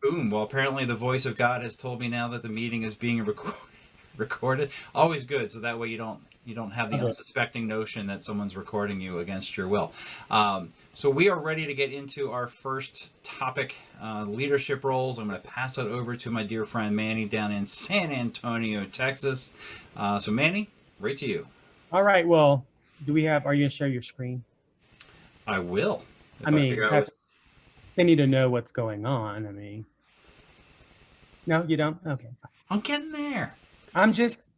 Boom. Well, apparently the voice of God has told me now that the meeting is being recorded. Always good, so that way you don't have the Love it. unsuspecting notion that someone's recording you against your will. So we are ready to get into our first topic, leadership roles. I'm going to pass it over to my dear friend Manny down in San Antonio, Texas. So Manny, right to you. All right. Well, are you gonna share your screen? I will I if I mean, figure out. they need to know what's going on. I mean, no, you don't? Okay. I'm getting there. I'm just,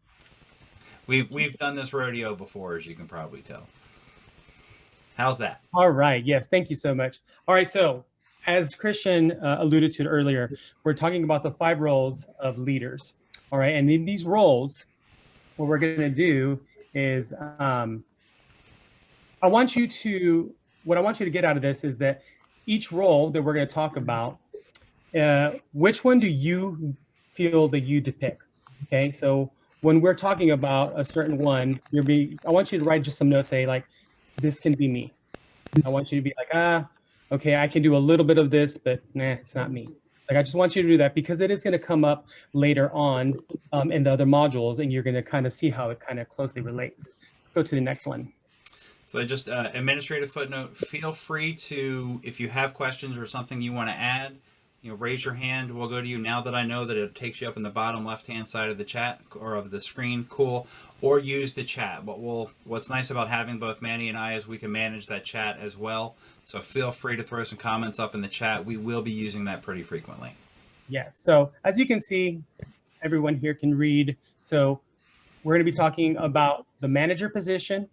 We've done this rodeo before, as you can probably tell. How's that? all right. Yes. Thank you so much. All right. So, as Christian alluded to earlier, we're talking about the 5 roles of leaders. All right. And in these roles, what we're going to do is I want you to, what I want you to get out of this is that each role that we're going to talk about, which one do you feel that you depict? Okay, so when we're talking about a certain one, I want you to write just some notes, say like, this can be me. I want you to be like, okay, I can do a little bit of this, but nah, it's not me. Like, I just want you to do that because it is going to come up later on in the other modules, and you're going to kind of see how it kind of closely relates. Go to the next one. So I just administrative footnote. Feel free to, if you have questions or something you want to add, raise your hand. We'll go to you now that I know that it takes you up in the bottom left-hand side of the chat or of the screen. Cool. Or use the chat. What's nice about having both Manny and I is we can manage that chat as well. So feel free to throw some comments up in the chat. We will be using that pretty frequently. Yeah. So as you can see, everyone here can read. So we're going to be talking about the manager position,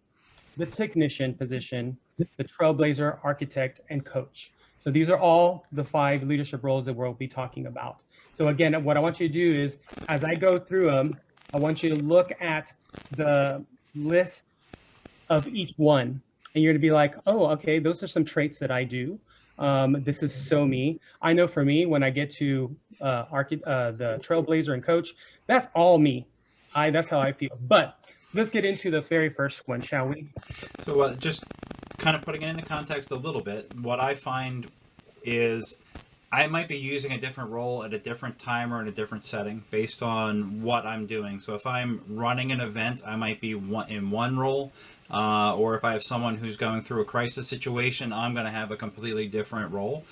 the technician position, the trailblazer, architect, and coach. So these are all the 5 leadership roles that we'll be talking about. So again, what I want you to do is, as I go through them, I want you to look at the list of each one. And you're going to be like, oh, okay, those are some traits that I do. This is so me. I know for me, when I get to the trailblazer and coach, that's all me. That's how I feel. But let's get into the very first one, shall we? So just kind of putting it into context a little bit, what I find is I might be using a different role at a different time or in a different setting based on what I'm doing. So if I'm running an event, I might be in one role. Or if I have someone who's going through a crisis situation, I'm going to have a completely different role.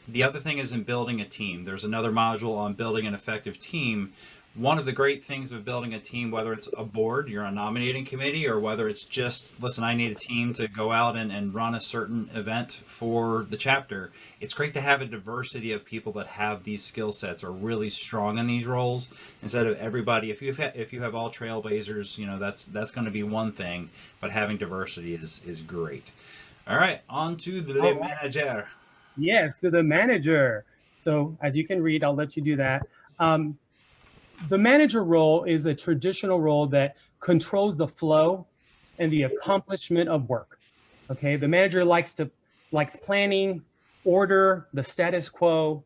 The other thing is in building a team. There's another module on building an effective team. One of the great things of building a team, whether it's a board, you're a nominating committee, or whether it's just, listen, I need a team to go out and run a certain event for the chapter, it's great to have a diversity of people that have these skill sets, are really strong in these roles, instead of everybody. If you have all trailblazers, that's going to be one thing, but having diversity is great. All right, on to the manager. Yes, to the manager. So as you can read, I'll let you do that. The manager role is a traditional role that controls the flow and the accomplishment of work. Okay, the manager likes planning, order, the status quo,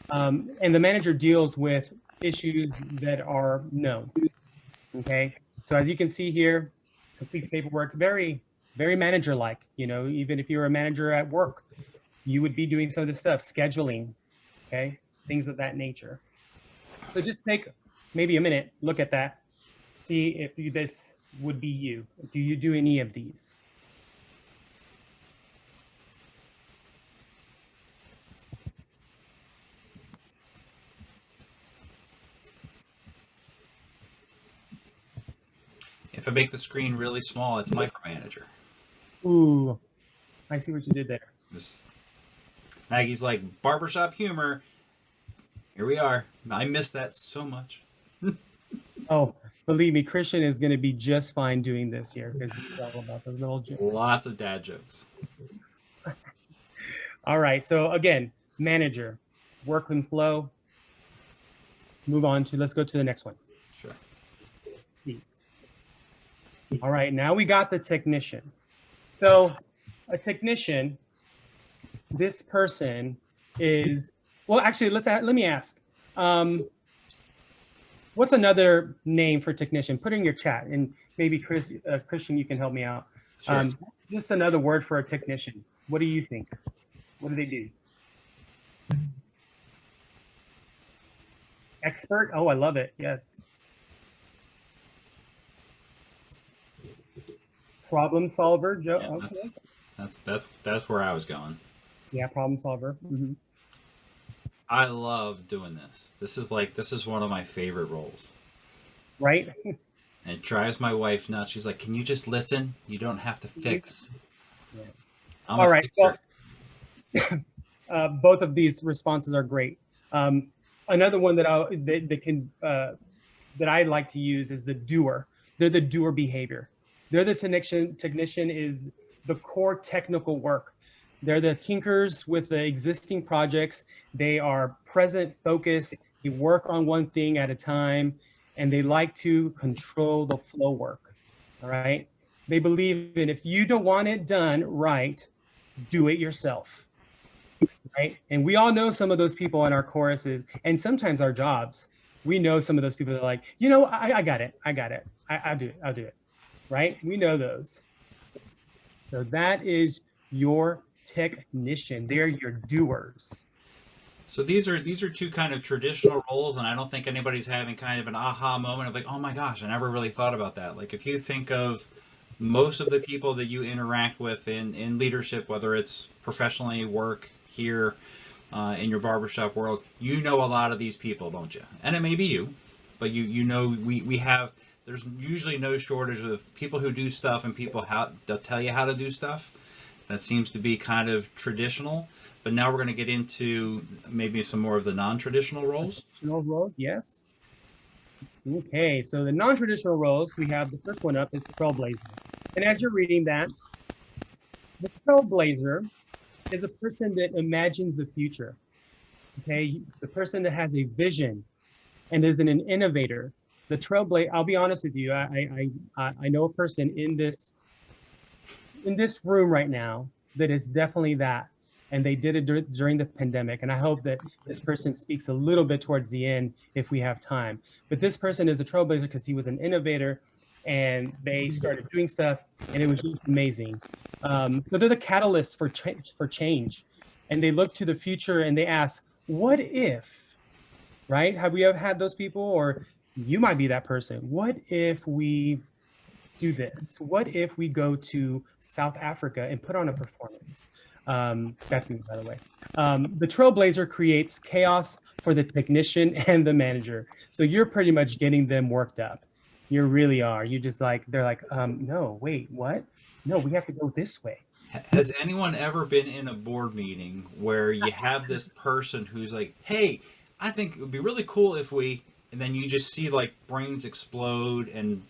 and the manager deals with issues that are known. Okay, so as you can see here, completes paperwork, very, very manager-like. Even if you're a manager at work, you would be doing some of this stuff, scheduling, okay, things of that nature. So just take maybe a minute, look at that, see if this would be you. Do you do any of these? If I make the screen really small, it's micromanager. Ooh, I see what you did there. Maggie's like, barbershop humor. Here we are. I miss that so much. Oh, believe me, Christian is going to be just fine doing this here because he's all about those little jokes. Lots of dad jokes. All right. So again, manager, work and flow. Let's go to the next one. Sure. Please. All right. Now we got the technician. So a technician, this person is, well, actually, let me ask. What's another name for technician? Put it in your chat, and maybe Christian, you can help me out. Sure. Just another word for a technician. What do you think? What do they do? Expert. Oh, I love it. Yes. Problem solver, Yeah, Joe. Okay. that's where I was going. Yeah, problem solver. I love doing this. This is one of my favorite roles. Right. And it drives my wife nuts. She's like, "Can you just listen? You don't have to fix." Yeah. I'm a All right. fixer. Well, both of these responses are great. Um, another one that can that I like to use is the doer. They're the doer behavior. They're the technician is the core technical work. They're the tinkers with the existing projects. They are present, focused. They work on one thing at a time, and they like to control the flow work. All right. They believe in if you don't want it done right, do it yourself. Right. And we all know some of those people in our choruses and sometimes our jobs. We know some of those people that are like, I got it. I got it. I'll do it. I'll do it. Right. We know those. So that is your technician. They're your doers. So these are two kind of traditional roles, and I don't think anybody's having kind of an aha moment of like, oh my gosh, I never really thought about that. Like if you think of most of the people that you interact with in leadership, whether it's professionally, work here, in your barbershop world, you know a lot of these people, don't you? And it may be you, but you know we have. There's usually no shortage of people who do stuff and people how they'll tell you how to do stuff. That seems to be kind of traditional. But now we're going to get into maybe some more of the non-traditional roles. Traditional roles, yes. Okay, so the non-traditional roles, we have the first one up is trailblazer. And as you're reading that, the trailblazer is a person that imagines the future. Okay, the person that has a vision and is an innovator. The trailblazer. I'll be honest with you. I know a person in this room right now that is definitely that, and they did it during the pandemic. And I hope that this person speaks a little bit towards the end if we have time. But this person is a trailblazer because he was an innovator, and they started doing stuff, and it was just amazing. So they're the catalyst for change, and they look to the future and they ask, "What if?" Right? Have we ever had those people, or you might be that person? What if we do this? What if we go to South Africa and put on a performance? That's me, by the way. The trailblazer creates chaos for the technician and the manager. So you're pretty much getting them worked up. You really are. You just like, they're like, no, wait, what? No, we have to go this way. Has anyone ever been in a board meeting where you have this person who's like, "Hey, I think it would be really cool if we," and then you just see like brains explode and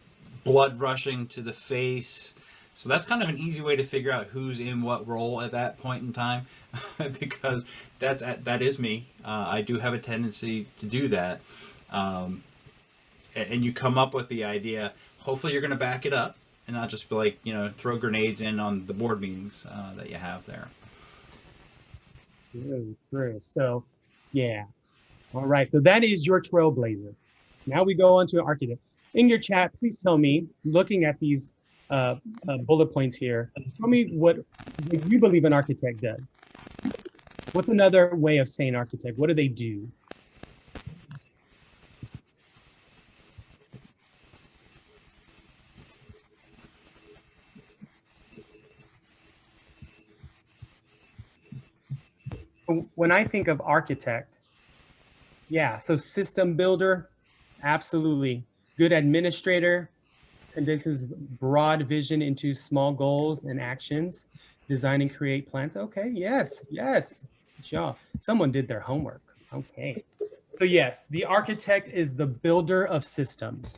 blood rushing to the face. So that's kind of an easy way to figure out who's in what role at that point in time, because that is me. I do have a tendency to do that, and you come up with the idea. Hopefully, you're going to back it up and not just be like, throw grenades in on the board meetings that you have there. True. So, yeah. All right. So that is your trailblazer. Now we go on to architect. In your chat, please tell me, looking at these bullet points here, tell me what you believe an architect does. What's another way of saying architect? What do they do? When I think of architect, yeah, so system builder, absolutely. Good administrator, condenses broad vision into small goals and actions, design and create plans. Okay, yes. Sure. Someone did their homework. Okay. So yes, the architect is the builder of systems.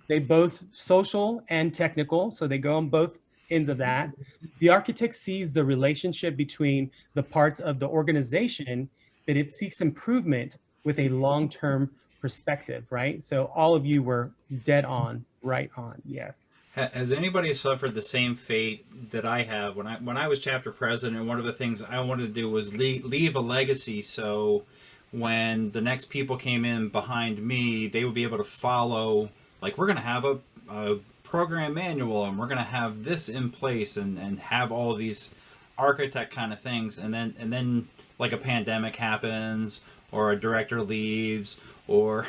They both social and technical, so they go on both ends of that. The architect sees the relationship between the parts of the organization that it seeks improvement with a long-term perspective, right? So all of you were dead on, right on. Yes. Has anybody suffered the same fate that I have when I was chapter president? One of the things I wanted to do was leave a legacy, so when the next people came in behind me, they would be able to follow. Like, we're going to have a program manual, and we're going to have this in place, and have all of these architect kind of things, and then like a pandemic happens, or a director leaves, or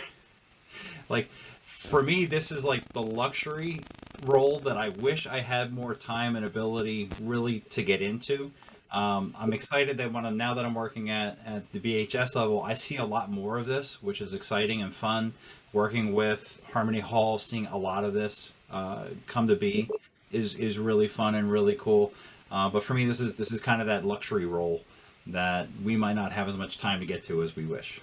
like, for me, this is like the luxury role that I wish I had more time and ability really to get into. I'm excited that now that I'm working at the BHS level, I see a lot more of this, which is exciting and fun. Working with Harmony Hall, seeing a lot of this come to be is really fun and really cool. But for me, this is kind of that luxury role that we might not have as much time to get to as we wish.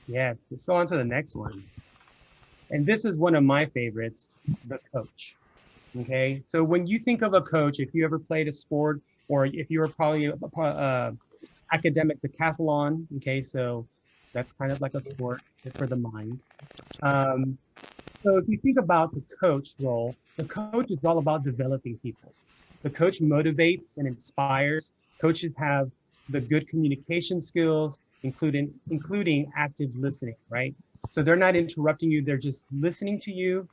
Yes, let's go on to the next one. And this is one of my favorites, the coach. Okay, so when you think of a coach, if you ever played a sport or if you were probably academic decathlon, okay, so that's kind of like a sport for the mind. Um, so if you think about the coach role, the coach is all about developing people. The coach motivates and inspires. Coaches have the good communication skills, including active listening, right? So they're not interrupting you, they're just listening to you.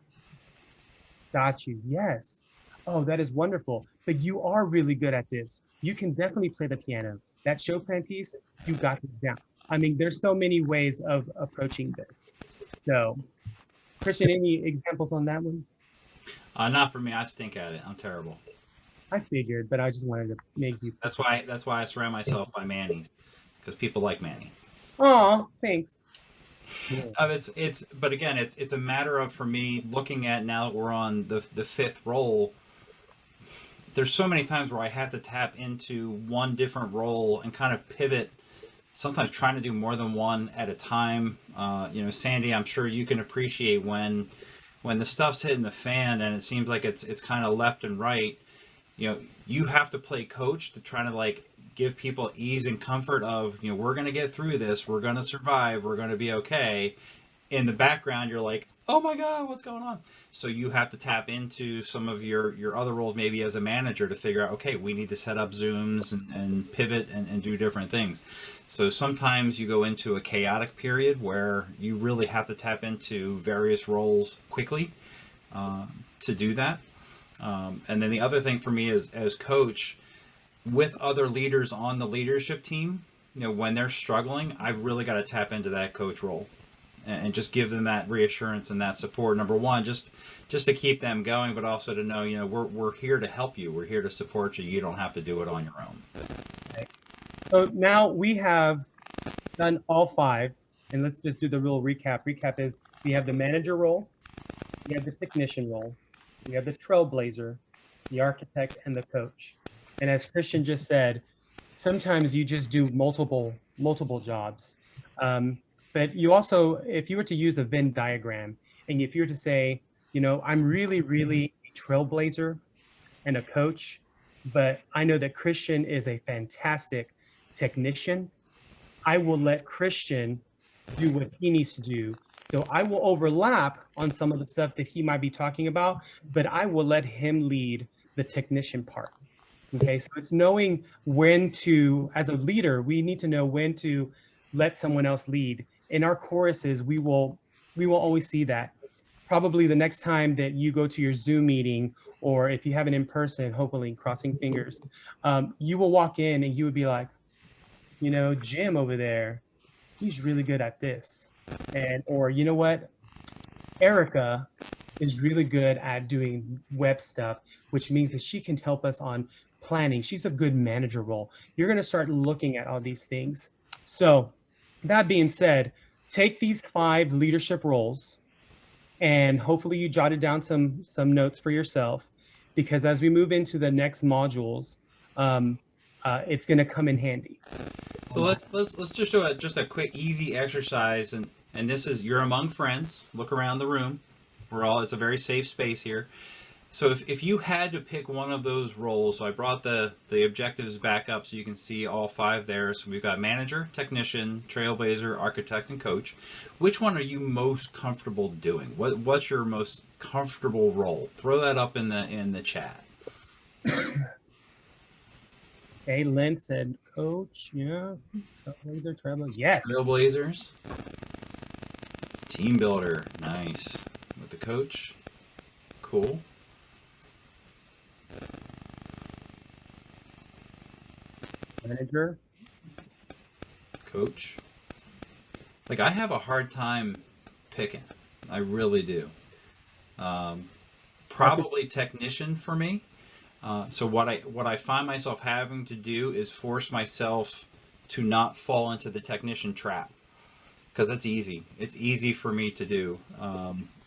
Got you. Yes. Oh, that is wonderful. But you are really good at this. You can definitely play the piano. That Chopin piece, you got it down. I mean, there's so many ways of approaching this. So, Christian, any examples on that one? Not for me. I stink at it. I'm terrible. I figured, but I just wanted to make you. That's why I surround myself by Manny, because people like Manny. Oh, thanks. Yeah. But again, it's a matter of, for me, looking at, now that we're on the fifth role, there's so many times where I have to tap into one different role and kind of pivot, sometimes trying to do more than one at a time. Sandy, I'm sure you can appreciate when the stuff's hitting the fan and it seems like it's kind of left and right. You have to play coach to try to, like, give people ease and comfort of, we're going to get through this, we're going to survive, we're going to be okay. In the background, you're like, oh my God, what's going on? So you have to tap into some of your other roles, maybe as a manager, to figure out, okay, we need to set up Zooms and pivot and do different things. So sometimes you go into a chaotic period where you really have to tap into various roles quickly to do that. And then the other thing for me is, as coach, with other leaders on the leadership team, when they're struggling, I've really got to tap into that coach role and just give them that reassurance and that support. Number one, just to keep them going, but also to know, we're here to help you. We're here to support you. You don't have to do it on your own. Okay. So now we have done all five, and let's just do the real recap. Recap is we have the manager role, we have the technician role, we have the trailblazer, the architect, and the coach. And as Christian just said, sometimes you just do multiple jobs. But you also, if you were to use a Venn diagram, and if you were to say, I'm really, really a trailblazer and a coach, but I know that Christian is a fantastic technician, I will let Christian do what he needs to do. So I will overlap on some of the stuff that he might be talking about, but I will let him lead the technician part. Okay, so it's knowing when to, as a leader, we need to know when to let someone else lead. In our choruses, we will always see that. Probably the next time that you go to your Zoom meeting, or if you have it in person, hopefully, crossing fingers, you will walk in and you would be like, Jim over there, he's really good at this. Or you know what? Erica is really good at doing web stuff, which means that she can help us on planning. She's a good manager role. You're going to start looking at all these things. So that being said, take these 5 leadership roles and hopefully you jotted down some notes for yourself, because as we move into the next modules, it's going to come in handy. So let's just do a quick easy exercise, and this is, you're among friends. Look around the room. It's a very safe space here. So if you had to pick one of those roles, so I brought the objectives back up so you can see all 5 there. So we've got manager, technician, trailblazer, architect, and coach. Which one are you most comfortable doing? What's your most comfortable role? Throw that up in the chat. Okay, Lynn said coach, yeah. Trailblazer, yes. Trailblazers. Team builder, nice. With the coach, cool. Manager. coach, like I have a hard time picking. I really do. Probably technician for me. So what I find myself having to do is force myself to not fall into the technician trap, because that's easy. It's easy for me to do.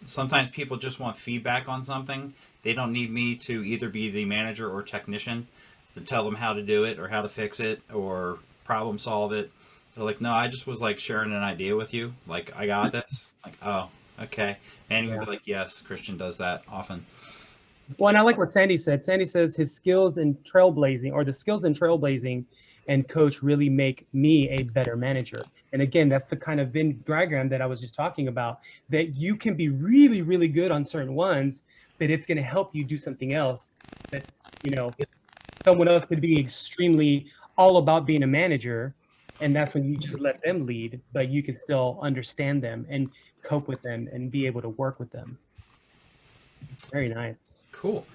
Sometimes people just want feedback on something. They don't need me to either be the manager or technician to tell them how to do it or how to fix it or problem solve it. They're like, no, I just was like sharing an idea with you. Like, I got this. Like, oh, okay. And you would be like, yes, Christian does that often. Well, and I like what Sandy said. Sandy says his skills in trailblazing, or the skills in trailblazing and coach, really make me a better manager. And again, that's the kind of Venn diagram that I was just talking about, that you can be really, really good on certain ones, but it's going to help you do something else that, you know, someone else could be extremely all about being a manager. And that's when you just let them lead, but you can still understand them and cope with them and be able to work with them. Very nice. Cool.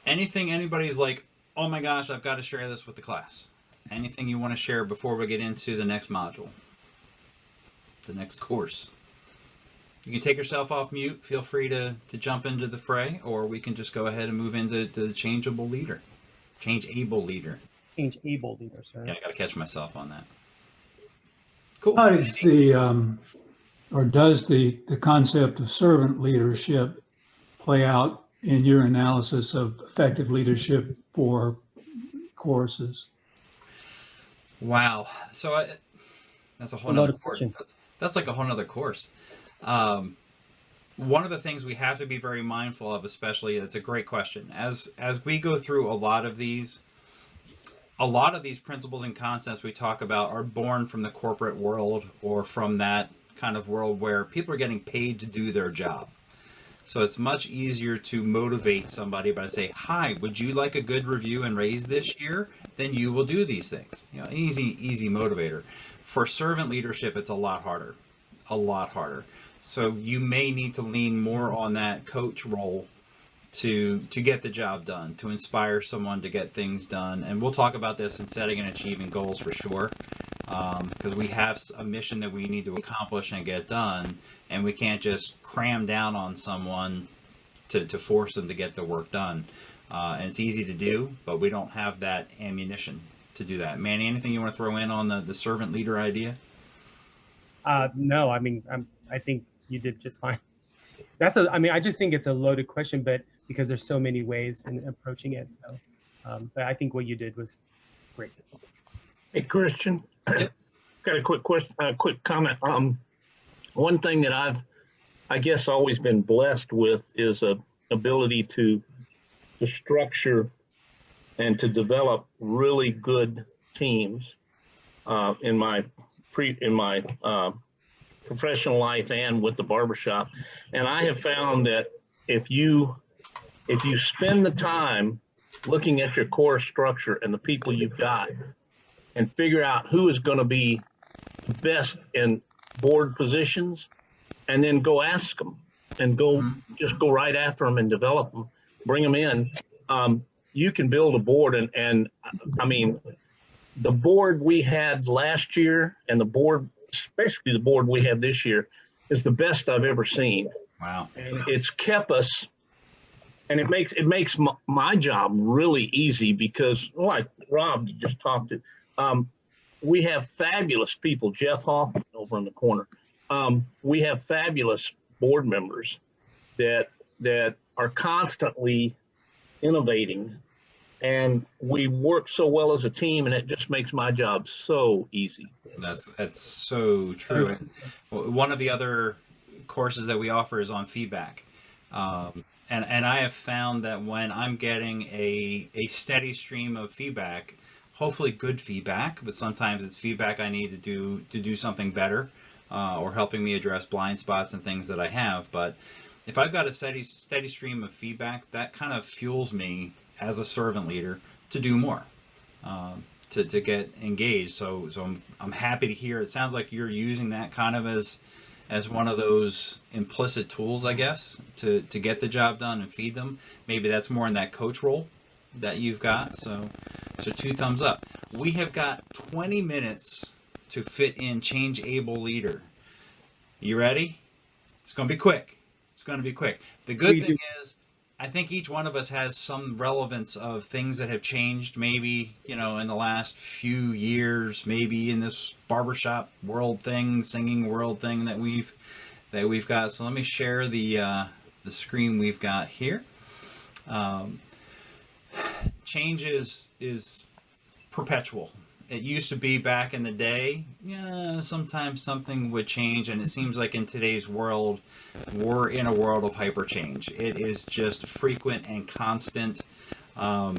Anything anybody's like, oh my gosh, I've got to share this with the class? Anything you want to share before we get into the next module? The next course? You can take yourself off mute. Feel free to jump into the fray, or we can just go ahead and move into the changeable leader. Changeable leader. Changeable leader, sir. Yeah, I got to catch myself on that. Cool. How is does the concept of servant leadership play out in your analysis of effective leadership for courses? Wow. So that's a whole nother course. That's like a whole nother course. One of the things we have to be very mindful of, especially, that's a great question. As we go through a lot of these principles and concepts we talk about are born from the corporate world, or from that kind of world where people are getting paid to do their job. So it's much easier to motivate somebody by say, hi, would you like a good review and raise this year? Then you will do these things. You know, easy motivator. For servant leadership, it's a lot harder. So you may need to lean more on that coach role to get the job done, to inspire someone to get things done. And we'll talk about this in setting and achieving goals for sure, because we have a mission that we need to accomplish and get done, and we can't just cram down on someone to force them to get the work done. And it's easy to do, but we don't have that ammunition to do that. Manny, anything you want to throw in on the servant leader idea? No, I mean, I think you did just fine. I just think it's a loaded question, but because there's so many ways in approaching it. So, but I think what you did was great. Hey, Christian, Yep. got a quick question, quick comment. One thing that I guess always been blessed with is a ability to structure and to develop really good teams in my professional life and with the barbershop. And I have found that if you spend the time looking at your core structure and the people you've got, and figure out who is going to be best in board positions, and then go ask them and just go right after them and develop them, bring them in. You can build a board. And I mean, the board we had last year and the board, especially the board we have this year, is the best I've ever seen. Wow. And it's kept us, and it makes my job really easy, because like Rob just talked to, we have fabulous people. Jeff Hoffman over in the corner. We have fabulous board members that are constantly innovating, and we work so well as a team, and it just makes my job so easy. That's so true. And one of the other courses that we offer is on feedback. And I have found that when I'm getting a steady stream of feedback, hopefully good feedback, but sometimes it's feedback I need to do something better, or helping me address blind spots and things that I have. But if I've got a steady stream of feedback, that kind of fuels me as a servant leader to do more, to get engaged. So I'm happy to hear. It sounds like you're using that kind of as one of those implicit tools, I guess, to get the job done and feed them. Maybe that's more in that coach role that you've got. So 2 thumbs up. We have got 20 minutes to fit in change able leader. You ready? It's going to be quick. It's going to be quick. The good thing is, I think each one of us has some relevance of things that have changed, maybe, in the last few years, maybe in this barbershop world thing, singing world thing that we've got. So let me share the screen we've got here. Change is perpetual. It used to be back in the day, sometimes something would change, and it seems like in today's world, we're in a world of hyper change. It is just frequent and constant, and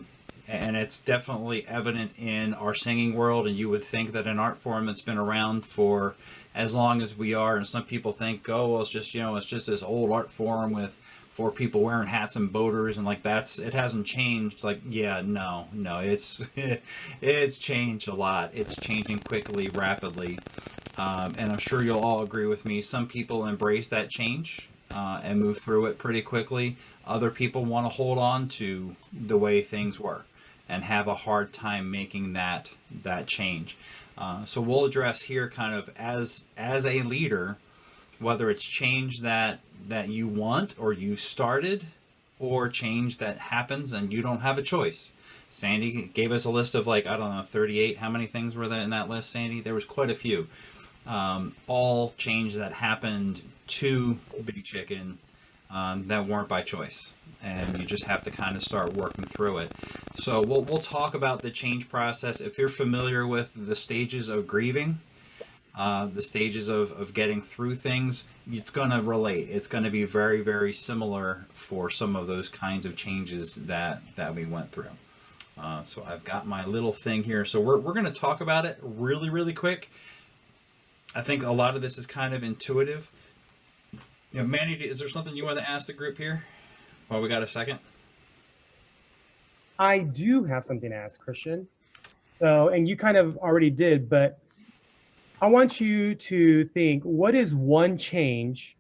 it's definitely evident in our singing world, and you would think that an art form that's been around for as long as we are, and some people think, oh, well, it's just this old art form with 4 people wearing hats and boaters, and like it hasn't changed. Like, yeah, no, it's changed a lot. It's changing quickly, rapidly, and I'm sure you'll all agree with me. Some people embrace that change and move through it pretty quickly. Other people want to hold on to the way things were and have a hard time making that change. So we'll address here kind of as a leader, whether it's change that you want or you started, or change that happens and you don't have a choice. Sandy gave us a list of 38. How many things were there in that list, Sandy? There was quite a few. All change that happened to Big Chicken that weren't by choice. And you just have to kind of start working through it. So we'll talk about the change process. If you're familiar with the stages of grieving, the stages of getting through things, it's going to relate. It's going to be very, very similar for some of those kinds of changes that we went through. So I've got my little thing here. So we're going to talk about it really, really quick. I think a lot of this is kind of intuitive. Manny, is there something you want to ask the group here while we got a second? I do have something to ask, Christian. So, and you kind of already did, but I want you to think, what is one change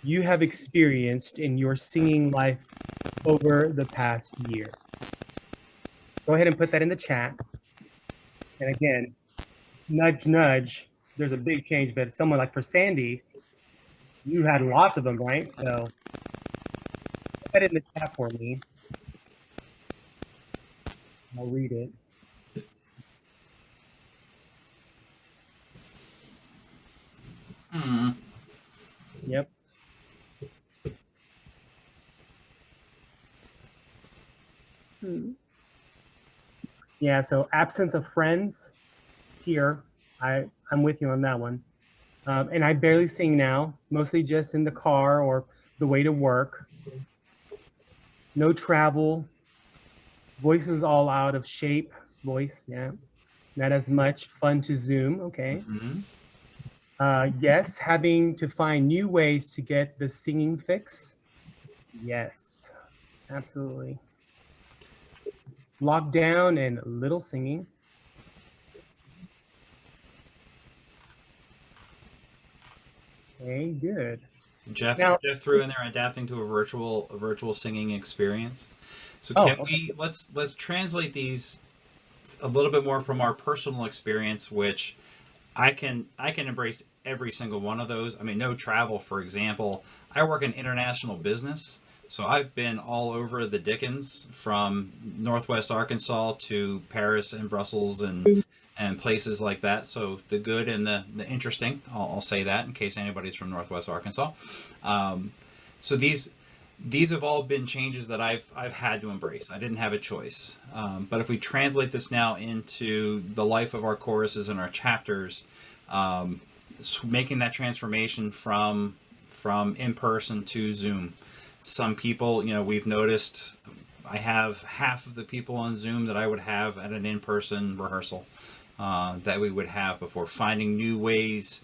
you have experienced in your singing life over the past year? Go ahead and put that in the chat. And again, nudge, nudge, there's a big change, but someone like for Sandy, you had lots of them, right? So put that in the chat for me. I'll read it. Yep. Yeah, so absence of friends here. I'm with you on that one. And I barely sing now, mostly just in the car or the way to work. No travel. Voice is all out of shape. Voice, yeah. Not as much fun to Zoom, okay. Yes, having to find new ways to get the singing fix. Yes, absolutely. Lockdown and little singing. Okay, good. So Jeff threw in there adapting to a virtual singing experience. So let's translate these a little bit more from our personal experience, which I can embrace every single one of those. I mean, no travel, for example. I work in international business, so I've been all over the Dickens, from Northwest Arkansas to Paris and Brussels and places like that. So the good and the interesting, I'll say that in case anybody's from Northwest Arkansas. So these have all been changes that I've had to embrace. I didn't have a choice. But if we translate this now into the life of our choruses and our chapters, making that transformation from in-person to Zoom. Some people, we've noticed, I have half of the people on Zoom that I would have at an in-person rehearsal that we would have before. Finding new ways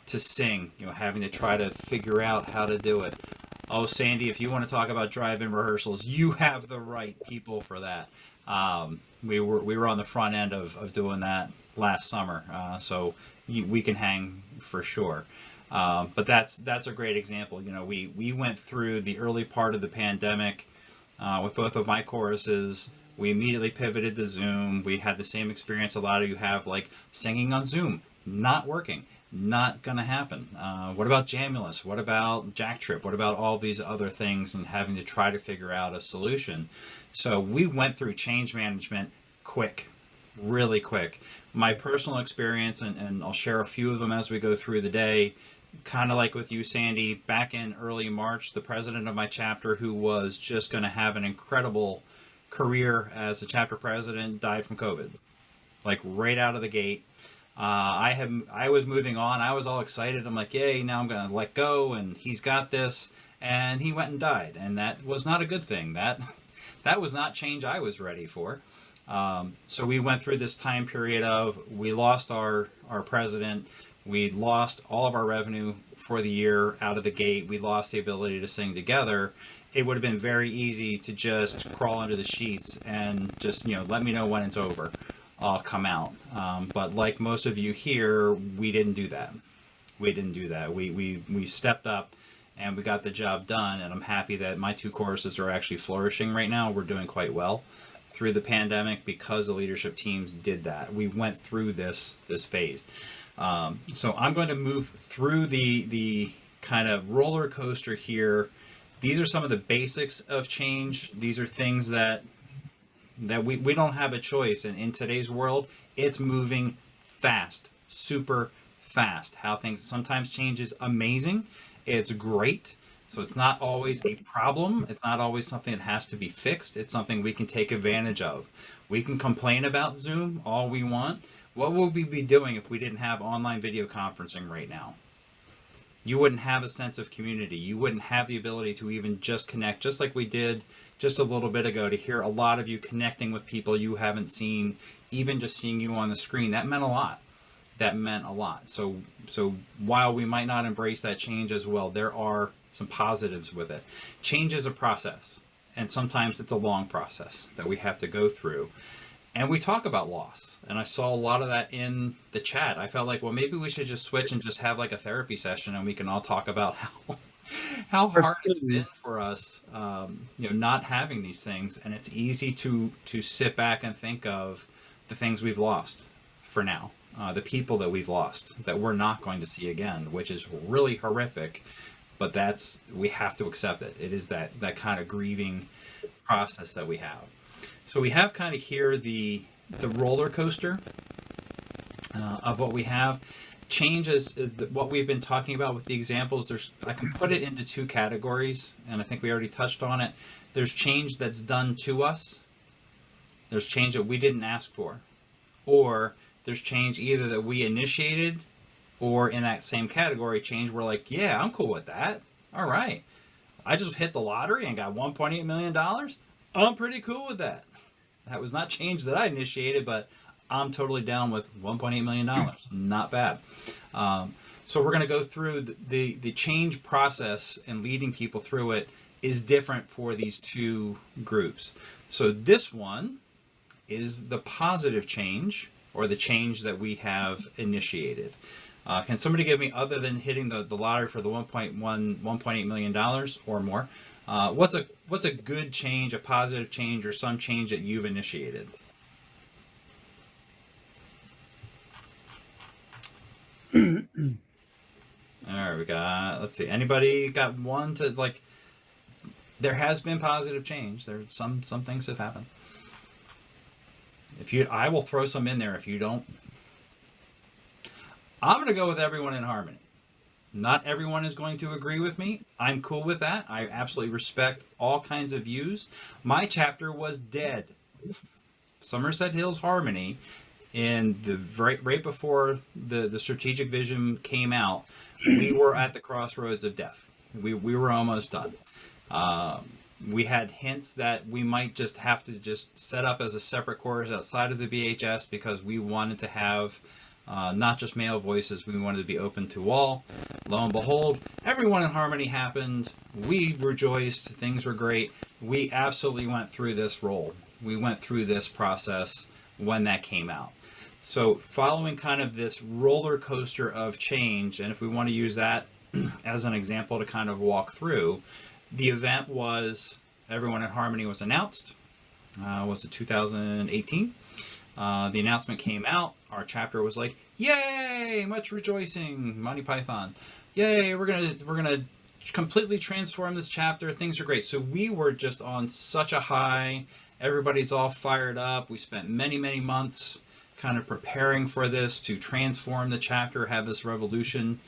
to sing, having to try to figure out how to do it. Oh, Sandy, if you want to talk about drive-in rehearsals, you have the right people for that. We were on the front end of doing that last summer, so we can hang for sure. But that's a great example. We went through the early part of the pandemic with both of my choruses. We immediately pivoted to Zoom. We had the same experience a lot of you have, like singing on Zoom. not working, not going to happen. What about Jamulus? What about Jack Trip? What about all these other things, and having to try to figure out a solution? So we went through change management quick, really quick. My personal experience, and I'll share a few of them as we go through the day, kind of like with you, Sandy, back in early March, the president of my chapter, who was just going to have an incredible career as a chapter president, died from COVID, like right out of the gate. I was moving on. I was all excited. I'm like, yay, now I'm going to let go, and he's got this. And he went and died, and that was not a good thing. That was not change I was ready for. So we went through this time period of, we lost our president. We lost all of our revenue for the year out of the gate. We lost the ability to sing together. It would have been very easy to just crawl under the sheets and just, let me know when it's over. I'll come out. But like most of you here, we didn't do that. We stepped up and we got the job done. And I'm happy that my 2 courses are actually flourishing right now. We're doing quite well through the pandemic because the leadership teams did that. We went through this phase. So I'm going to move through the kind of roller coaster here. These are some of the basics of change. These are things that we don't have a choice. And in today's world, it's moving fast, super fast. How things sometimes change is amazing. It's great. So it's not always a problem. It's not always something that has to be fixed. It's something we can take advantage of. We can complain about Zoom all we want. What would we be doing if we didn't have online video conferencing right now? You wouldn't have a sense of community. You wouldn't have the ability to even just connect, just like we did just a little bit ago, to hear a lot of you connecting with people you haven't seen, even just seeing you on the screen. That meant a lot. So while we might not embrace that change as well, there are some positives with it. Change is a process, and sometimes it's a long process that we have to go through. And we talk about loss, and I saw a lot of that in the chat. I felt like, well, maybe we should just switch and just have like a therapy session, and we can all talk about how hard it's been for us, not having these things. And it's easy to sit back and think of the things we've lost for now, the people that we've lost that we're not going to see again, which is really horrific. But we have to accept it. It is that kind of grieving process that we have. So we have kind of here the roller coaster of what we have. Change is what we've been talking about with the examples. I can put it into 2 categories, and I think we already touched on it. There's change that's done to us. There's change that we didn't ask for. Or there's change either that we initiated, or in that same category, change we're like, yeah, I'm cool with that. All right. I just hit the lottery and got $1.8 million. I'm pretty cool with that. That was not change that I initiated, but I'm totally down with $1.8 million. Not bad. So we're going to go through the change process, and leading people through it is different for these 2 groups. So this one is the positive change, or the change that we have initiated. Can somebody give me, other than hitting the lottery for the $1.8 million or more, what's a good change, a positive change, or some change that you've initiated? All right, we got, let's see, anybody got one to, like, there has been positive change. There's some things have happened. I will throw some in there if you don't. I'm going to go with everyone in harmony. Not everyone is going to agree with me. I'm cool with that. I absolutely respect all kinds of views. My chapter was dead. Somerset Hills Harmony, in the right before the strategic vision came out, we were at the crossroads of death. We were almost done. We had hints that we might just have to just set up as a separate course outside of the VHS, because we wanted to have not just male voices, we wanted to be open to all. Lo and behold, everyone in harmony happened. We rejoiced. Things were great. We absolutely went through this role. We went through this process when that came out. So following kind of this roller coaster of change, and if we want to use that as an example to kind of walk through, the event was, everyone in harmony was announced. Was it 2018? The announcement came out. Our chapter was like, yay! Yay! Much rejoicing. Monty Python. Yay! We're gonna completely transform this chapter. Things are great. So we were just on such a high. Everybody's all fired up. We spent many months kind of preparing for this to transform the chapter, have this revolution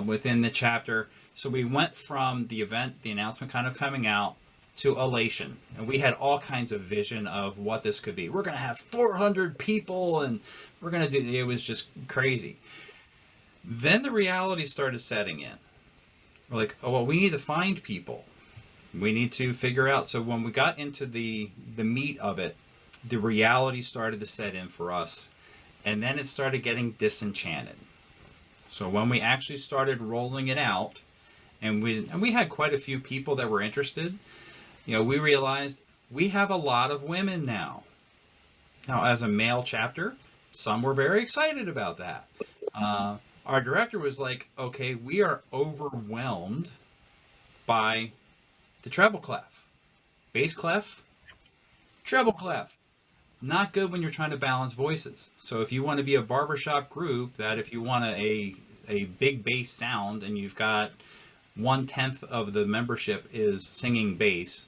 within the chapter. So we went from the event, the announcement kind of coming out, to elation. And we had all kinds of vision of what this could be. We're going to have 400 people and we're going to do, it was just crazy. Then the reality started setting in. We're like, oh, well, we need to find people. We need to figure out. So when we got into the meat of it, the reality started to set in for us. And then it started getting disenchanted. So when we actually started rolling it out, and we had quite a few people that were interested, you know, we realized we have a lot of women now. Now, as a male chapter, some were very excited about that. Our director was like, okay, we are overwhelmed by the treble clef. Bass clef, treble clef. Not good when you're trying to balance voices. So if you want to be a barbershop group, that if you want a big bass sound and you've got 1/10 of the membership is singing bass,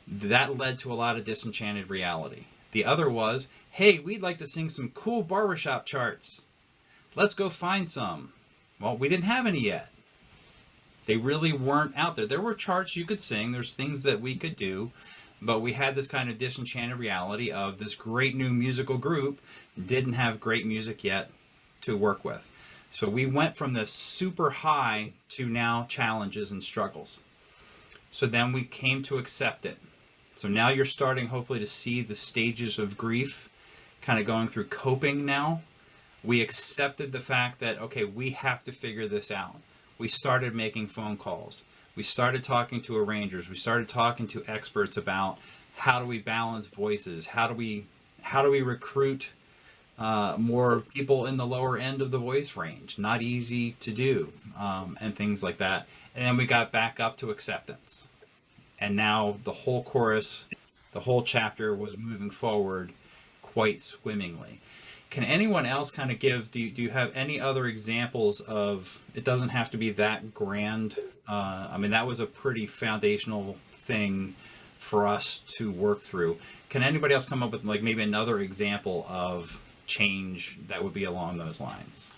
that led to a lot of disenchanted reality. The other was, hey, we'd like to sing some cool barbershop charts. Let's go find some. Well, we didn't have any yet. They really weren't out there. There were charts you could sing. There's things that we could do. But we had this kind of disenchanted reality of this great new musical group didn't have great music yet to work with. So we went from this super high to now challenges and struggles. So then we came to accept it. So now you're starting hopefully to see the stages of grief kind of going through coping now. We accepted the fact that, okay, we have to figure this out. We started making phone calls. We started talking to arrangers. We started talking to experts about how do we balance voices? How do we recruit more people in the lower end of the voice range? Not easy to do, and things like that. And then we got back up to acceptance. And now the whole chorus, the whole chapter was moving forward quite swimmingly. Can anyone else kind of give, do you have any other examples of, it doesn't have to be that grand. I mean, that was a pretty foundational thing for us to work through. Can anybody else come up with like maybe another example of change that would be along those lines?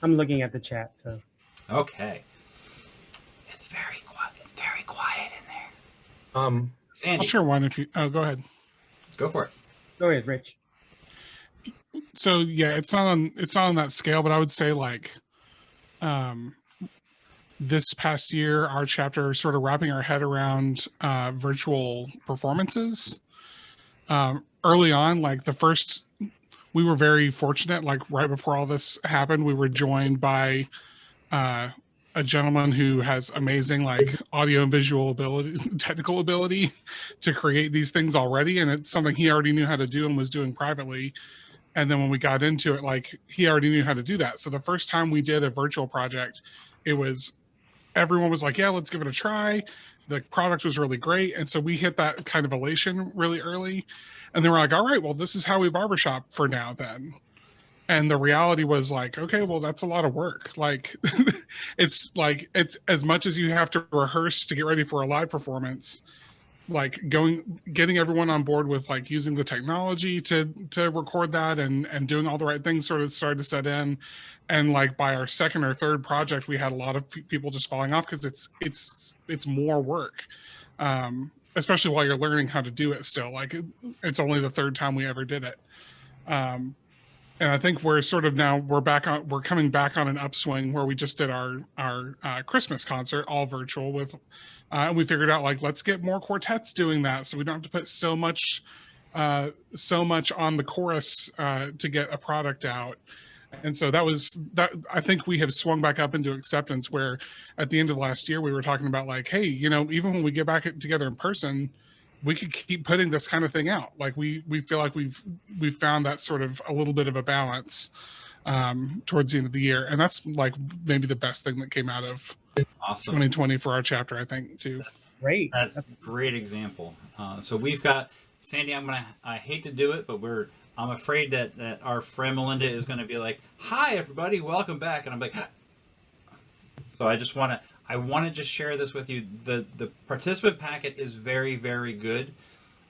I'm looking at the chat, so. Okay. It's very quiet in there. I'll Sandy, share one if you, oh, go ahead. go for it. Go ahead, Rich. So yeah, it's not on that scale, but I would say like, this past year, our chapter is sort of wrapping our head around virtual performances. Early on, like we were very fortunate, like right before all this happened, we were joined by a gentleman who has amazing like audio and visual ability, technical ability to create these things already. And it's something he already knew how to do and was doing privately. And then when we got into it, like he already knew how to do that. So the first time we did a virtual project, everyone was like, yeah, let's give it a try. The product was really great. And so we hit that kind of elation really early. And then we're like, all right, well, this is how we barbershop for now then. And the reality was like, okay, well, that's a lot of work. Like, it's as much as you have to rehearse to get ready for a live performance, like getting everyone on board with like using the technology to record that and doing all the right things sort of started to set in. And like by our second or third project, we had a lot of people just falling off because it's more work, especially while you're learning how to do it still. Like it's only the third time we ever did it. And I think we're sort of now we're coming back on an upswing where we just did our Christmas concert all virtual with, we figured out like, let's get more quartets doing that. So we don't have to put so much on the chorus to get a product out. And so that I think we have swung back up into acceptance where at the end of last year, we were talking about like, hey, even when we get back together in person, we could keep putting this kind of thing out. Like we feel like we've found that sort of a little bit of a balance towards the end of the year. And that's like maybe the best thing that came out of Awesome. 2020 for our chapter, I think, too. Great. That's a great example. So we've got Sandy. I hate to do it, but we're I'm afraid that our friend Melinda is going to be like, "Hi, everybody, welcome back," and I'm like, so I want to just share this with you. The participant packet is very, very good.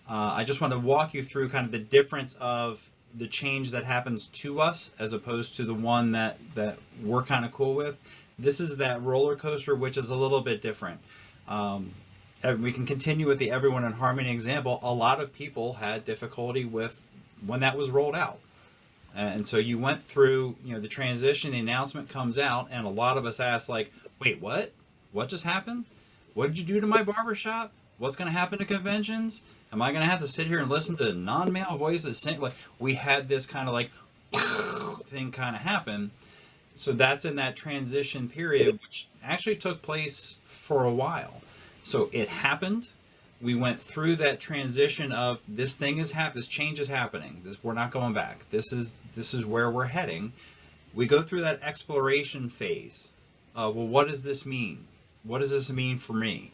I just want to walk you through kind of the difference of the change that happens to us as opposed to the one that we're kind of cool with. This is that roller coaster, which is a little bit different. We can continue with the Everyone in Harmony example. A lot of people had difficulty with when that was rolled out. And so you went through, the transition, the announcement comes out, and a lot of us asked, like, wait, what? What just happened? What did you do to my barbershop? What's going to happen to conventions? Am I going to have to sit here and listen to non-male voices sing? Like, we had this kind of like thing kind of happen. So that's in that transition period, which actually took place for a while. So it happened. We went through that transition of this thing is this change is happening. We're not going back. This is where we're heading. We go through that exploration phase. Well, what does this mean? What does this mean for me?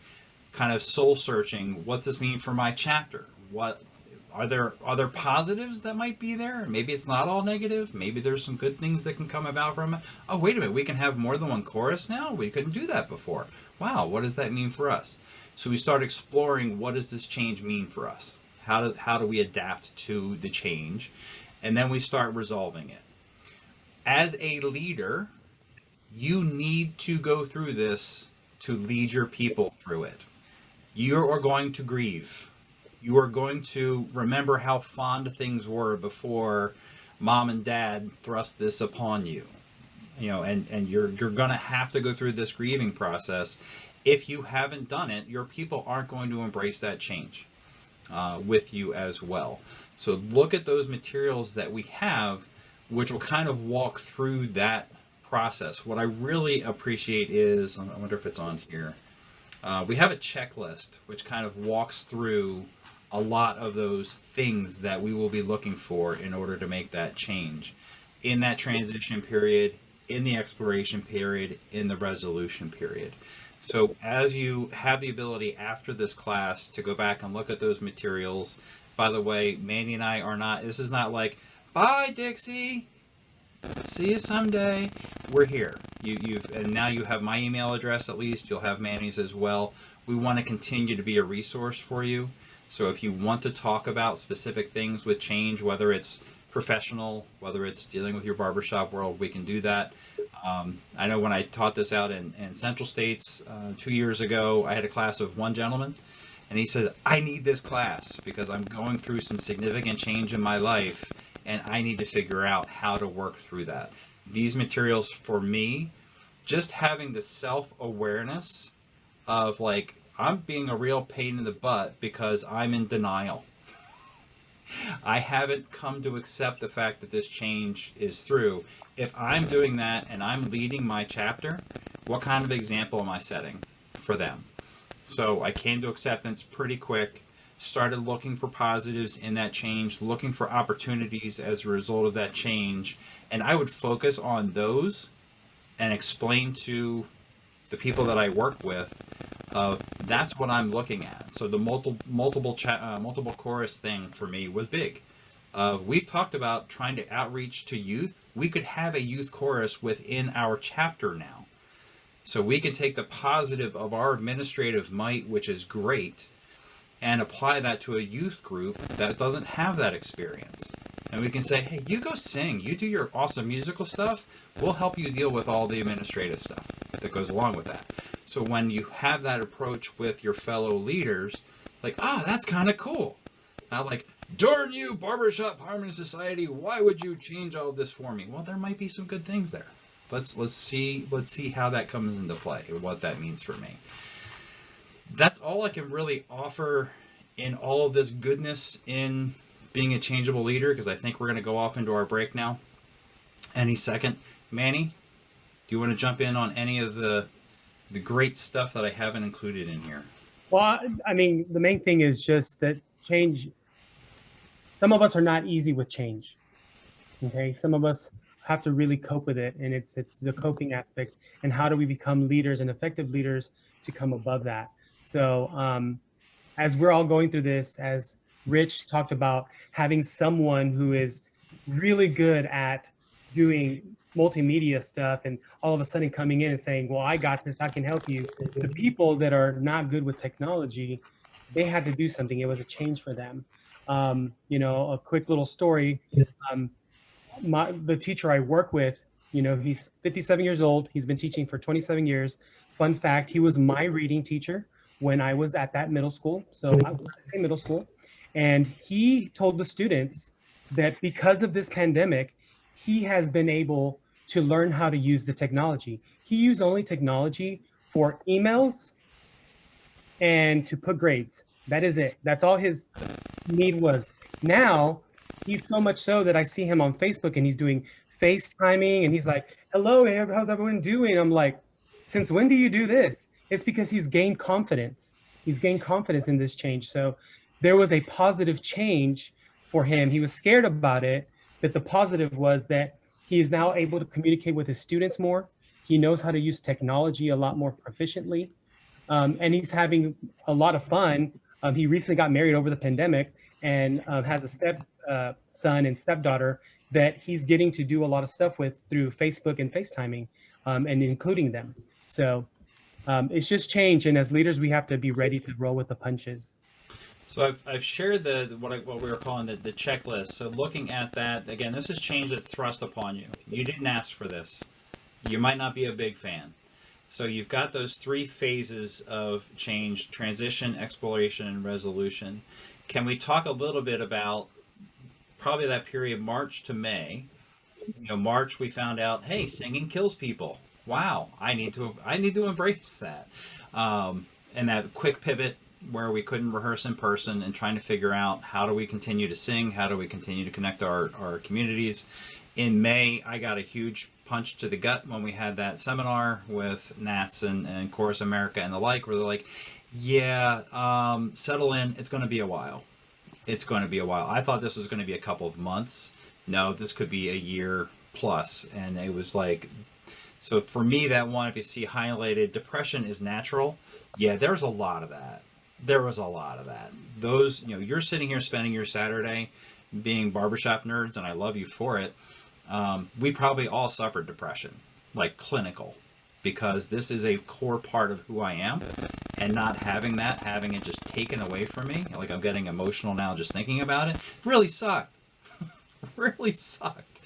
Kind of soul searching. What's this mean for my chapter? What are there positives that might be there? Maybe it's not all negative. Maybe there's some good things that can come about from it. Oh, wait a minute. We can have more than one chorus now? We couldn't do that before. Wow, what does that mean for us? So we start exploring, what does this change mean for us? How do we adapt to the change? And then we start resolving it. As a leader, you need to go through this to lead your people through it. You are going to grieve. You are going to remember how fond things were before mom and dad thrust this upon you. And you're going to have to go through this grieving process. If you haven't done it, your people aren't going to embrace that change with you as well. So look at those materials that we have, which will kind of walk through that process. What I really appreciate is, I wonder if it's on here, we have a checklist which kind of walks through a lot of those things that we will be looking for in order to make that change in that transition period, in the exploration period, in the resolution period. So as you have the ability after this class to go back and look at those materials, by the way, Manny and I are not, this is not like, bye Dixie, see you someday. We're here. And now you have my email address, at least you'll have Manny's as well. We want to continue to be a resource for you. So if you want to talk about specific things with change, whether it's professional, whether it's dealing with your barbershop world, we can do that. I know when I taught this out in Central States 2 years ago, I had a class of one gentleman, and he said, I need this class because I'm going through some significant change in my life, and I need to figure out how to work through that. These materials for me, just having the self-awareness of like, I'm being a real pain in the butt because I'm in denial. I haven't come to accept the fact that this change is through. If I'm doing that and I'm leading my chapter, what kind of example am I setting for them? So I came to acceptance pretty quick, started looking for positives in that change, looking for opportunities as a result of that change, and I would focus on those and explain to the people that I work with, that's what I'm looking at. So the multiple chorus thing for me was big. We've talked about trying to outreach to youth. We could have a youth chorus within our chapter now. So we can take the positive of our administrative might, which is great, and apply that to a youth group that doesn't have that experience. And we can say, hey, you go sing, you do your awesome musical stuff, we'll help you deal with all the administrative stuff that goes along with that. So when you have that approach with your fellow leaders, like, oh, that's kind of cool. Not like, darn you, Barbershop Harmony Society, why would you change all this for me? Well, there might be some good things there. Let's see how that comes into play, what that means for me. That's all I can really offer in all of this goodness in being a changeable leader, because I think we're going to go off into our break now any second. Manny, do you want to jump in on any of the great stuff that I haven't included in here? Well, I mean, the main thing is just that change, some of us are not easy with change. Okay, some of us have to really cope with it, and it's the coping aspect, and how do we become leaders and effective leaders to come above that. So as we're all going through this as Rich talked about having someone who is really good at doing multimedia stuff and all of a sudden coming in and saying, well, I got this, I can help you. The people that are not good with technology, they had to do something. It was a change for them. A quick little story. Um, the teacher I work with, he's 57 years old. He's been teaching for 27 years. Fun fact, he was my reading teacher when I was at that middle school. So I was at the same middle school. And he told the students that because of this pandemic, he has been able to learn how to use the technology. He used only technology for emails and to put grades. That is it. That's all his need was. Now, he's so much so that I see him on Facebook and he's doing FaceTiming and he's like, hello, how's everyone doing? I'm like, since when do you do this? It's because he's gained confidence. He's gained confidence in this change. So there was a positive change for him. He was scared about it, but the positive was that he is now able to communicate with his students more. He knows how to use technology a lot more proficiently. And he's having a lot of fun. He recently got married over the pandemic and has a step son and stepdaughter that he's getting to do a lot of stuff with through Facebook and FaceTiming and including them. So it's just change. And as leaders, we have to be ready to roll with the punches. So I've shared what we were calling the checklist. So looking at that, again, this is change that's thrust upon you. You didn't ask for this. You might not be a big fan. So you've got those three phases of change: transition, exploration, and resolution. Can we talk a little bit about probably that period, March to May? March, we found out, hey, singing kills people. Wow, I need to embrace that. And that quick pivot where we couldn't rehearse in person and trying to figure out how do we continue to sing, how do we continue to connect our communities. In May, I got a huge punch to the gut when we had that seminar with Nats and Chorus America and the like, where they're like, yeah, settle in, it's going to be a while. It's going to be a while. I thought this was going to be a couple of months. No, this could be a year plus. And it was like, so for me, that one, if you see highlighted, depression is natural. Yeah, there's a lot of that. There was a lot of that. Those, you're sitting here spending your Saturday being barbershop nerds, and I love you for it. We probably all suffered depression, like clinical, because this is a core part of who I am, and not having it just taken away from me, like I'm getting emotional now just thinking about it, really sucked. Really sucked.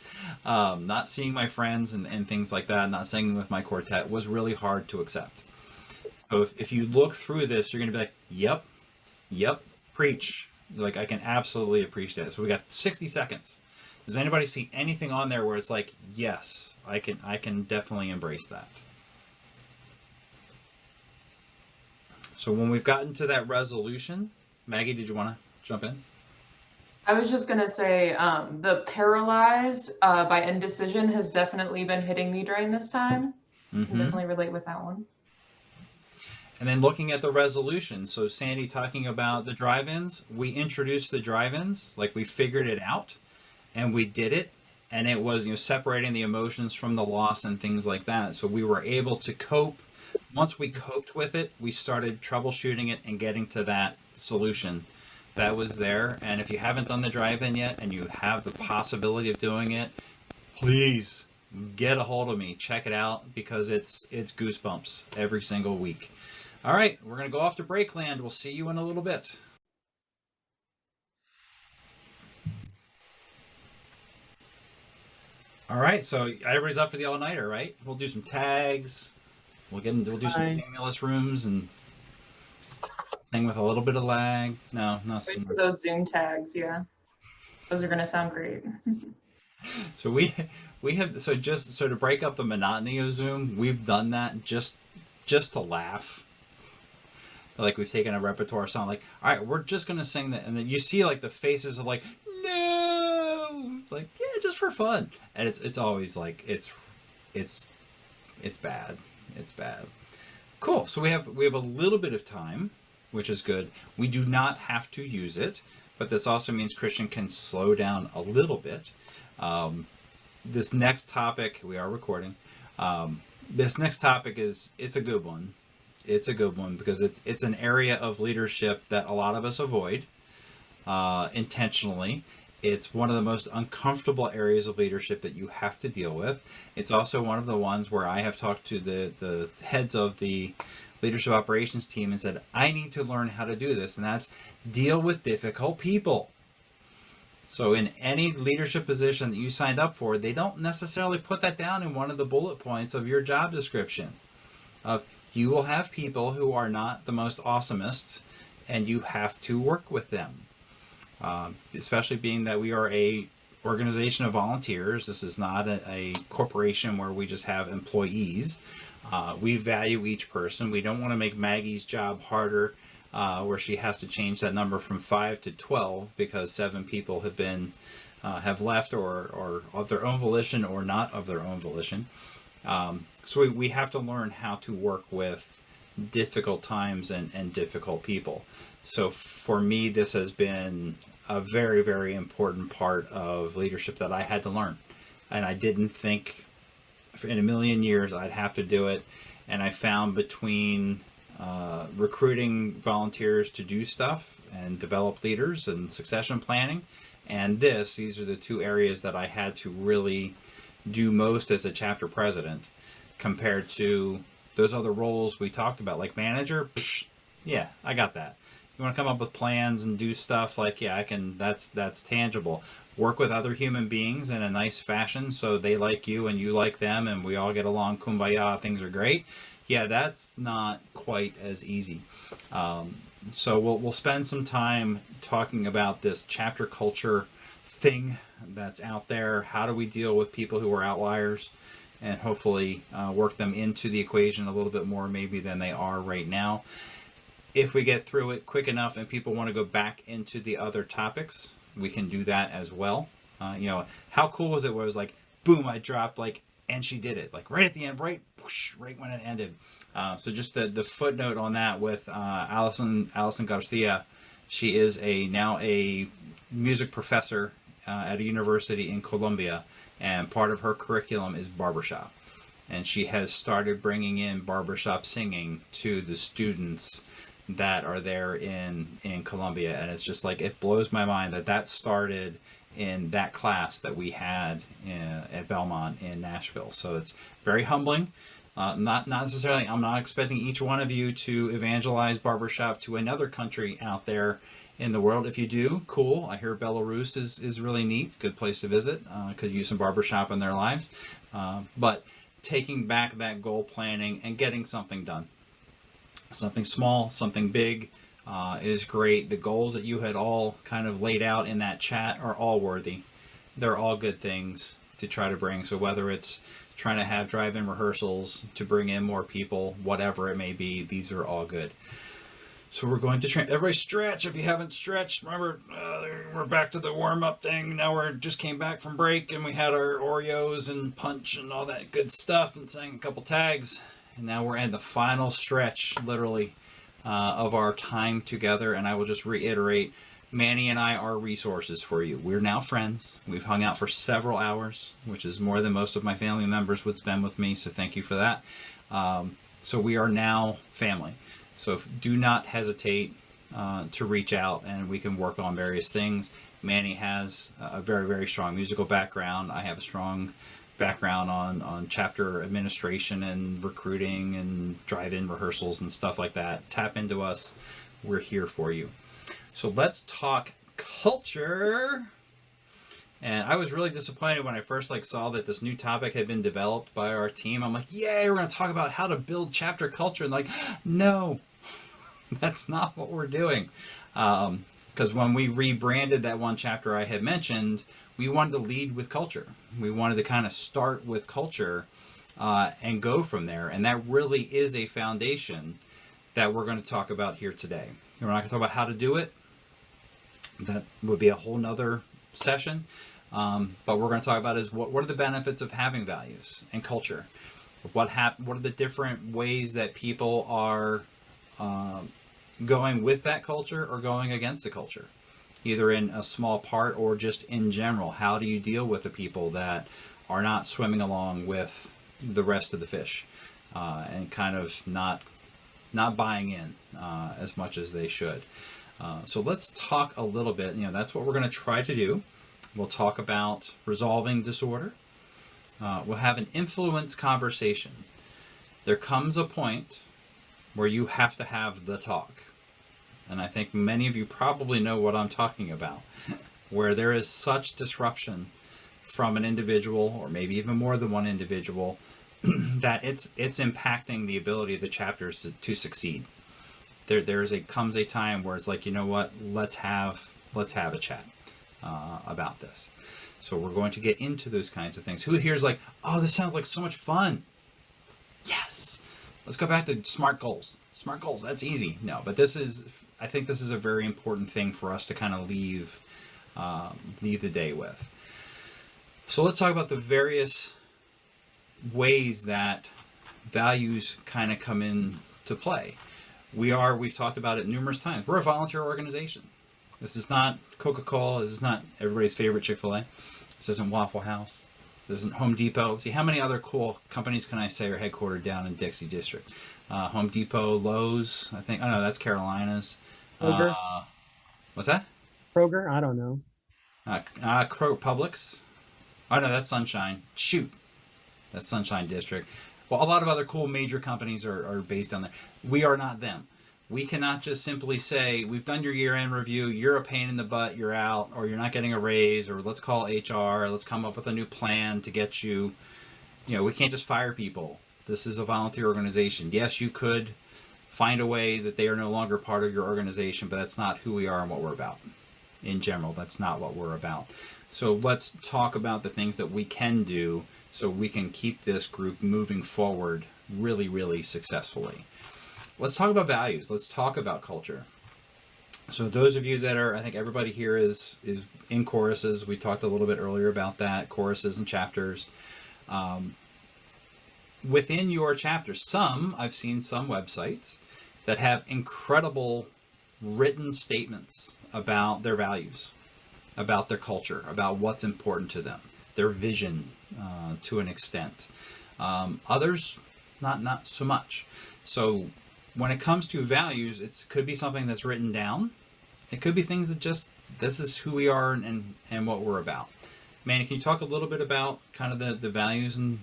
Not seeing my friends and things like that, not singing with my quartet was really hard to accept. So if you look through this, you're going to be like, yep, preach. Like, I can absolutely appreciate it. So we got 60 seconds. Does anybody see anything on there where it's like, yes, I can definitely embrace that? So when we've gotten to that resolution, Maggie, did you want to jump in? I was just going to say the paralyzed by indecision has definitely been hitting me during this time. I can definitely relate with that one. And then looking at the resolution, so Sandy talking about the drive-ins, we introduced the drive-ins, like we figured it out, and we did it, and it was separating the emotions from the loss and things like that. So we were able to cope. Once we coped with it, we started troubleshooting it and getting to that solution that was there. And if you haven't done the drive-in yet and you have the possibility of doing it, please get a hold of me. Check it out, because it's goosebumps every single week. All right, we're going to go off to Breakland. We'll see you in a little bit. All right, so everybody's up for the all-nighter, right? We'll do some tags. We'll do some analyst rooms and sing with a little bit of lag. No, not Wait for those Zoom tags, yeah. Those are going to sound great. So we have, so to break up the monotony of Zoom, we've done that just to laugh. Like, we've taken a repertoire song, like, all right, we're just gonna sing that, and then you see like the faces of like, no, like, yeah, just for fun, and it's always like it's bad. It's bad. Cool. So we have a little bit of time, which is good. We do not have to use it, but this also means Christian can slow down a little bit. This next topic, we are recording. This next topic it's a good one. It's a good one because it's an area of leadership that a lot of us avoid. intentionally. It's one of the most uncomfortable areas of leadership that you have to deal with. It's also one of the ones where I have talked to the heads of the leadership operations team and said, I need to learn how to do this, and that's deal with difficult people. So in any leadership position that you signed up for, they don't necessarily put that down in one of the bullet points of your job description. You will have people who are not the most awesomest, and you have to work with them. Especially being that we are a organization of volunteers. This is not a corporation where we just have employees. We value each person. We don't want to make Maggie's job harder, where she has to change that number from 5 to 12 because 7 people have left or of their own volition or not of their own volition. So we have to learn how to work with difficult times and difficult people. So for me, this has been a very, very important part of leadership that I had to learn. And I didn't think in a million years I'd have to do it. And I found between recruiting volunteers to do stuff and develop leaders and succession planning, and these are the 2 areas that I had to really do most as a chapter president compared to those other roles we talked about, like manager. Yeah, I got that. You want to come up with plans and do stuff, like, yeah, I can, that's tangible. Work with other human beings in a nice fashion so they like you and you like them and we all get along, kumbaya, things are great. Yeah, that's not quite as easy. So we'll spend some time talking about this chapter culture thing that's out there. How do we deal with people who are outliers, and hopefully work them into the equation a little bit more maybe than they are right now. If we get through it quick enough and people want to go back into the other topics, we can do that as well. How cool was it where it was like, boom, I dropped and she did it, right at the end, right when it ended. So just the footnote on that with Alison Garcia. She is now a music professor at a university in Colombia, and part of her curriculum is barbershop. And she has started bringing in barbershop singing to the students that are there in Colombia. And it's just it blows my mind that started in that class that we had at Belmont in Nashville. So it's very humbling. Not necessarily, I'm not expecting each one of you to evangelize barbershop to another country out there in the world. If you do, cool. I hear Belarus is really neat. Good place to visit. Could use some barbershop in their lives. But taking back that goal planning and getting something done. Something small, something big is great. The goals that you had all kind of laid out in that chat are all worthy. They're all good things to try to bring. So whether it's trying to have drive-in rehearsals to bring in more people, whatever it may be, these are all good. So we're going to everybody stretch. If you haven't stretched, remember, we're back to the warm-up thing. Now we just came back from break and we had our Oreos and punch and all that good stuff and sang a couple tags. And now we're in the final stretch, literally, of our time together. And I will just reiterate, Manny and I are resources for you. We're now friends. We've hung out for several hours, which is more than most of my family members would spend with me. So thank you for that. So we are now family. So do not hesitate to reach out, and we can work on various things. Manny has a very, very strong musical background. I have a strong background on chapter administration and recruiting and drive-in rehearsals and stuff like that. Tap into us. We're here for you. So let's talk culture. And I was really disappointed when I first saw that this new topic had been developed by our team. I'm like, yay, we're going to talk about how to build chapter culture. And no, that's not what we're doing. Because when we rebranded that one chapter I had mentioned, we wanted to lead with culture. We wanted to kind of start with culture and go from there. And that really is a foundation that we're going to talk about here today. We're not going to talk about how to do it. That would be a whole nother session. But we're going to talk about is what are the benefits of having values and culture? What are the different ways that people are going with that culture or going against the culture? Either in a small part or just in general. How do you deal with the people that are not swimming along with the rest of the fish and kind of not buying in as much as they should? So let's talk a little bit. That's what we're going to try to do. We'll talk about resolving disorder. We'll have an influence conversation. There comes a point where you have to have the talk. And I think many of you probably know what I'm talking about, where there is such disruption from an individual, or maybe even more than one individual, that it's impacting the ability of the chapters to succeed. Comes a time where it's like, you know what, let's have a chat about this. So we're going to get into those kinds of things. Who here's like, oh, this sounds like so much fun? Yes. Let's go back to SMART goals. SMART goals, that's easy. No, but I think this is a very important thing for us to kind of leave the day with. So let's talk about the various ways that values kind of come into play. We've talked about it numerous times. We're a volunteer organization. This is not Coca-Cola. This is not everybody's favorite Chick-fil-A. This isn't Waffle House. This isn't Home Depot. Let's see, how many other cool companies can I say are headquartered down in Dixie District? Home Depot, Lowe's, I think. Oh, no, that's Carolinas. Kroger? What's that? Kroger? I don't know. Publix. Oh, no, that's Sunshine. Shoot. That's Sunshine District. Well, a lot of other cool major companies are based down there. We are not them. We cannot just simply say, we've done your year-end review, you're a pain in the butt, you're out, or you're not getting a raise, or let's call HR, let's come up with a new plan to get you. We can't just fire people. This is a volunteer organization. Yes, you could find a way that they are no longer part of your organization, but that's not who we are and what we're about. In general, that's not what we're about. So let's talk about the things that we can do so we can keep this group moving forward really, really successfully. Let's talk about values. Let's talk about culture. So those of you that are, I think everybody here is in choruses. We talked a little bit earlier about that, choruses and chapters. Within your chapters, I've seen some websites that have incredible written statements about their values, about their culture, about what's important to them, their vision to an extent. Others, not so much. So when it comes to values, it could be something that's written down. It could be things that just, this is who we are and what we're about. Manny, can you talk a little bit about kind of the values and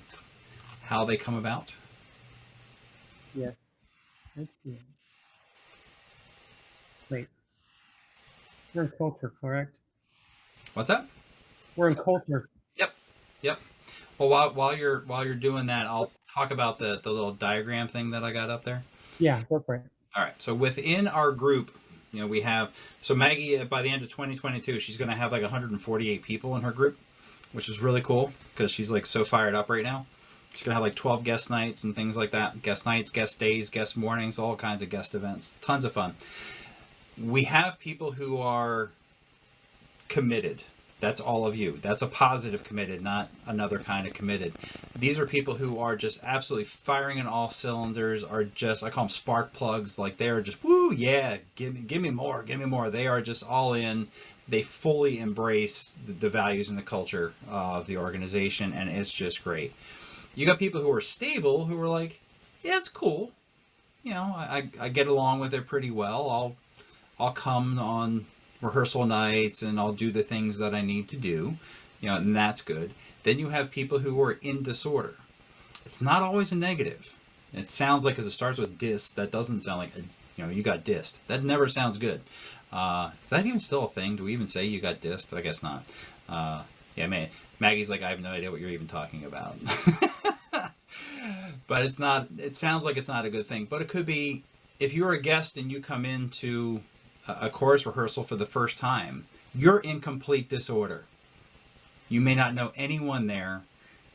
how they come about? Yes. Let's see. Wait. We're in culture, correct? What's that? We're in culture. Yep. Well, while you're doing that, I'll talk about the little diagram thing that I got up there. Yeah, go for it. All right. So within our group, we have, so Maggie, by the end of 2022, she's going to have like 148 people in her group, which is really cool because she's like so fired up right now. She's going to have like 12 guest nights and things like that. Guest nights, guest days, guest mornings, all kinds of guest events. Tons of fun. We have people who are committed. That's all of you. That's a positive committed, not another kind of committed. These are people who are just absolutely firing on all cylinders, are just, I call them spark plugs. Like they are just, woo, yeah, give me more, give me more. They are just all in. They fully embrace the values and the culture of the organization, and it's just great. You got people who are stable, who are like, yeah, it's cool. I get along with it pretty well. I'll come on rehearsal nights and I'll do the things that I need to do, and that's good. Then you have people who are in disorder. It's not always a negative. It sounds like, as it starts with dis, that doesn't sound like, you got dissed. That never sounds good. Is that even still a thing? Do we even say you got dissed? I guess not. Yeah, man. Maggie's like, I have no idea what you're even talking about. But it's not, it sounds like it's not a good thing. But it could be, if you're a guest and you come into a chorus rehearsal for the first time, you're in complete disorder. You may not know anyone there.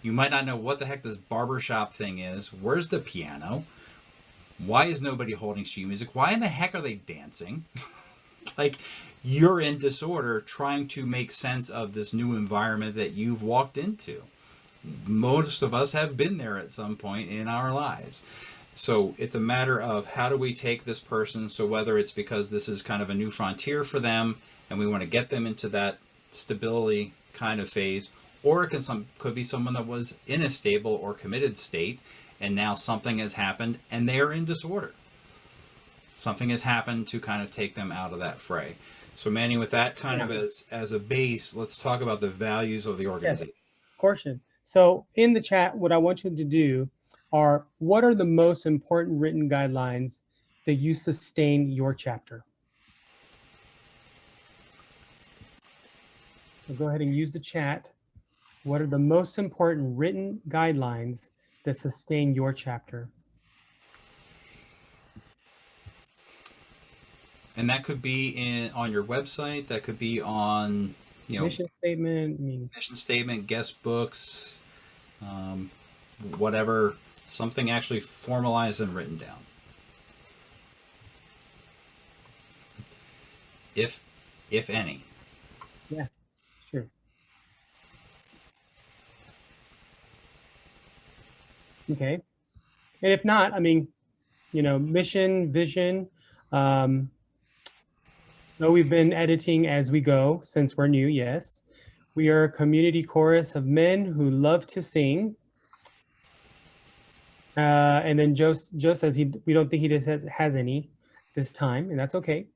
You might not know what the heck this barbershop thing is. Where's the piano? Why is nobody holding sheet music? Why in the heck are they dancing? Like, you're in disorder trying to make sense of this new environment that you've walked into. Most of us have been there at some point in our lives. So it's a matter of, how do we take this person? So whether it's because this is kind of a new frontier for them and we want to get them into that stability kind of phase, or it could be someone that was in a stable or committed state and now something has happened and they are in disorder. Something has happened to kind of take them out of that fray. So Manny, with that kind of as a base, let's talk about the values of the organization. Yes, portion. So in the chat, what I want you to do are, what are the most important written guidelines that you sustain your chapter? So go ahead and use the chat. What are the most important written guidelines that sustain your chapter? And that could be on your website. That could be on, Mission statement. Mission statement, guest books, whatever. Something actually formalized and written down. If any. Yeah, sure. Okay. And if not, I mean, mission, vision. No, we've been editing as we go since we're new, yes. We are a community chorus of men who love to sing. And then Joe says we don't think he just has any this time, and that's okay.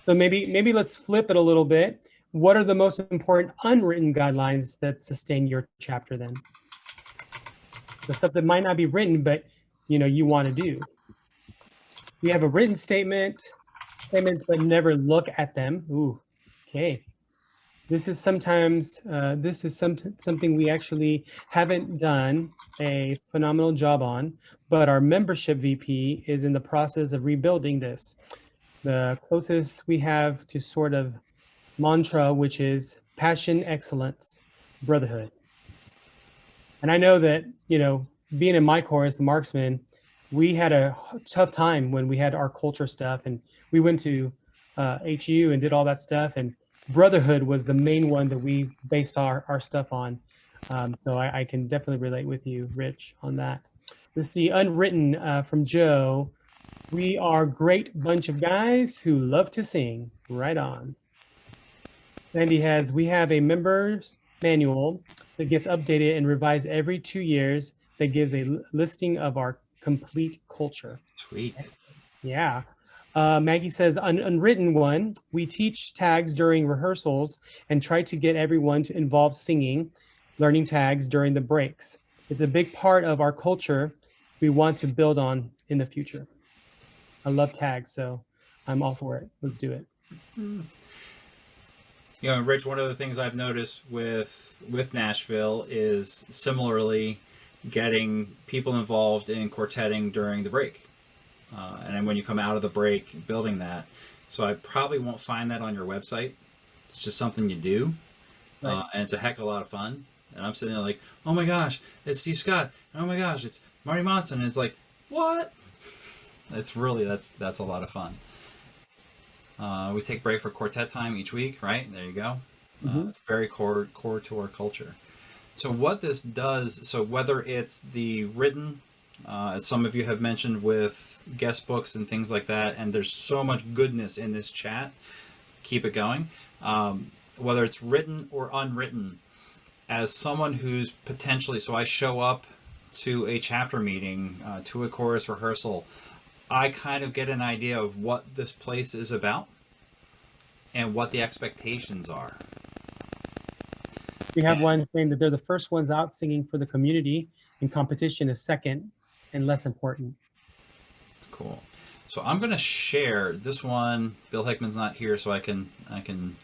So maybe let's flip it a little bit. What are the most important unwritten guidelines that sustain your chapter then? The stuff that might not be written, but you want to do. We have a written statements, but never look at them. Ooh, okay. This is sometimes something we actually haven't done a phenomenal job on, but our membership VP is in the process of rebuilding this. The closest we have to sort of mantra, which is passion, excellence, brotherhood. And I know that, being in my chorus, the Marksmen, we had a tough time when we had our culture stuff, and we went to HU and did all that stuff, and brotherhood was the main one that we based our stuff on. So I can definitely relate with you, Rich, on that. Let's see, Unwritten from Joe. We are a great bunch of guys who love to sing. Right on. Sandy has, we have a members manual that gets updated and revised every 2 years that gives a listing of our complete culture. Sweet. Yeah. Maggie says, unwritten one, we teach tags during rehearsals and try to get everyone to involve singing, learning tags during the breaks. It's a big part of our culture we want to build on in the future. I love tags, so I'm all for it. Let's do it. Rich, one of the things I've noticed with Nashville is similarly getting people involved in quartetting during the break. And then when you come out of the break, building that. So I probably won't find that on your website. It's just something you do. Right. And it's a heck of a lot of fun. And I'm sitting there like, oh my gosh, it's Steve Scott. And oh my gosh, it's Marty Monson. And it's like, what? It's really, that's a lot of fun. We take break for quartet time each week, right? There you go. Very core to our culture. So what this does, so whether it's the written, as some of you have mentioned with guest books and things like that, and there's so much goodness in this chat, keep it going. Whether it's written or unwritten, as someone who's potentially, so I show up to a chapter meeting, to a chorus rehearsal, I kind of get an idea of what this place is about and what the expectations are. We have one saying that they're the first ones out singing for the community, and competition is second and less important. Cool. So I'm going to share this one. Bill Hickman's not here, so I can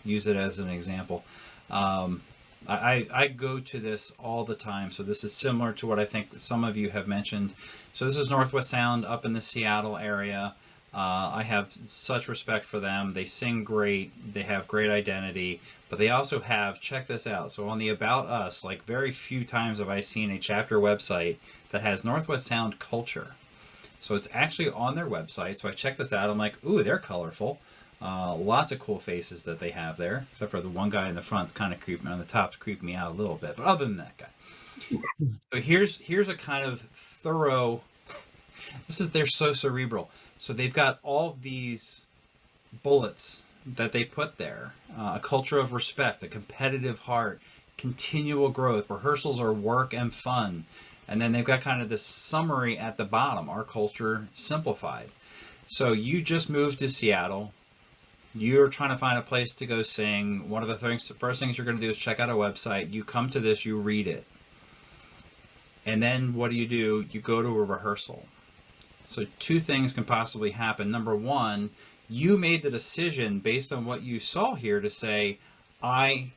use it as an example. I go to this all the time, so this is similar to what I think some of you have mentioned. So this is Northwest Sound up in the Seattle area. I have such respect for them. They sing great. They have great identity, but they also have, check this out. So on the About Us, like very few times have I seen a chapter website that has Northwest Sound culture. So it's actually on their website. So I check this out. I'm like, ooh, they're colorful. Lots of cool faces that they have there, except for the one guy in the front's kind of creeping, on the top's creeping me out a little bit, but other than that guy. So here's a kind of thorough, they're so cerebral. So they've got all these bullets that they put there. A culture of respect, a competitive heart, continual growth. Rehearsals are work and fun. And then they've got kind of this summary at the bottom, our culture simplified. So you just moved to Seattle. You're trying to find a place to go sing. One of the first things you're going to do is check out a website. You come to this, you read it. And then what do? You go to a rehearsal. So two things can possibly happen. Number one, you made the decision based on what you saw here to say, I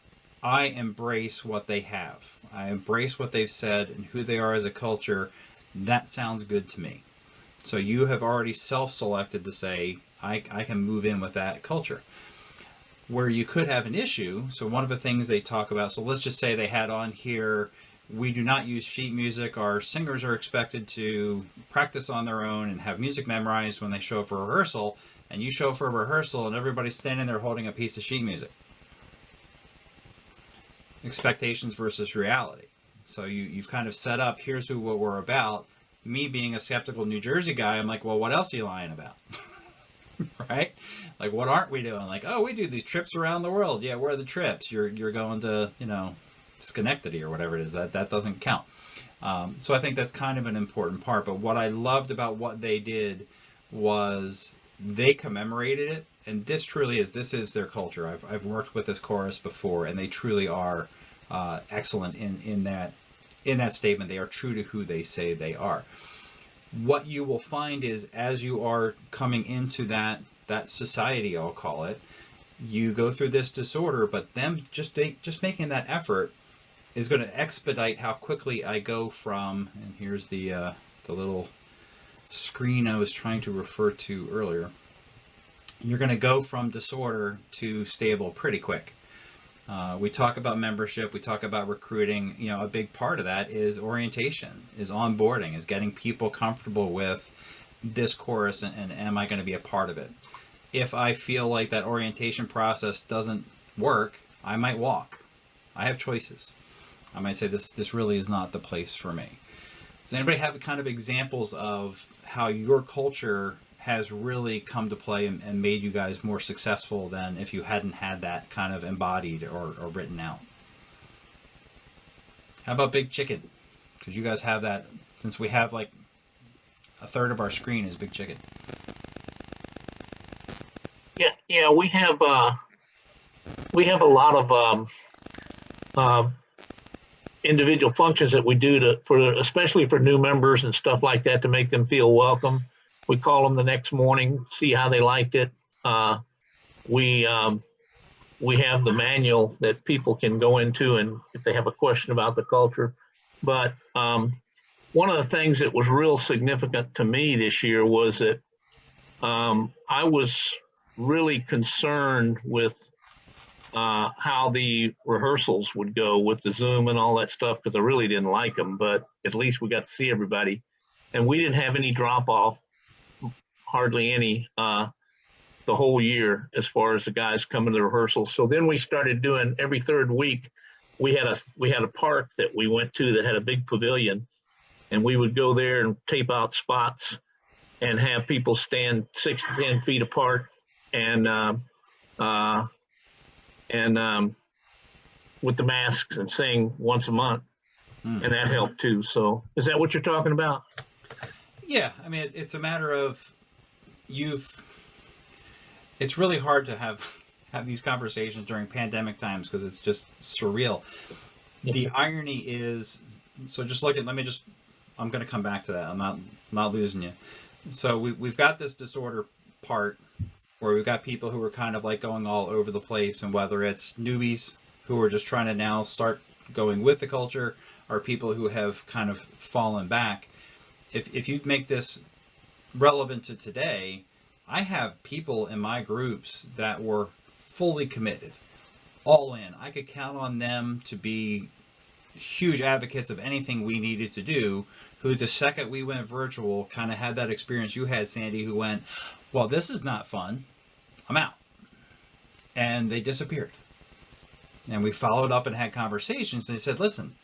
embrace what they have. I embrace what they've said and who they are as a culture. That sounds good to me. So you have already self-selected to say, I can move in with that culture. Where you could have an issue, so one of the things they talk about, so let's just say they had on here, we do not use sheet music. Our singers are expected to practice on their own and have music memorized when they show up for rehearsal. And you show up for a rehearsal and everybody's standing there holding a piece of sheet music. Expectations versus reality. So you've kind of set up, here's what we're about. Me being a skeptical New Jersey guy, I'm like, well, what else are you lying about? Right? Like, what aren't we doing? Like, oh, we do these trips around the world. Yeah, where are the trips? You're going to, Schenectady or whatever it is. That doesn't count. So I think that's kind of an important part. But what I loved about what they did was they commemorated it. And this is their culture. I've worked with this chorus before, and they truly are excellent in that statement. They are true to who they say they are. What you will find is, as you are coming into that society, I'll call it, you go through this disorder, but them just making that effort is going to expedite how quickly I go from, and here's the little screen I was trying to refer to earlier. You're going to go from disorder to stable pretty quick. We talk about membership, we talk about recruiting. A big part of that is orientation, is onboarding, is getting people comfortable with this chorus and am I going to be a part of it? If I feel like that orientation process doesn't work, I might walk. I have choices. I might say this really is not the place for me. Does anybody have kind of examples of how your culture has really come to play and made you guys more successful than if you hadn't had that kind of embodied or written out? How about Big Chicken? Because you guys have that, since we have like a third of our screen is Big Chicken. Yeah, we have a lot of individual functions that we do especially for new members and stuff like that, to make them feel welcome. We call them the next morning, see how they liked it. We have the manual that people can go into, and if they have a question about the culture. But one of the things that was real significant to me this year was that I was really concerned with how the rehearsals would go with the Zoom and all that stuff, because I really didn't like them, but at least we got to see everybody. And we didn't have any drop off, hardly any, the whole year as far as the guys coming to the rehearsals. So then we started doing every third week. We had a park that we went to that had a big pavilion, and we would go there and tape out spots and have people stand 6 to 10 feet apart and with the masks and sing once a month. And that helped too. So is that what you're talking about? Yeah, I mean, it's a matter of it's really hard to have these conversations during pandemic times because it's just surreal. Yeah. The irony is, so just look at, I'm going to come back to that. I'm not losing you. So we've got this disorder part where we've got people who are kind of like going all over the place, and whether it's newbies who are just trying to now start going with the culture, or people who have kind of fallen back. If you make this relevant to today, I have people in my groups that were fully committed, all in. I could count on them to be huge advocates of anything we needed to do, who the second we went virtual kind of had that experience you had, Sandy, who went, well, this is not fun, I'm out. And they disappeared. And we followed up and had conversations. They said, listen,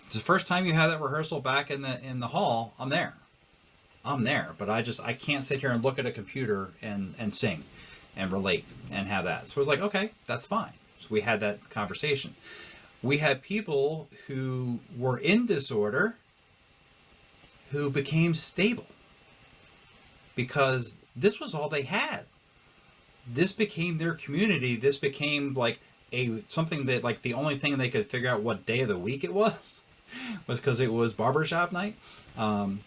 it's the first time you had that rehearsal back in the hall, I'm there, but I can't sit here and look at a computer and sing and relate and have that. So it was like, okay, that's fine. So we had that conversation. We had people who were in disorder who became stable because this was all they had. This became their community. This became like something that, like, the only thing they could figure out what day of the week it was because it was barbershop night.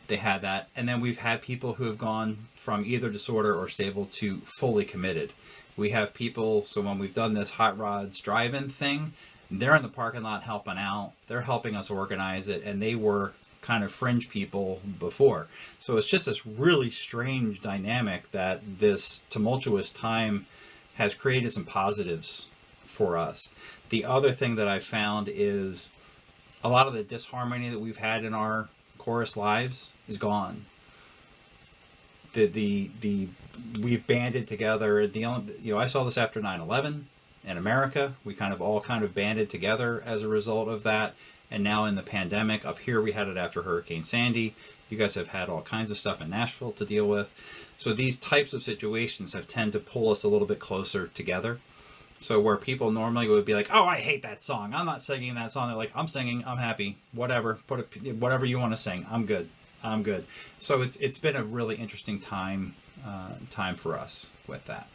They had that. And then we've had people who have gone from either disorder or stable to fully committed. We have people, so when we've done this Hot Rods drive-in thing, they're in the parking lot helping out. They're helping us organize it, and they were kind of fringe people before. So it's just this really strange dynamic that this tumultuous time has created some positives for us. The other thing that I found is a lot of the disharmony that we've had in our chorus lives is gone. We've banded together. I saw this after 9/11 in America. We all banded together as a result of that. And now in the pandemic up here, we had it after Hurricane Sandy. You guys have had all kinds of stuff in Nashville to deal with. So these types of situations have tended to pull us a little bit closer together. So where people normally would be like, oh, I hate that song, I'm not singing that song. They're like, I'm singing, I'm happy, whatever, whatever you want to sing, I'm good. So it's been a really interesting time for us with that.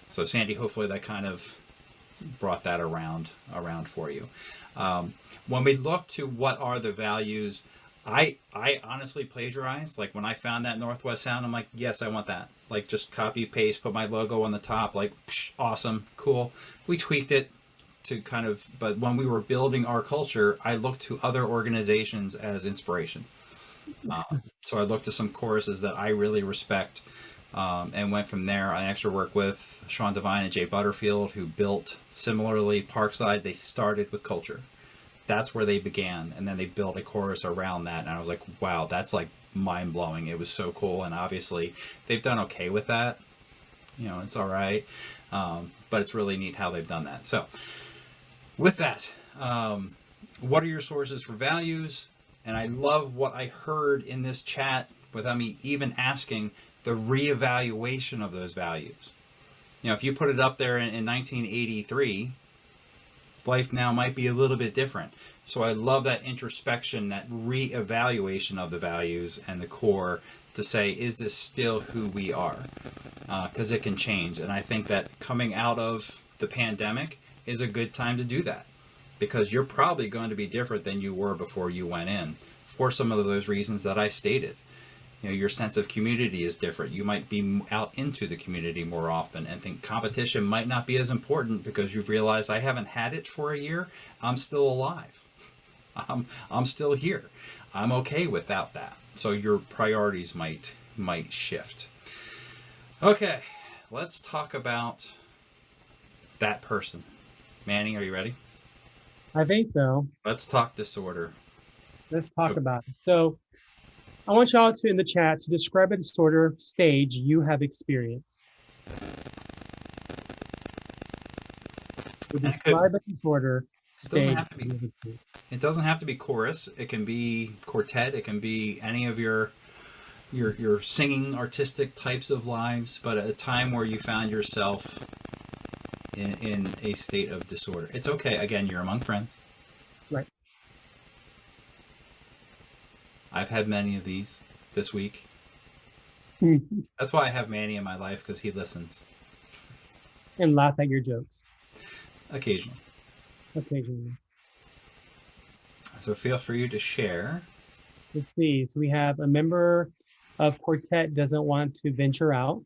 So Sandy, hopefully that kind of brought that around for you. When we look to what are the values, I honestly plagiarized. Like when I found that Northwest sound, I'm like, yes, I want that. Like just copy paste, put my logo on the top, like psh, awesome, cool. We tweaked it to but when we were building our culture, I looked to other organizations as inspiration. So I looked to some choruses that I really respect, and went from there. I actually worked with Sean Devine and Jay Butterfield, who built similarly Parkside. They started with culture. That's where they began, and then they built a chorus around that, and I was like, wow, that's like mind-blowing. It was so cool, and obviously they've done okay with that. It's all right, but it's really neat how they've done that. So with that, what are your sources for values? And I love what I heard in this chat without me even asking, the reevaluation of those values. If you put it up there in 1983, life now might be a little bit different. So I love that introspection, that reevaluation of the values and the core to say, is this still who we are? Because it can change. And I think that coming out of the pandemic is a good time to do that, because you're probably going to be different than you were before you went in for some of those reasons that I stated. Your sense of community is different. You might be out into the community more often and think competition might not be as important because you've realized, I haven't had it for a year. I'm still alive. I'm still here. I'm okay without that. So your priorities might shift. Okay, let's talk about that person. Manny, are you ready? I think so. Let's talk disorder. Let's talk about it. So I want y'all to, in the chat, to describe a disorder stage you have experienced. So describe a disorder stage. It doesn't have to be chorus. It can be quartet. It can be any of your singing artistic types of lives, but at a time where you found yourself in a state of disorder. It's okay. Again, you're among friends. Right. I've had many of these this week. That's why I have Manny in my life, because he listens. And laugh at your jokes. Occasionally. So feel free to share. Let's see. So we have a member of quartet doesn't want to venture out.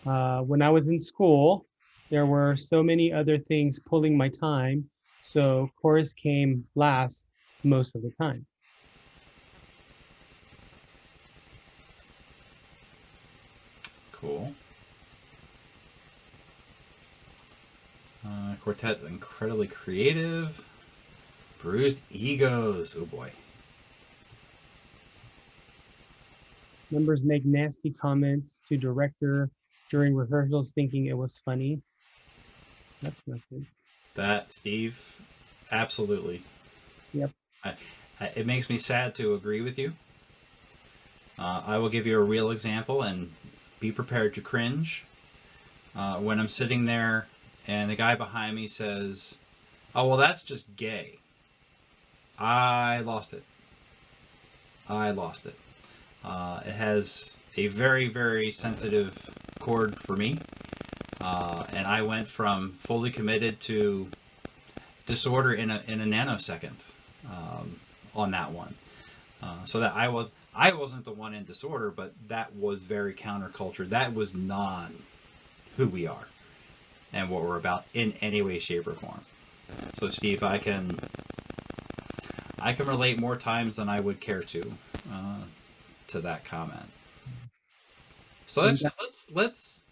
When I was in school, there were so many other things pulling my time, so chorus came last most of the time. Cool. Quartet, incredibly creative. Bruised egos. Oh boy. Members make nasty comments to director during rehearsals thinking it was funny. That's not good. That, Steve, absolutely. Yep. It makes me sad to agree with you. I will give you a real example, and be prepared to cringe. When I'm sitting there and the guy behind me says, oh, well, that's just gay. I lost it. It has a very, very sensitive chord for me. And I went from fully committed to disorder in a nanosecond on that one. So that I wasn't the one in disorder, but that was very counterculture. That was not who we are and what we're about in any way, shape, or form. So Steve, I can relate more times than I would care to that comment. So let's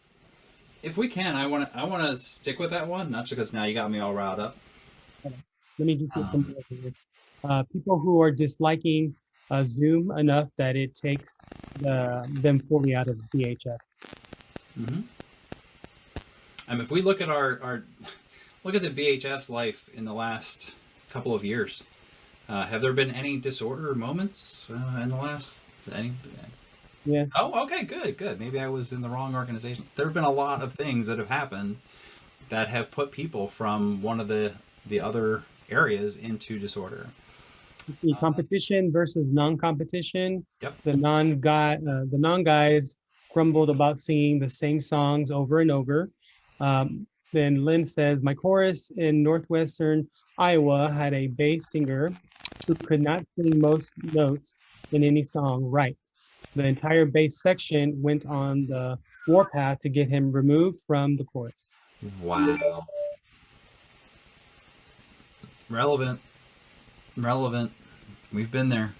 if we can, I want to stick with that one, not just because now you got me all riled up. Let me just get some people who are disliking Zoom enough that it takes them fully out of VHS. Mm-hmm. If we look at our look at the VHS life in the last couple of years, have there been any disorder moments in the last any? Yeah. Oh, okay, good. Maybe I was in the wrong organization. There have been a lot of things that have happened that have put people from one of the other areas into disorder. The competition versus non-competition. Yep. The non-guys grumbled about singing the same songs over and over. Then Lynn says, my chorus in Northwestern Iowa had a bass singer who could not sing most notes in any song right. The entire bass section went on the warpath to get him removed from the chorus. Wow. Relevant. We've been there.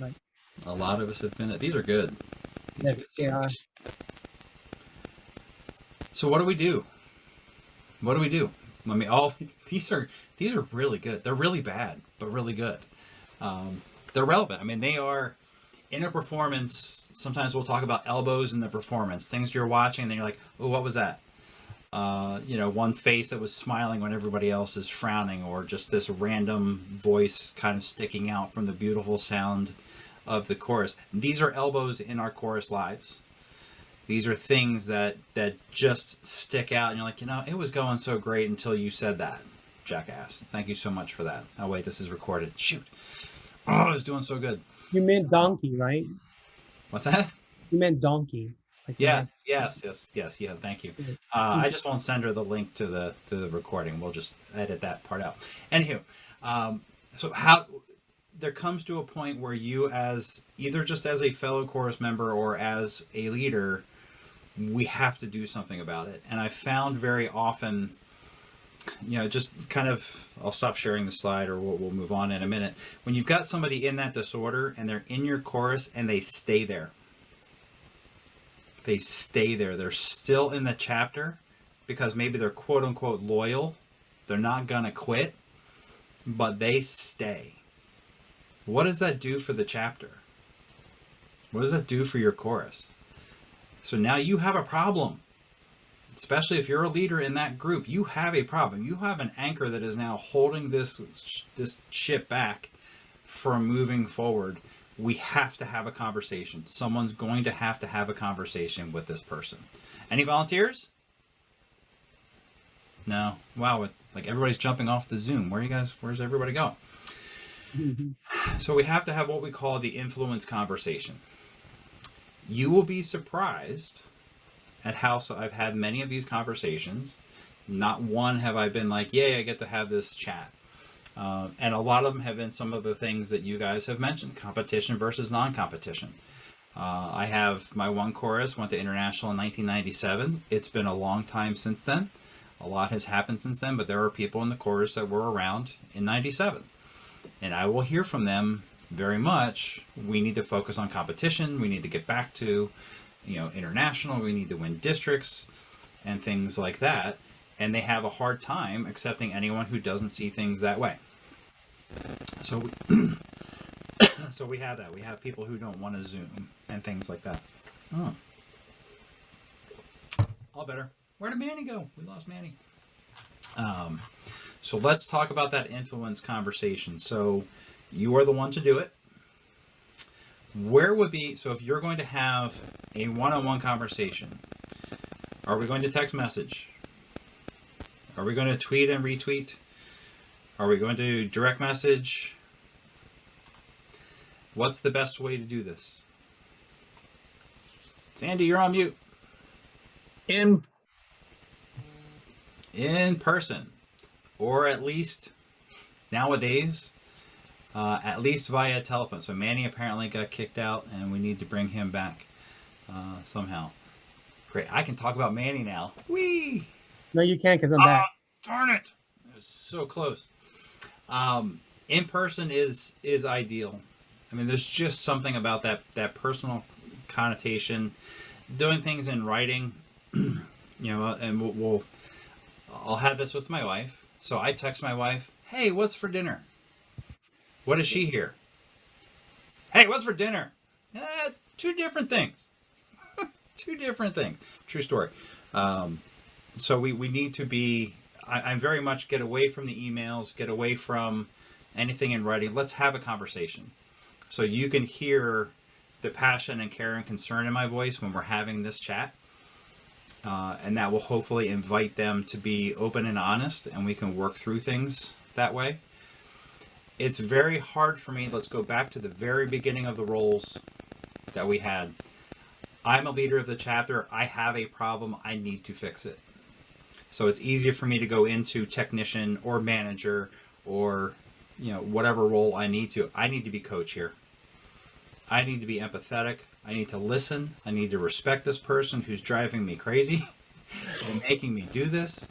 Right. A lot of us have been there. These are good. Yeah. So what do we do? I mean, these are really good. They're really bad, but really good. They're relevant. I mean, they are in a performance. Sometimes we'll talk about elbows in the performance, things you're watching, and then you're like, oh, what was that? One face that was smiling when everybody else is frowning, or just this random voice kind of sticking out from the beautiful sound of the chorus. These are elbows in our chorus lives. These are things that just stick out, and you're like, it was going so great until you said that, jackass. Thank you so much for that. Oh, wait, this is recorded. Shoot. Oh, it was doing so good. You meant donkey, right? What's that? You meant donkey. Like Yes. Yeah, thank you. I just won't send her the link to the recording. We'll just edit that part out. Anywho, so how there comes to a point where you, as either just as a fellow chorus member or as a leader, we have to do something about it. And I found very often, just kind of, I'll stop sharing the slide, or we'll move on in a minute. When you've got somebody in that disorder and they're in your chorus and they stay there. They stay there. They're still in the chapter because maybe they're quote unquote loyal. They're not going to quit, but they stay. What does that do for the chapter? What does that do for your chorus? So now you have a problem. Especially if you're a leader in that group, you have a problem. You have an anchor that is now holding this ship back from moving forward. We have to have a conversation. Someone's going to have a conversation with this person. Any volunteers? No. Wow, like everybody's jumping off the Zoom. Where's everybody going? Mm-hmm. So we have to have what we call the influence conversation. You will be surprised at how I've had many of these conversations. Not one have I been like, yay, I get to have this chat. And a lot of them have been some of the things that you guys have mentioned, competition versus non-competition. I have my one chorus, went to international in 1997. It's been a long time since then. A lot has happened since then, but there are people in the chorus that were around in 97. And I will hear from them very much. We need to focus on competition. We need to get back to, international. We need to win districts and things like that. And they have a hard time accepting anyone who doesn't see things that way. So we have that. We have people who don't want to Zoom and things like that. Oh. All better. Where did Manny go? We lost Manny. So let's talk about that influence conversation. So you are the one to do it. So if you're going to have a one-on-one conversation, are we going to text message? Are we going to tweet and retweet? Are we going to direct message? What's the best way to do this? Sandy, you're on mute. In person, or at least nowadays, at least via telephone. So Manny apparently got kicked out, and we need to bring him back somehow. Great, I can talk about Manny now. Whee! No, you can't because I'm back. Darn it! It was so close. In person is ideal. I mean, there's just something about that personal connotation. Doing things in writing, and I'll have this with my wife. So I text my wife, "Hey, what's for dinner?" What does she hear? "Hey, what's for dinner?" Two different things. Two different things. True story. So we need to be. I very much get away from the emails, get away from anything in writing. Let's have a conversation. So you can hear the passion and care and concern in my voice when we're having this chat. And that will hopefully invite them to be open and honest, and we can work through things that way. It's very hard for me. Let's go back to the very beginning of the roles that we had. I'm a leader of the chapter. I have a problem. I need to fix it. So it's easier for me to go into technician or manager or, whatever role I need to. I need to be coach here. I need to be empathetic. I need to listen. I need to respect this person who's driving me crazy and making me do this.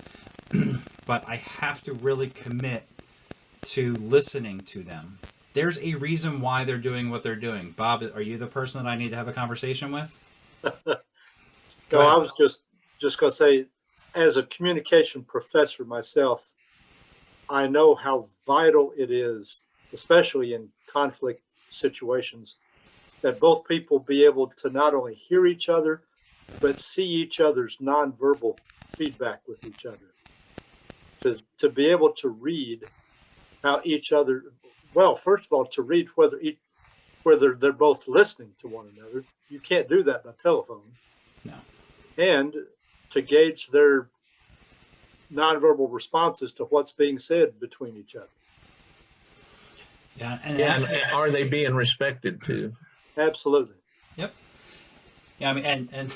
But I have to really commit to listening to them. There's a reason why they're doing what they're doing. Bob, are you the person that I need to have a conversation with? No, I was just going to say, as a communication professor myself, I know how vital it is, especially in conflict situations, that both people be able to not only hear each other, but see each other's nonverbal feedback with each other. To be able to read how each other, well, first of all, to read whether they're both listening to one another. You can't do that by telephone. No. And to gauge their nonverbal responses to what's being said between each other. Yeah, and are they being respected too? Absolutely. Yep. Yeah, I mean, and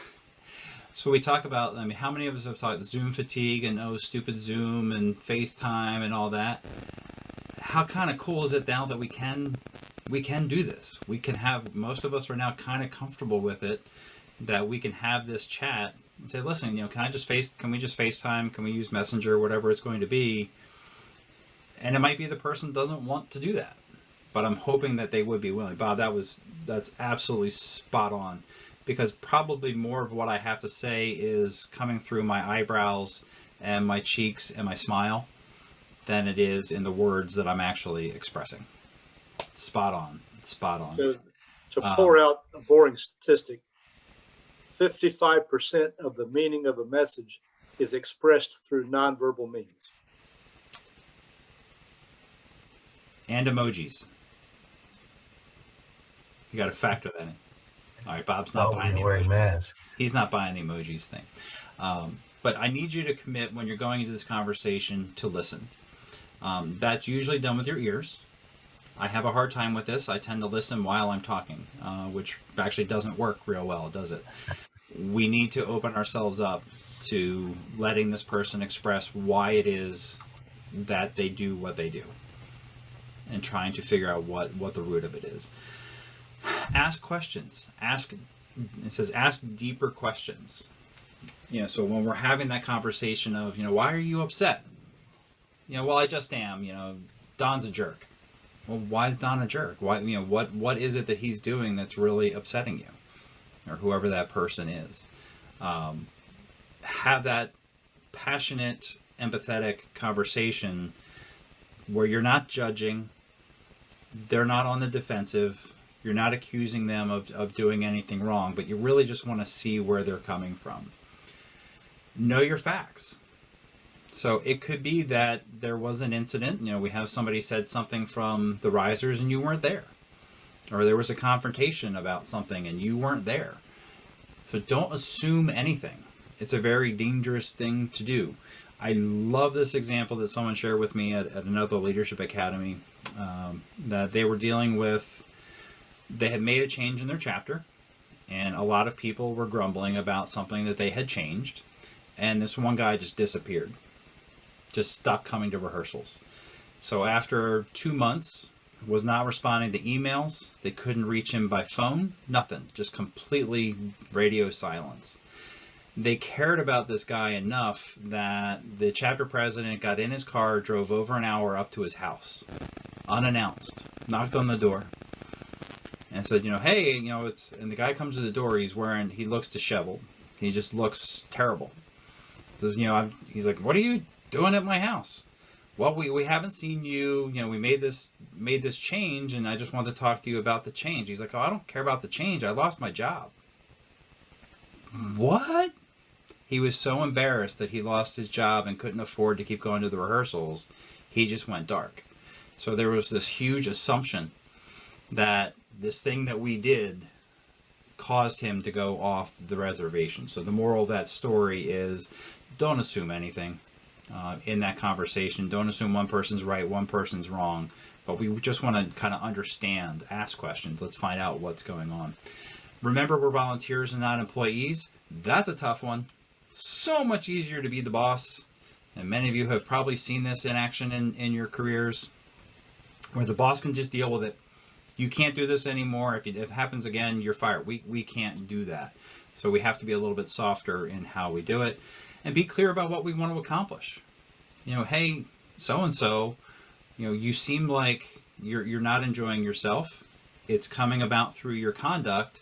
so we talk about, how many of us have talked Zoom fatigue and stupid Zoom and FaceTime and all that? How kind of cool is it now that we can do this? We can have, most of us are now kind of comfortable with it, that we can have this chat and say, listen, can we just FaceTime? Can we use Messenger, whatever it's going to be? And it might be the person doesn't want to do that, but I'm hoping that they would be willing. Bob, that's absolutely spot on, because probably more of what I have to say is coming through my eyebrows and my cheeks and my smile than it is in the words that I'm actually expressing. Spot on. To pour out a boring statistic, 55% of the meaning of a message is expressed through nonverbal means. And emojis. You got to factor that in. All right, Bob's not buying the emojis. He's not buying the emojis thing. But I need you to commit when you're going into this conversation to listen. That's usually done with your ears. I have a hard time with this. I tend to listen while I'm talking, which actually doesn't work real well, does it? We need to open ourselves up to letting this person express why it is that they do what they do, and trying to figure out what the root of it is. Ask questions. It says ask deeper questions. So when we're having that conversation of, why are you upset? Well, I just am. Don's a jerk. Well, why is Don a jerk? Why, what is it that he's doing that's really upsetting you, or whoever that person is? Have that passionate, empathetic conversation where you're not judging, they're not on the defensive, you're not accusing them of doing anything wrong, but you really just want to see where they're coming from. Know your facts. So it could be that there was an incident, we have somebody said something from the risers and you weren't there. Or there was a confrontation about something and you weren't there. So don't assume anything. It's a very dangerous thing to do. I love this example that someone shared with me at another leadership academy, that they were dealing with, they had made a change in their chapter, and a lot of people were grumbling about something that they had changed, and this one guy just disappeared, just stopped coming to rehearsals. So after 2 months, was not responding to emails. They couldn't reach him by phone, nothing, just completely radio silence. They cared about this guy enough that the chapter president got in his car, drove over an hour up to his house, unannounced, knocked on the door, and said, hey, and the guy comes to the door, he looks disheveled. He just looks terrible. Says, he's like, what are you doing at my house? Well, we haven't seen you, we made this change, and I just wanted to talk to you about the change. He's like, oh, I don't care about the change. I lost my job. What? He was so embarrassed that he lost his job and couldn't afford to keep going to the rehearsals. He just went dark. So there was this huge assumption that this thing that we did caused him to go off the reservation. So the moral of that story is, don't assume anything. In that conversation, don't assume one person's right, one person's wrong, but we just want to kind of understand, ask questions. Let's find out what's going on. Remember, we're volunteers and not employees. That's a tough one. So much easier to be the boss, and many of you have probably seen this in action in your careers, where the boss can just deal with it. You can't do this anymore. If it happens again, you're fired. We can't do that. So we have to be a little bit softer in how we do it. And be clear about what we want to accomplish. Hey, so-and-so, you seem like you're not enjoying yourself. It's coming about through your conduct,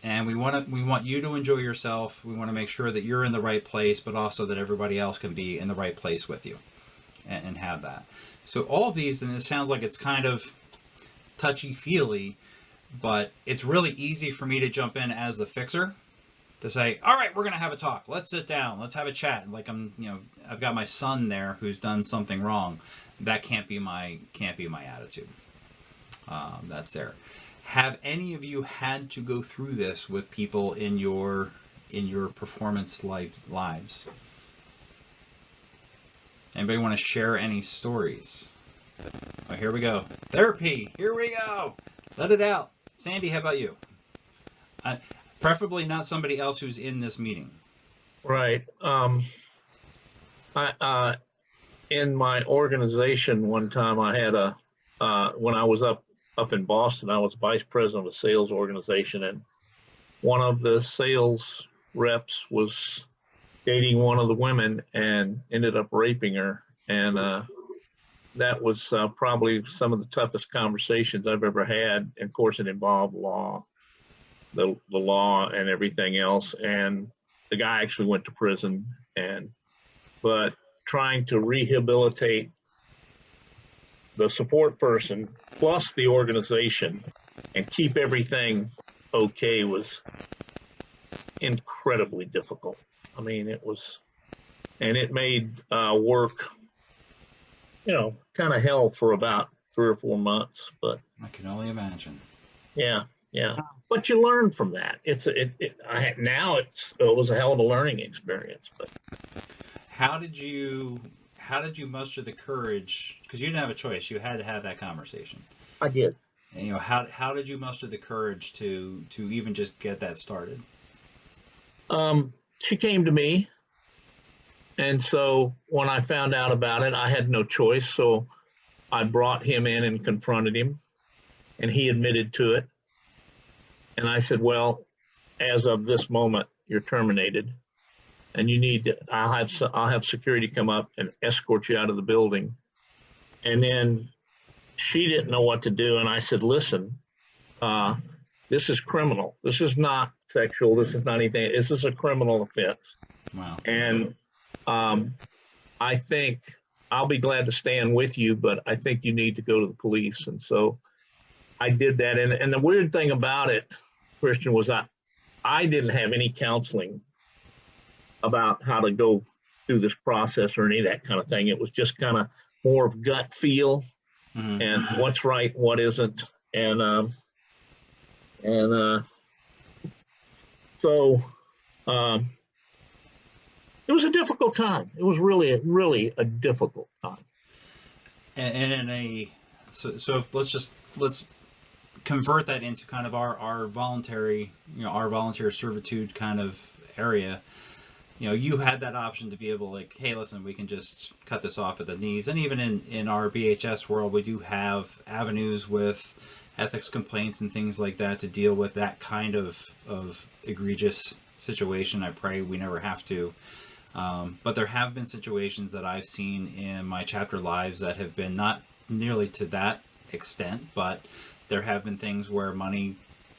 and we want you to enjoy yourself. We want to make sure that you're in the right place, but also that everybody else can be in the right place with you and have that. So all of these, and it sounds like it's kind of touchy-feely, but it's really easy for me to jump in as the fixer. To say, all right, we're going to have a talk. Let's sit down. Let's have a chat. Like I've got my son there who's done something wrong. That can't be my attitude. That's there. Have any of you had to go through this with people in your performance lives? Anybody want to share any stories? Oh, here we go. Therapy. Here we go. Let it out. Sandy, how about you? Preferably not somebody else who's in this meeting. Right. In my organization, one time I had when I was up in Boston, I was vice president of a sales organization, and one of the sales reps was dating one of the women and ended up raping her. And that was probably some of the toughest conversations I've ever had. And of course, it involved the law and everything else. And the guy actually went to prison. But trying to rehabilitate the support person plus the organization and keep everything okay was incredibly difficult. I mean, it made work, kind of hell for about 3 or 4 months. But I can only imagine. Yeah. But you learn from that. It was a hell of a learning experience. But how did you muster the courage? Because you didn't have a choice. You had to have that conversation. I did. And, how did you muster the courage to even just get that started? She came to me, and so when I found out about it, I had no choice. So I brought him in and confronted him, and he admitted to it. And I said, well, as of this moment, you're terminated, and you need to, I'll have security come up and escort you out of the building. And then she didn't know what to do. And I said, listen, this is criminal. This is not sexual. This is not anything. This is a criminal offense. Wow. And I think I'll be glad to stand with you, but I think you need to go to the police. And so I did that. And the weird thing about it, Christian, was I didn't have any counseling about how to go through this process or any of that kind of thing. It was just kind of more of gut feel and what's right, what isn't. So it was a difficult time. It was really a difficult time. And so let's convert that into kind of our voluntary, our volunteer servitude kind of area, you had that option to be able, like, hey, listen, we can just cut this off at the knees. And even in our BHS world, we do have avenues with ethics complaints and things like that to deal with that kind of egregious situation. I pray we never have to. But there have been situations that I've seen in my chapter lives that have been not nearly to that extent, but there have been things where money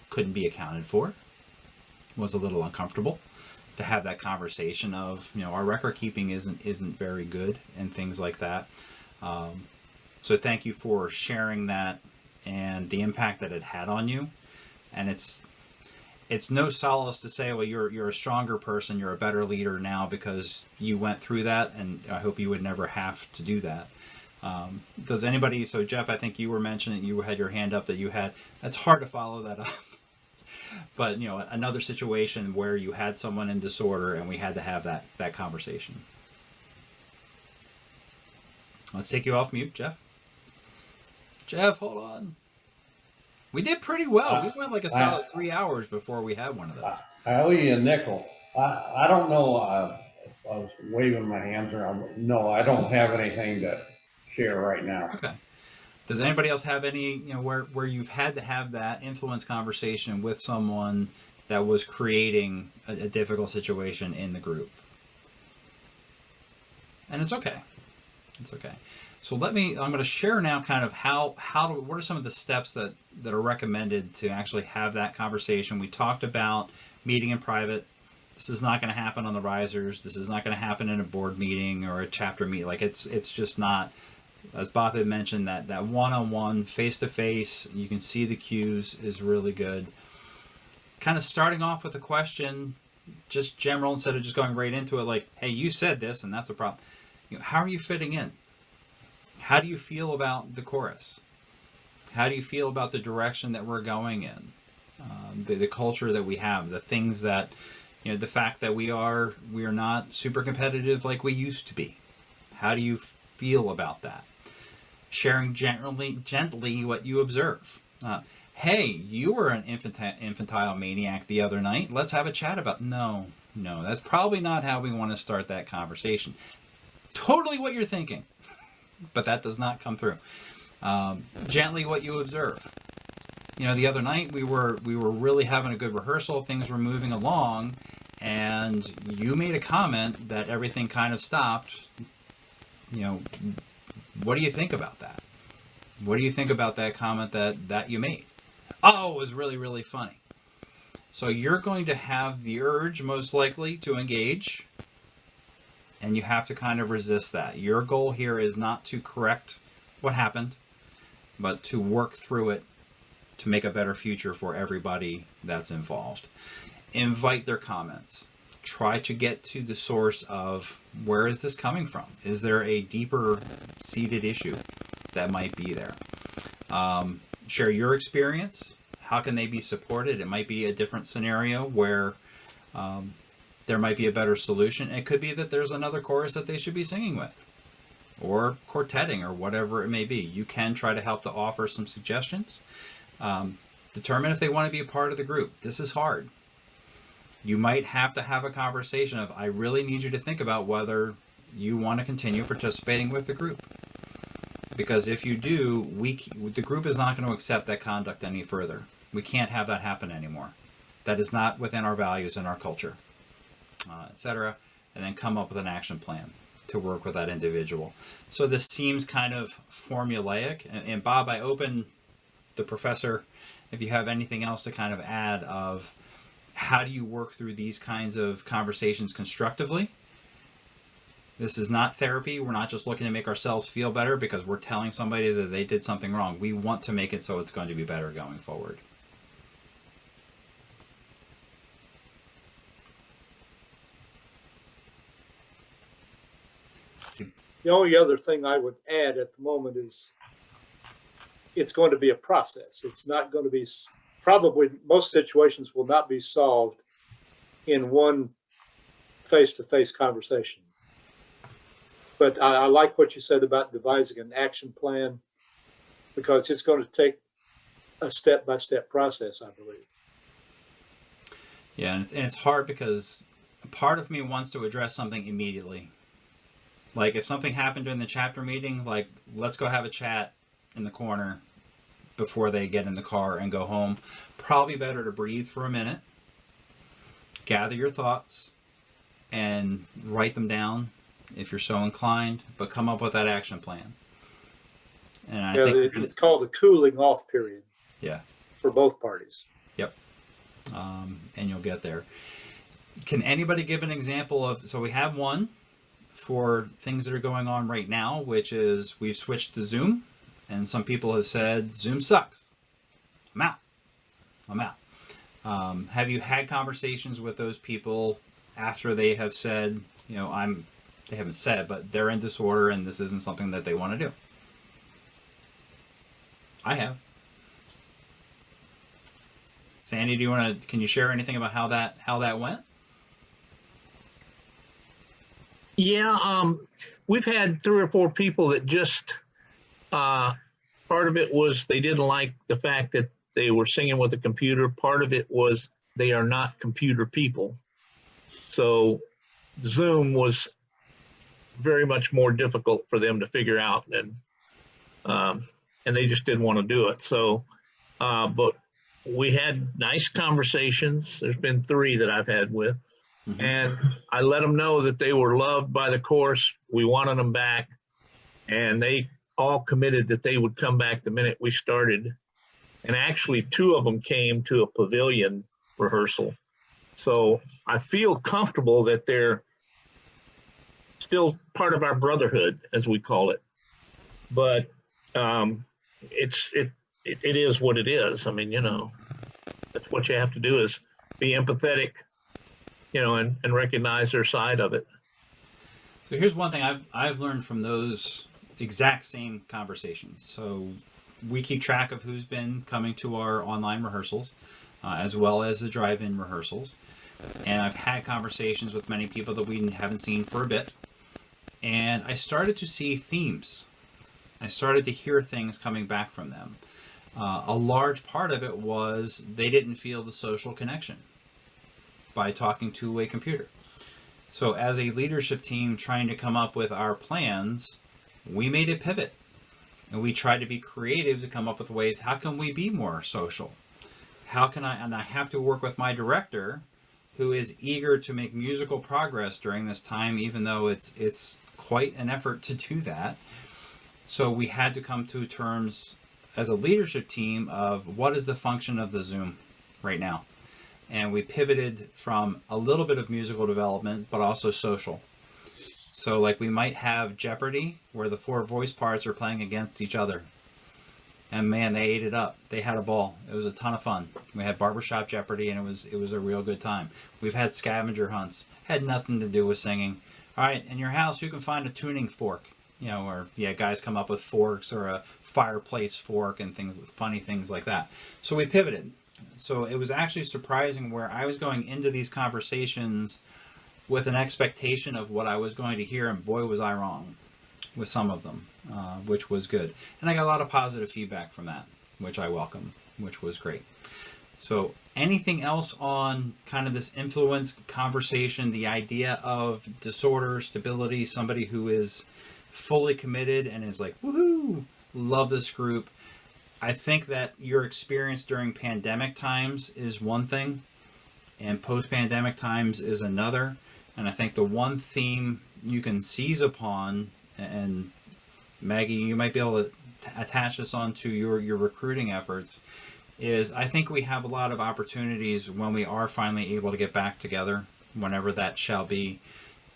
couldn't be accounted for. It was a little uncomfortable to have that conversation of, our record keeping isn't very good and things like that. So thank you for sharing that and the impact that it had on you. And it's no solace to say, well, you're a stronger person, you're a better leader now because you went through that, and I hope you would never have to do that. Does anybody, so Jeff, I think you were mentioning, you had your hand up that you had, it's hard to follow that up. But, another situation where you had someone in disorder and we had to have that conversation. Let's take you off mute, Jeff. Jeff, hold on. We did pretty well. We went like a solid 3 hours before we had one of those. I owe you a nickel. I don't know. I was waving my hands around. No, I don't have anything to share right now. Okay. Does anybody else have any, where you've had to have that influence conversation with someone that was creating a difficult situation in the group? And it's okay. It's okay. So I'm going to share now kind of what are some of the steps that are recommended to actually have that conversation. We talked about meeting in private. This is not going to happen on the risers. This is not going to happen in a board meeting or a chapter meeting. Like it's just not, as Bob had mentioned, that one-on-one, face-to-face, you can see the cues is really good. Kind of starting off with a question, just general, instead of just going right into it like, hey, you said this and that's a problem. How are you fitting in? How do you feel about the chorus? How do you feel about the direction that we're going in? The culture that we have, the things that, the fact that we are not super competitive like we used to be. How do you feel about that? Sharing gently what you observe. Hey, you were an infantile maniac the other night. Let's have a chat about. No, that's probably not how we want to start that conversation. Totally what you're thinking, but that does not come through. Gently what you observe. The other night we were really having a good rehearsal. Things were moving along, and you made a comment that everything kind of stopped. What do you think about that? What do you think about that comment that you made? Oh, it was really, really funny. So you're going to have the urge, most likely, to engage, and you have to kind of resist that. Your goal here is not to correct what happened, but to work through it to make a better future for everybody that's involved. Invite their comments. Try to get to the source of where is this coming from? Is there a deeper seated issue that might be there? Share your experience. How can they be supported? It might be a different scenario where there might be a better solution. It could be that there's another chorus that they should be singing with, or quartetting, or whatever it may be. You can try to help to offer some suggestions. Determine if they want to be a part of the group. This is hard. You might have to have a conversation of, I really need you to think about whether you want to continue participating with the group. Because if you do, the group is not going to accept that conduct any further. We can't have that happen anymore. That is not within our values and our culture, etc. And then come up with an action plan to work with that individual. So this seems kind of formulaic. And Bob, I open the professor, if you have anything else to kind of add of how do you work through these kinds of conversations constructively? This is not therapy. We're not just looking to make ourselves feel better because we're telling somebody that they did something wrong. We want to make it so it's going to be better going forward. The only other thing I would add at the moment is it's going to be a process. It's not going to be, probably most situations will not be solved in one face-to-face conversation. But I like what you said about devising an action plan, because it's going to take a step-by-step process, I believe. Yeah, and it's hard because part of me wants to address something immediately. Like if something happened during the chapter meeting, like let's go have a chat in the corner before they get in the car and go home. Probably better to breathe for a minute, gather your thoughts, and write them down if you're so inclined, but come up with that action plan. And I think it's called a cooling off period. Yeah. For both parties. Yep. And you'll get there. Can anybody give an example of, so we have one for things that are going on right now, which is we've switched to Zoom, and some people have said, Zoom sucks. I'm out. Have you had conversations with those people after they have said, they haven't said, but they're in disorder and this isn't something that they want to do? I have. Sandy, can you share anything about how that went? Yeah, we've had 3 or 4 people that just, part of it was they didn't like the fact that they were singing with a computer. Part of it was they are not computer people. So Zoom was very much more difficult for them to figure out, and they just didn't want to do it. So, but we had nice conversations. There's been 3 that I've had with. Mm-hmm. And I let them know that they were loved by the course. We wanted them back. And they all committed that they would come back the minute we started. And actually 2 of them came to a pavilion rehearsal. So I feel comfortable that they're still part of our brotherhood, as we call it. But it is what it is. I mean, that's what you have to do is be empathetic, and recognize their side of it. So here's one thing I've learned from those exact same conversations. So we keep track of who's been coming to our online rehearsals, as well as the drive-in rehearsals. And I've had conversations with many people that we haven't seen for a bit. And I started to see themes. I started to hear things coming back from them. A large part of it was they didn't feel the social connection by talking to a computer. So as a leadership team trying to come up with our plans, we made a pivot. And we tried to be creative to come up with ways, how can we be more social? And I have to work with my director, who is eager to make musical progress during this time, even though it's quite an effort to do that. So we had to come to terms as a leadership team of what is the function of the Zoom right now. And we pivoted from a little bit of musical development, but also social. So like we might have Jeopardy, where the 4 voice parts are playing against each other. And man, they ate it up. They had a ball. It was a ton of fun. We had Barbershop Jeopardy, and it was a real good time. We've had scavenger hunts. Had nothing to do with singing. All right, in your house, you can find a tuning fork. Guys come up with forks or a fireplace fork and funny things like that. So we pivoted. So it was actually surprising where I was going into these conversations with an expectation of what I was going to hear, and boy, was I wrong with some of them, which was good. And I got a lot of positive feedback from that, which I welcome, which was great. So anything else on kind of this influence conversation, the idea of disorder, stability, somebody who is fully committed and is like, woohoo, love this group. I think that your experience during pandemic times is one thing, and post-pandemic times is another. And I think the one theme you can seize upon, and Maggie, you might be able to attach this onto your recruiting efforts, is I think we have a lot of opportunities when we are finally able to get back together, whenever that shall be,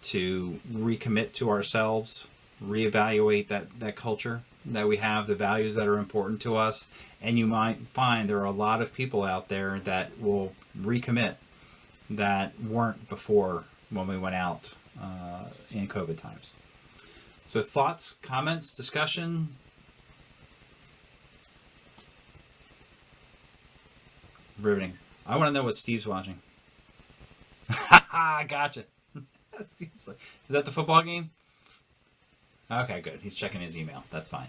to recommit to ourselves, reevaluate that culture that we have, the values that are important to us. And you might find there are a lot of people out there that will recommit that weren't before when we went out in COVID times. So thoughts, comments, discussion? Riveting. I want to know what Steve's watching. Gotcha. Steve's like, is that the football game? Okay, good. He's checking his email. That's fine.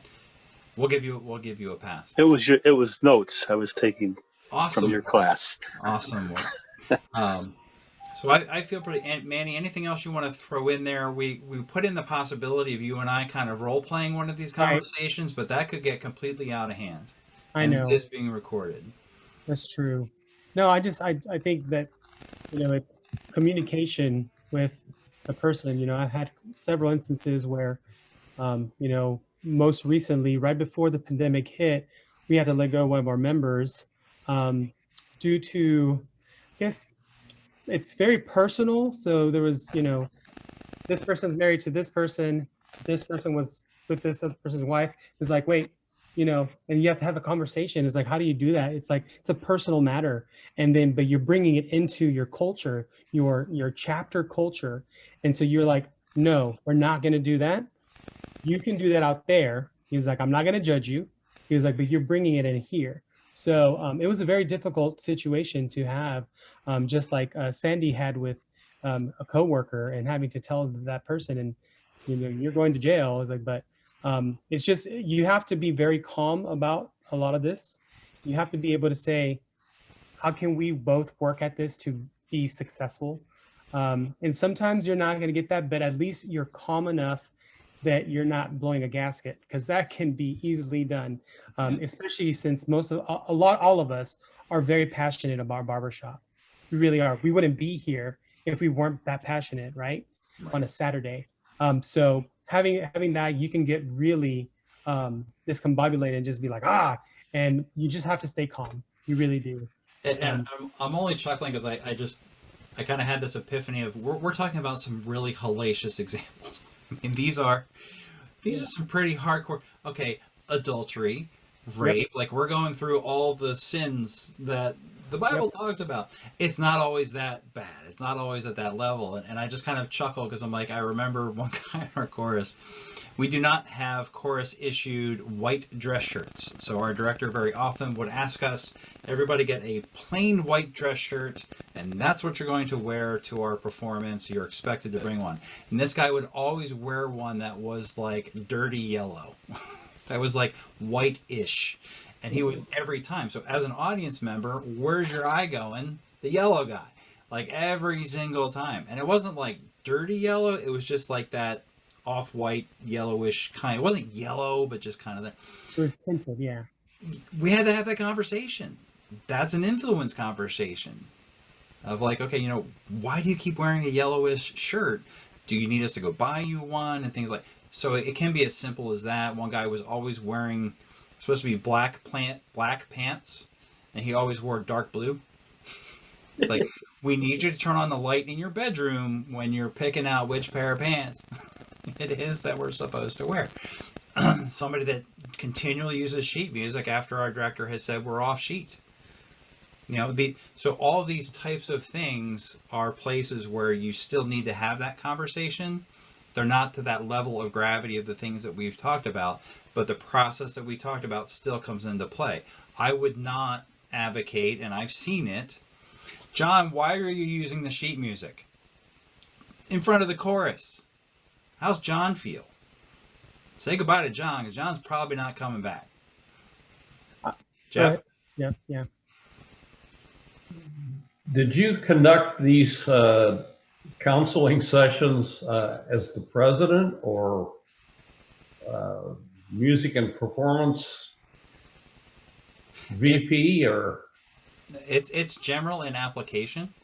We'll give you a pass. It was notes I was taking Awesome. from your class. Awesome. So I feel pretty. And Manny, anything else you want to throw in there? We put in the possibility of you and I kind of role playing one of these conversations, but that could get completely out of hand. I know. This is being recorded. That's true. No, I think that, communication with a person, I've had several instances where, most recently, right before the pandemic hit, we had to let go of one of our members due to, I guess, it's very personal. So there was, this person's married to this person was with this other person's wife. It's like, wait, and you have to have a conversation. It's like, how do you do that? It's like, it's a personal matter. And then, but you're bringing it into your culture, your chapter culture. And so you're like, no, we're not going to do that. You can do that out there. He's like, I'm not going to judge you. He was like, but you're bringing it in here. So it was a very difficult situation to have, just like Sandy had with a coworker, and having to tell that person, and you're going to jail. It's like, but it's just, you have to be very calm about a lot of this. You have to be able to say, how can we both work at this to be successful? And sometimes you're not going to get that, but at least you're calm enough that you're not blowing a gasket, because that can be easily done, especially since all of us are very passionate about Barbershop. We really are. We wouldn't be here if we weren't that passionate, right? On a Saturday. So having that, you can get really discombobulated and just be like, and you just have to stay calm. You really do. And I'm only chuckling because I kind of had this epiphany of we're talking about some really hellacious examples. I mean, these are some pretty hardcore. Okay, adultery, rape. Yep. Like, we're going through all the sins that the Bible talks about. It's not always that bad. It's not always at that level. And I just kind of chuckle because I'm like, I remember one guy in our chorus. We do not have chorus issued white dress shirts. So our director very often would ask us, everybody get a plain white dress shirt, and that's what you're going to wear to our performance. You're expected to bring one. And this guy would always wear one that was like dirty yellow. That was like white-ish. And he would every time. So as an audience member, where's your eye going? The yellow guy. Like every single time. And it wasn't like dirty yellow. It was just like that off-white, yellowish kind. It wasn't yellow, but just kind of that. It was tinted, yeah. We had to have that conversation. That's an influence conversation. Of like, okay, why do you keep wearing a yellowish shirt? Do you need us to go buy you one? And things like. So it can be as simple as that. One guy was always wearing, supposed to be black pants, and he always wore dark blue. It's like, we need you to turn on the light in your bedroom when you're picking out which pair of pants it is that we're supposed to wear. Somebody that continually uses sheet music after our director has said we're off sheet. So all these types of things are places where you still need to have that conversation. They're not to that level of gravity of the things that we've talked about, but the process that we talked about still comes into play. I would not advocate, and I've seen it. John, why are you using the sheet music in front of the chorus? How's John feel? Say goodbye to John, because John's probably not coming back. Jeff? Yeah. Did you conduct these counseling sessions as the president, or music and performance VP, or? It's general in application.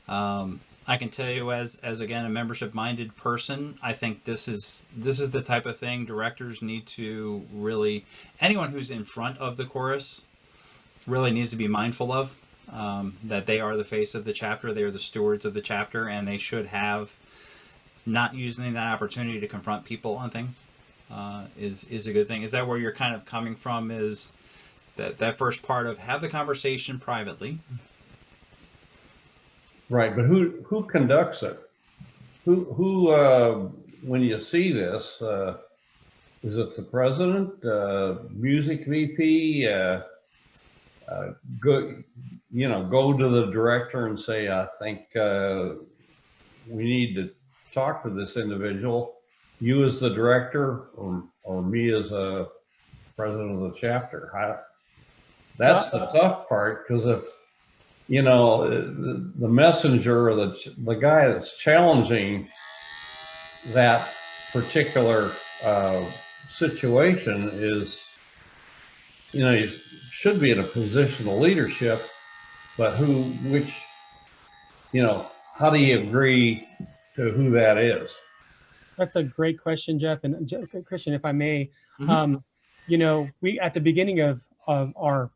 I can tell you as again a membership minded person, I think this is the type of thing directors need to really, anyone who's in front of the chorus really needs to be mindful of. That they are the face of the chapter, they are the stewards of the chapter, and they should have not using that opportunity to confront people on things is a good thing. Is that where you're kind of coming from? Is that first part of have the conversation privately? Right, but who conducts it? Who when you see this, is it the president, music VP? Go to the director and say, I think we need to talk to this individual. You as the director, or me as a president of the chapter. That's the tough part, because if, you know, the messenger or the guy that's challenging that particular situation is, you know, he should be in a position of leadership, but you know, how do you agree to who that is? That's a great question, Jeff. And Christian, if I may, Mm-hmm. you know, we at the beginning of our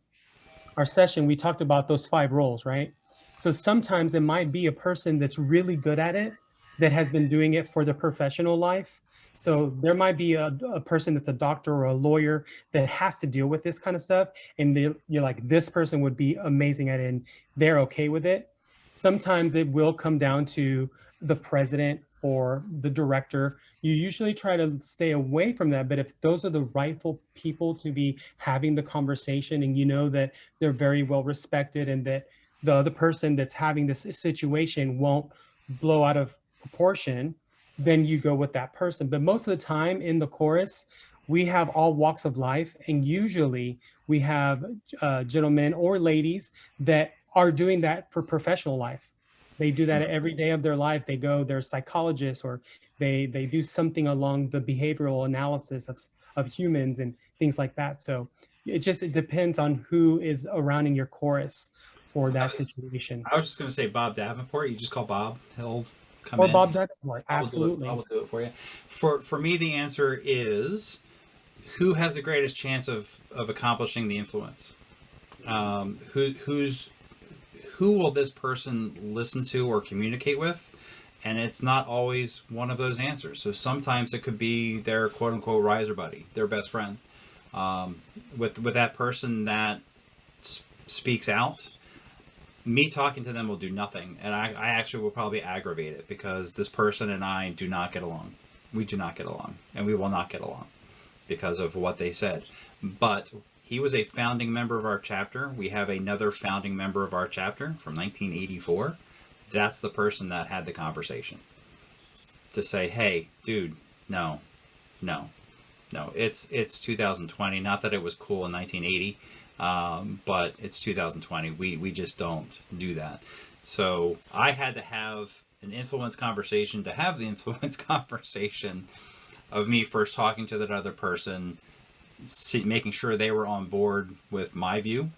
session, we talked about those 5 roles, right? So sometimes it might be a person that's really good at it, that has been doing it for their professional life. So there might be a person that's a doctor or a lawyer that has to deal with this kind of stuff. And you're like, this person would be amazing at it, and they're okay with it. Sometimes it will come down to the president or the director. You usually try to stay away from that. But if those are the rightful people to be having the conversation, and you know that they're very well respected, and that the other person that's having this situation won't blow out of proportion, then you go with that person. But most of the time in the chorus, we have all walks of life, and usually we have gentlemen or ladies that are doing that for professional life. They do that every day of their life. They're psychologists, or they do something along the behavioral analysis of humans and things like that. So it depends on who is around in your chorus for that situation. I was just going to say Bob Davenport. You just call Bob. He'll come Or in. Bob Davenport, absolutely. I will do it for you. For me, the answer is, who has the greatest chance of accomplishing the influence? Who will this person listen to or communicate with? And it's not always one of those answers. So sometimes it could be their quote unquote riser buddy, their best friend. With that person that speaks out, me talking to them will do nothing. And I actually will probably aggravate it, because this person and I do not get along. We do not get along, and we will not get along because of what they said. But he was a founding member of our chapter. We have another founding member of our chapter from 1984. That's the person that had the conversation to say, hey, dude, no, it's 2020. Not that it was cool in 1980, but it's 2020. We just don't do that. So I had to have an influence conversation to have the influence conversation of me first talking to that other person, making sure they were on board with my view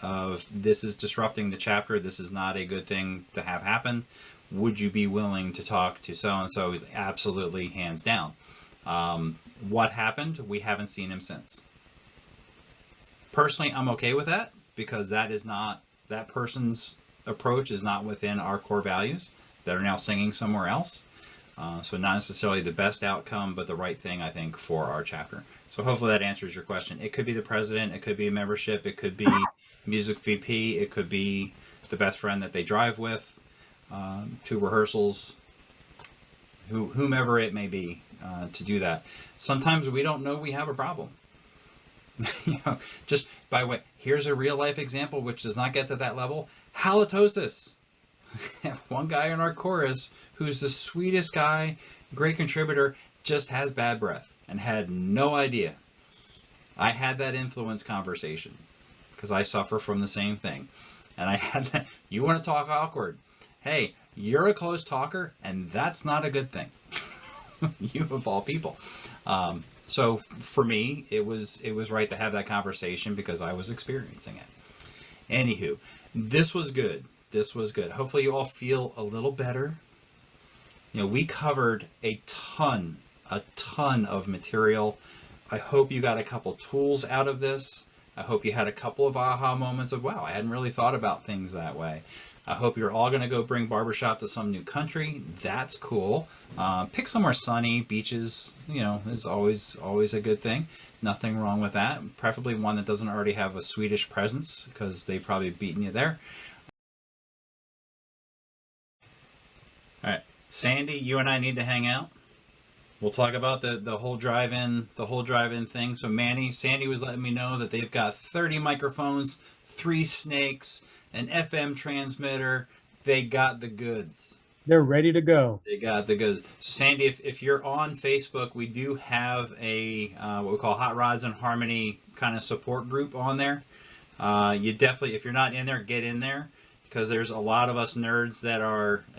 of, this is disrupting the chapter. This is not a good thing to have happen. Would you be willing to talk to so-and-so? Absolutely, hands down. What happened? We haven't seen him since. Personally, I'm okay with that, because that person's approach is not within our core values. They're now singing somewhere else. So not necessarily the best outcome, but the right thing, I think, for our chapter. So hopefully that answers your question. It could be the president, it could be a membership, it could be music VP, it could be the best friend that they drive with to rehearsals, whomever it may be, to do that. Sometimes we don't know we have a problem. Just by the way, here's a real life example which does not get to that level. Halitosis. One guy in our chorus who's the sweetest guy, great contributor, just has bad breath and had no idea. I had that influence conversation because I suffer from the same thing. And I had that, you want to talk awkward? Hey, you're a close talker, and that's not a good thing. You of all people. So for me, it was right to have that conversation because I was experiencing it. Anywho, this was good. This was good. Hopefully you all feel a little better. We covered a ton of material. I hope you got a couple tools out of this. I hope you had a couple of aha moments of, wow, I hadn't really thought about things that way. I hope you're all going to go bring Barbershop to some new country. That's cool. Pick somewhere sunny. Beaches, is always a good thing. Nothing wrong with that. Preferably one that doesn't already have a Swedish presence, because they've probably beaten you there. All right, Sandy, you and I need to hang out. We'll talk about the whole drive-in thing. So Sandy was letting me know that they've got 30 microphones, 3 snakes, an FM transmitter. They got the goods. They're ready to go. They got the good. So Sandy, if you're on Facebook, we do have a what we call Hot Rods and Harmony kind of support group on there. You definitely, if you're not in there, get in there, because there's a lot of us nerds that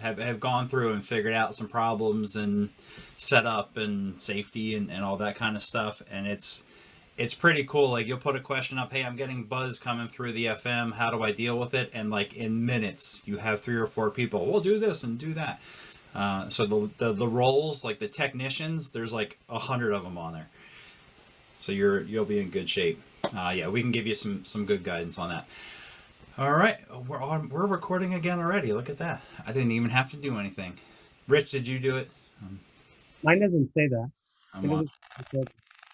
have gone through and figured out some problems and setup and safety and all that kind of stuff, and it's pretty cool. Like, you'll put a question up, hey, I'm getting buzz coming through the FM, how do I deal with it? And like in minutes you have 3 or 4 people, we'll do this and do that. So the roles, like the technicians, there's like 100 of them on there, so you'll be in good shape. Yeah, we can give you some good guidance on that. All right, we're recording again already. Look at that. I didn't even have to do anything. Rich, did you do it? Mine doesn't say that. I'm on.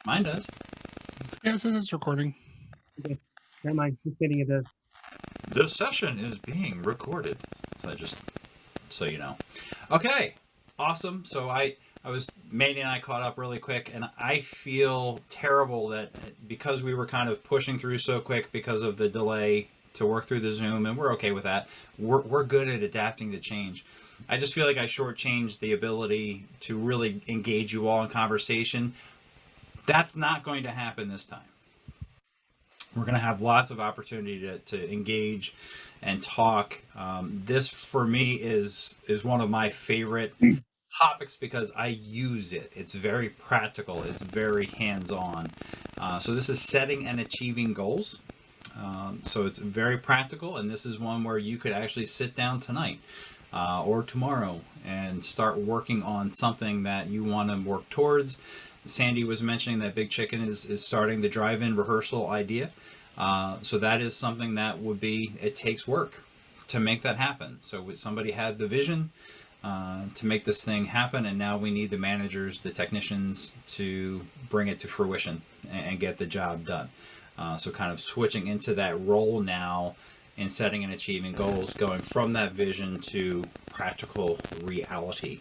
Mine does. Yeah, it says it's recording. Okay. Never mind. Just kidding. It does. The session is being recorded. So just so you know. Okay, awesome. So Mandy and I caught up really quick, and I feel terrible that because we were kind of pushing through so quick because of the delay to work through the Zoom, and we're okay with that. We're good at adapting to change. I just feel like I shortchanged the ability to really engage you all in conversation. That's not going to happen this time. We're going to have lots of opportunity to engage and talk. This, for me, is one of my favorite topics because I use it. It's very practical. It's very hands-on. So this is setting and achieving goals. So it's very practical, and this is one where you could actually sit down tonight or tomorrow and start working on something that you want to work towards. Sandy was mentioning that Big Chicken is starting the drive-in rehearsal idea. So that is something that it takes work to make that happen. So somebody had the vision to make this thing happen, and now we need the managers, the technicians, to bring it to fruition and get the job done. So kind of switching into that role now in setting and achieving goals, going from that vision to practical reality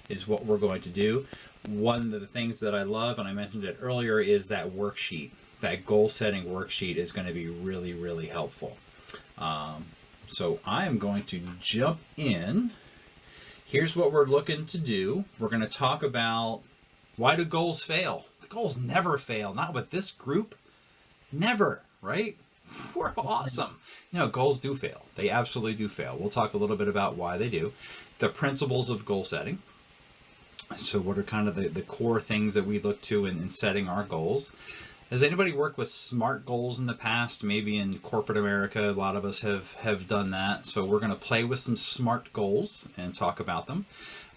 is what we're going to do. One of the things that I love, and I mentioned it earlier, is that worksheet. That goal setting worksheet is going to be really, really helpful. So I am going to jump in. Here's what we're looking to do. We're going to talk about, why do goals fail? The goals never fail, not with this group. Never, right? We're awesome. Goals do fail. They absolutely do fail. We'll talk a little bit about why they do. The principles of goal setting. So what are kind of the core things that we look to in setting our goals? Has anybody worked with SMART goals in the past? Maybe in corporate America, a lot of us have done that. So we're going to play with some SMART goals and talk about them.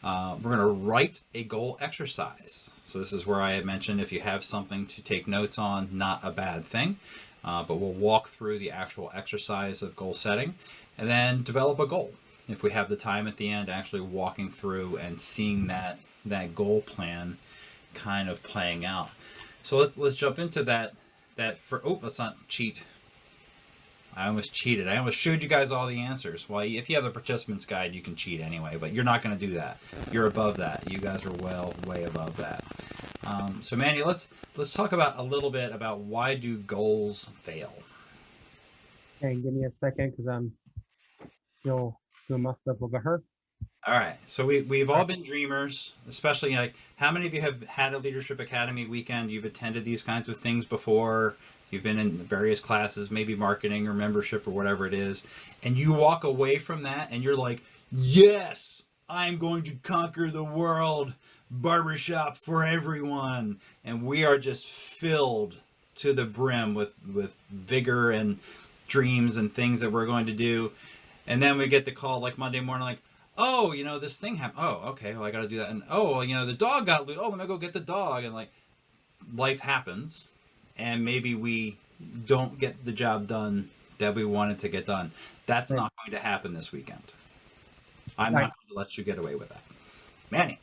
We're going to write a goal exercise. So this is where I had mentioned, if you have something to take notes on, not a bad thing. But we'll walk through the actual exercise of goal setting and then develop a goal. If we have the time at the end, actually walking through and seeing that goal plan kind of playing out. So let's jump into that. Let's not cheat. I almost cheated. I almost showed you guys all the answers. Well, if you have the participants guide, you can cheat anyway, but you're not going to do that. You're above that. You guys are way above that. So Mandy, let's talk about a little bit about, why do goals fail? Okay, give me a second because I'm still doing my stuff over her. All right. So we've all been dreamers, especially like, how many of you have had a Leadership Academy weekend? You've attended these kinds of things before. You've been in various classes, maybe marketing or membership or whatever it is. And you walk away from that and you're like, yes, I'm going to conquer the world. Barbershop for everyone. And we are just filled to the brim with vigor and dreams and things that we're going to do. And then we get the call like Monday morning, like, oh, this thing happened. Oh, okay, well, I got to do that. And oh, the dog got loose. Oh, let me go get the dog. And like, life happens. And maybe we don't get the job done that we wanted to get done. That's not going to happen this weekend. I'm not going to let you get away with that. Manny.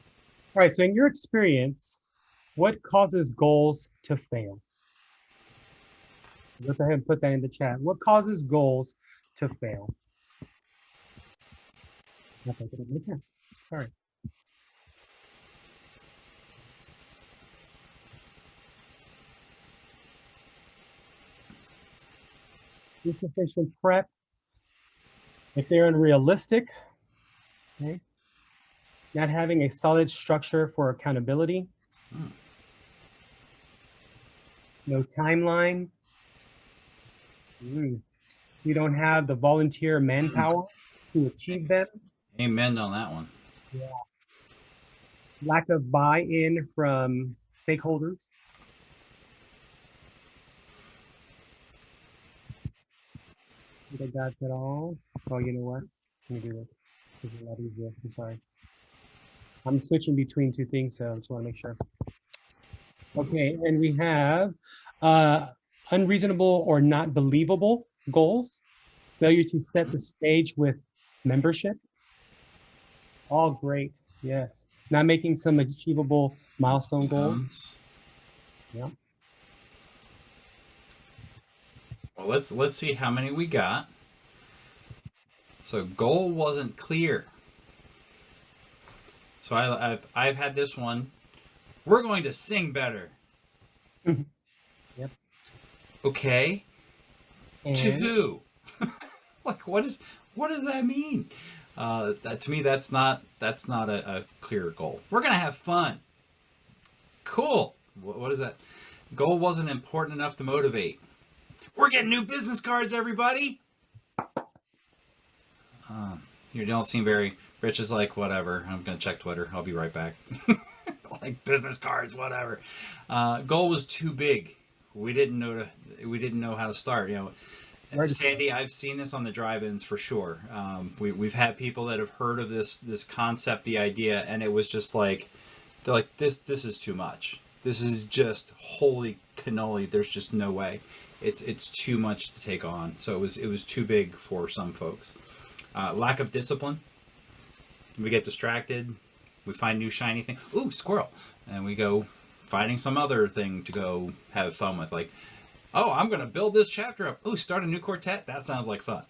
All right, so in your experience, what causes goals to fail? Go ahead and put that in the chat. What causes goals to fail? Sorry. Insufficient prep. If they're unrealistic, okay. not having a solid structure for accountability, no timeline. We don't have the volunteer manpower to achieve them. Amen on that one. Yeah. Lack of buy-in from stakeholders. I think I got that all. Oh, you know what? Let me do this. This is a lot easier. I'm sorry. I'm switching between two things, so I just want to make sure. Okay, and we have unreasonable or not believable goals, failure to set the stage with membership. All great, yes. Not making some achievable milestone goals. Yeah. Well, let's see how many we got. So goal wasn't clear. So I've had this one. We're going to sing better. Yep. Okay. And to who? Like what does that mean? That to me that's not a clear goal. We're gonna have fun. Cool. What is that? Goal wasn't important enough to motivate. We're getting new business cards, everybody. You don't seem very. Rich is like, whatever. I'm gonna check Twitter. I'll be right back. Like business cards, whatever. Goal was too big. We didn't know how to start. You know, Right. Sandy, I've seen this on the drive-ins for sure. We've had people that have heard of this concept, the idea, and it was just like they're like this is too much. This is just holy cannoli. There's just no way. It's too much to take on. So it was too big for some folks. Lack of discipline. We get distracted. We find new shiny thing. Ooh, squirrel. And we go finding some other thing to go have fun with. Like, oh, I'm going to build this chapter up. Ooh, start a new quartet. That sounds like fun.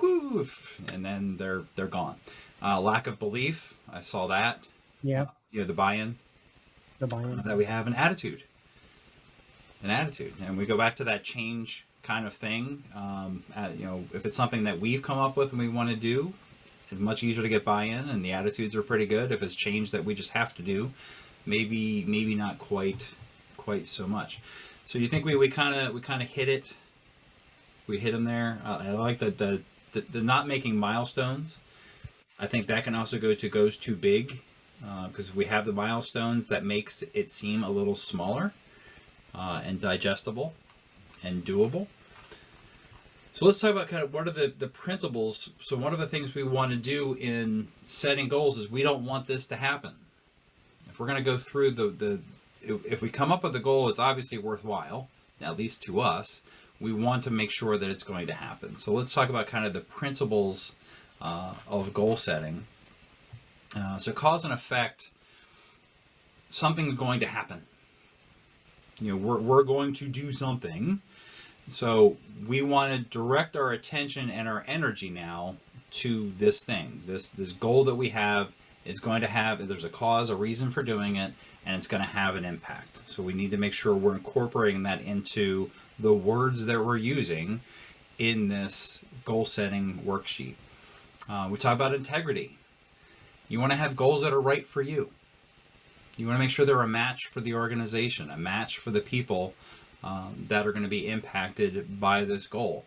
Woo! And then they're gone. Lack of belief. I saw that. Yeah. The buy-in. The buy-in. That we have an attitude. And we go back to that change kind of thing. If it's something that we've come up with and we want to do, it's much easier to get buy-in, and the attitudes are pretty good. If it's change that we just have to do, maybe not quite so much. So you think we kind of hit it? We hit them there. I like that the not making milestones. I think that can also goes too big, because if we have the milestones, that makes it seem a little smaller and digestible and doable. So let's talk about kind of what are the principles. So one of the things we want to do in setting goals is we don't want this to happen. If we're going to go through if we come up with a goal, it's obviously worthwhile, at least to us. We want to make sure that it's going to happen. So let's talk about kind of the principles of goal setting. So cause and effect, something's going to happen. We're going to do something. So we want to direct our attention and our energy now to this thing. This goal that we have is going to have, there's a cause, a reason for doing it, and it's going to have an impact. So we need to make sure we're incorporating that into the words that we're using in this goal setting worksheet. We talk about integrity. You want to have goals that are right for you. You want to make sure they're a match for the organization, a match for the people that are going to be impacted by this goal.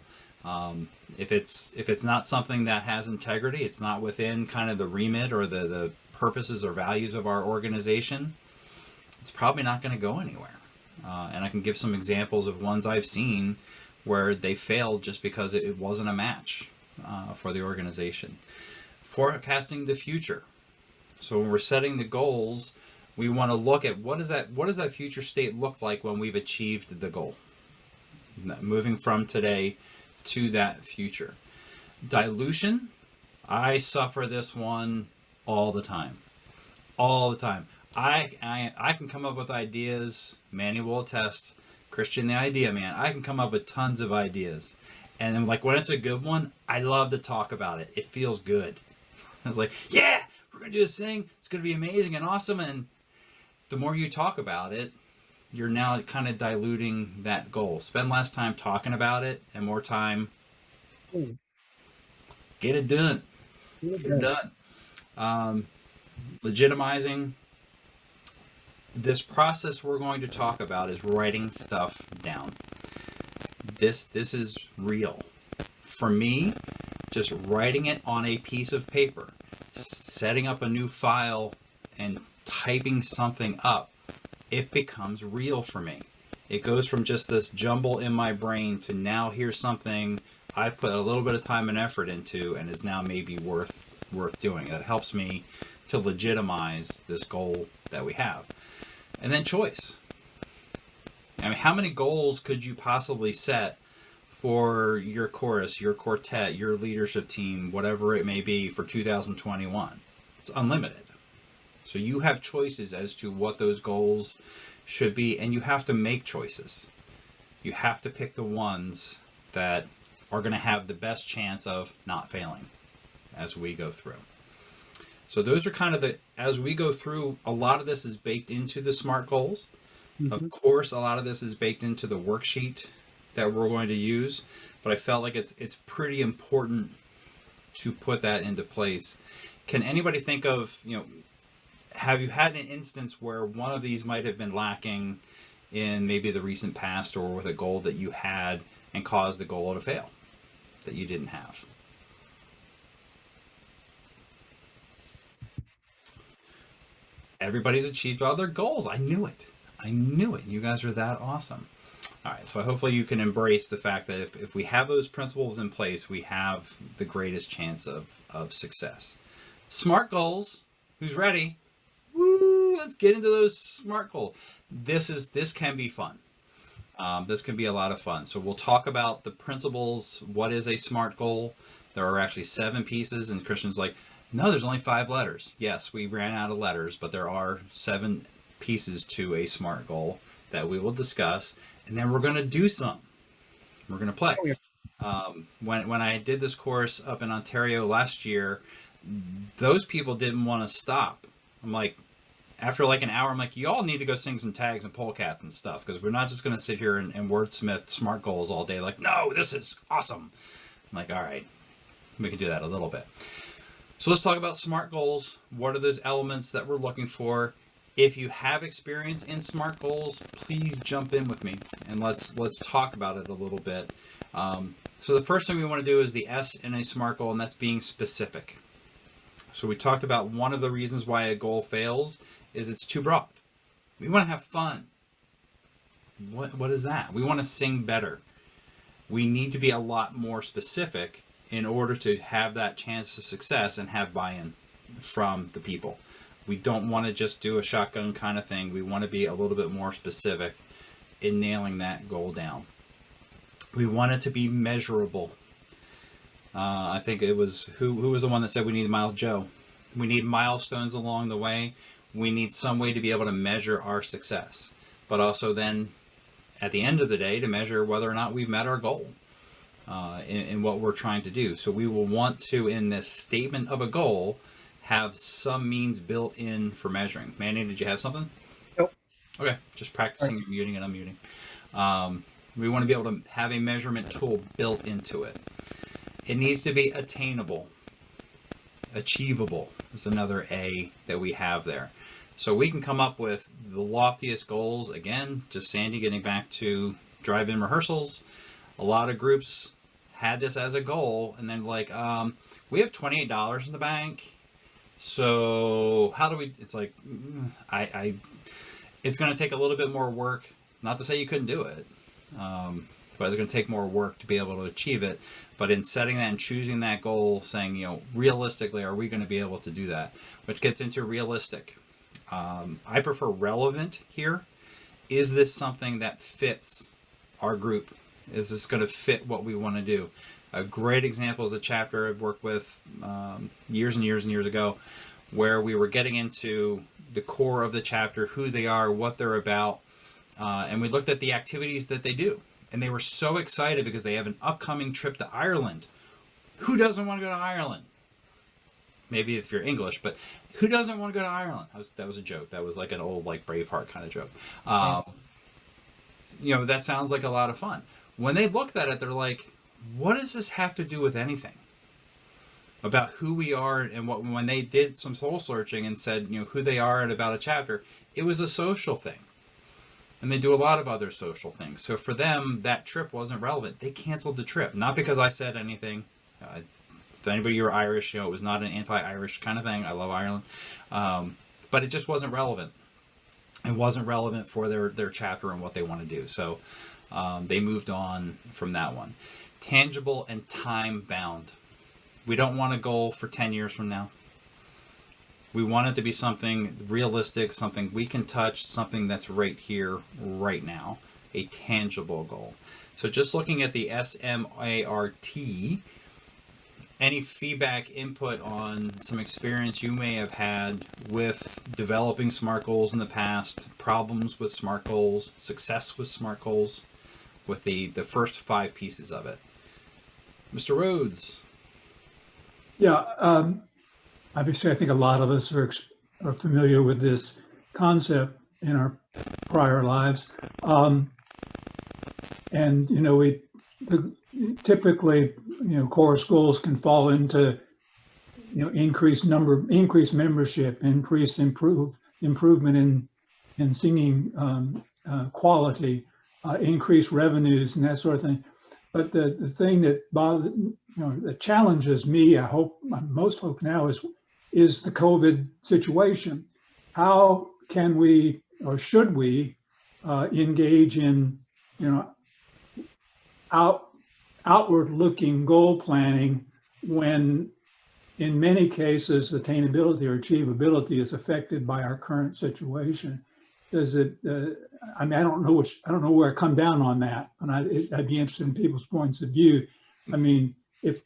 If it's not something that has integrity, it's not within kind of the remit or the purposes or values of our organization, it's probably not going to go anywhere. And I can give some examples of ones I've seen where they failed just because it wasn't a match for the organization. Forecasting the future. So when we're setting the goals, we want to look at what does that future state look like when we've achieved the goal, moving from today to that future. Dilution, I suffer this one all the time. I can come up with ideas. Manny will attest. Christian, the idea man, I can come up with tons of ideas, and then like when it's a good one, I love to talk about it. It feels good. It's like, yeah, we're gonna do this thing. It's gonna be amazing and awesome. And the more you talk about it, you're now kind of diluting that goal. Spend less time talking about it and more time get it done. Get it done. legitimizing. This process we're going to talk about is writing stuff down. This is real. For me, just writing it on a piece of paper, setting up a new file and typing something up, it becomes real for me. It goes from just this jumble in my brain to now here's something I've put a little bit of time and effort into and is now maybe worth doing. That helps me to legitimize this goal that we have. And then choice. I mean, how many goals could you possibly set for your chorus, your quartet, your leadership team, whatever it may be for 2021? It's unlimited. So you have choices as to what those goals should be, and you have to make choices. You have to pick the ones that are going to have the best chance of not failing as we go through. So those are kind of as we go through, a lot of this is baked into the SMART goals. Mm-hmm. Of course, a lot of this is baked into the worksheet that we're going to use, but I felt like it's pretty important to put that into place. Can anybody think of, have you had an instance where one of these might have been lacking in maybe the recent past or with a goal that you had and caused the goal to fail that you didn't have? Everybody's achieved all their goals. I knew it. You guys are that awesome. All right, so hopefully you can embrace the fact that if we have those principles in place, we have the greatest chance of success. SMART goals. Who's ready? Woo! Let's get into those SMART goals. This can be fun. This can be a lot of fun. So we'll talk about the principles. What is a SMART goal? There are actually 7 pieces, and Christian's like, no, there's only 5 letters. Yes, we ran out of letters, but there are 7 pieces to a SMART goal that we will discuss, and then we're going to do some. We're going to play. When I did this course up in Ontario last year, those people didn't want to stop. I'm like, after like an hour, I'm like, you all need to go sing some tags and polecat and stuff, because we're not just going to sit here and wordsmith SMART goals all day. Like, no, this is awesome. I'm like, all right, we can do that a little bit. So let's talk about SMART goals. What are those elements that we're looking for? If you have experience in SMART goals, please jump in with me and let's talk about it a little bit. So the first thing we want to do is the S in a SMART goal, and that's being specific. So we talked about one of the reasons why a goal fails is it's too broad. We want to have fun. What is that? We want to sing better. We need to be a lot more specific in order to have that chance of success and have buy-in from the people. We don't want to just do a shotgun kind of thing. We want to be a little bit more specific in nailing that goal down. We want it to be measurable. I think it was, who was the one that said we need Joe? We need milestones along the way. We need some way to be able to measure our success, but also then at the end of the day to measure whether or not we've met our goal in what we're trying to do. So we will want to, in this statement of a goal, have some means built in for measuring. Manny, did you have something? Nope. Okay, just practicing your muting and unmuting. We want to be able to have a measurement tool built into it. It needs to be attainable. Achievable is another A that we have there. So we can come up with the loftiest goals. Again, just Sandy getting back to drive-in rehearsals. A lot of groups had this as a goal, and then like, we have $28 in the bank. So how do we, it's like, it's going to take a little bit more work. Not to say you couldn't do it, but it's going to take more work to be able to achieve it. But in setting that and choosing that goal, saying, realistically, are we going to be able to do that? Which gets into realistic. I prefer relevant here. Is this something that fits our group? Is this going to fit what we want to do? A great example is a chapter I've worked with years and years and years ago, where we were getting into the core of the chapter, who they are, what they're about, and we looked at the activities that they do. And they were so excited because they have an upcoming trip to Ireland. Who doesn't want to go to Ireland? Maybe if you're English, but who doesn't want to go to Ireland? That was a joke. That was like an old like Braveheart kind of joke. That sounds like a lot of fun. When they looked at it, they're like, what does this have to do with anything? about who we are, and what, when they did some soul searching and said, who they are and about a chapter, it was a social thing. And they do a lot of other social things. So for them, that trip wasn't relevant. They canceled the trip. Not because I said anything. If anybody were Irish, it was not an anti-Irish kind of thing. I love Ireland. But it just wasn't relevant. It wasn't relevant for their chapter and what they want to do. So they moved on from that one. Tangible and time-bound. We don't want a goal for 10 years from now. We want it to be something realistic, something we can touch, something that's right here, right now, a tangible goal. So just looking at the SMART, any feedback, input on some experience you may have had with developing SMART goals in the past, problems with SMART goals, success with SMART goals, with the first 5 pieces of it. Mr. Rhodes. Yeah, obviously, I think a lot of us are familiar with this concept in our prior lives, and typically, course goals can fall into, increased membership, improvement in singing quality, increased revenues, and that sort of thing. But the thing that that challenges me, I hope most folks now, is the COVID situation. How can we, or should we, engage in, outward-looking goal planning when, in many cases, attainability or achievability is affected by our current situation? Does it? I don't know where I come down on that, and I'd be interested in people's points of view. I mean, if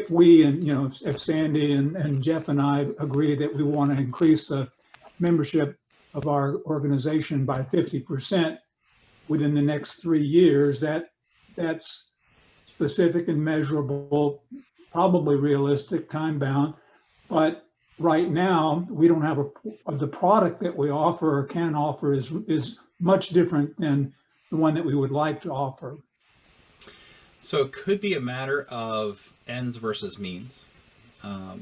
we, and if Sandy and Jeff and I agree that we want to increase the membership of our organization by 50% within the next 3 years, that's specific and measurable, probably realistic, time bound. But right now, we don't have the product that we offer or can offer is much different than the one that we would like to offer. So it could be a matter of ends versus means.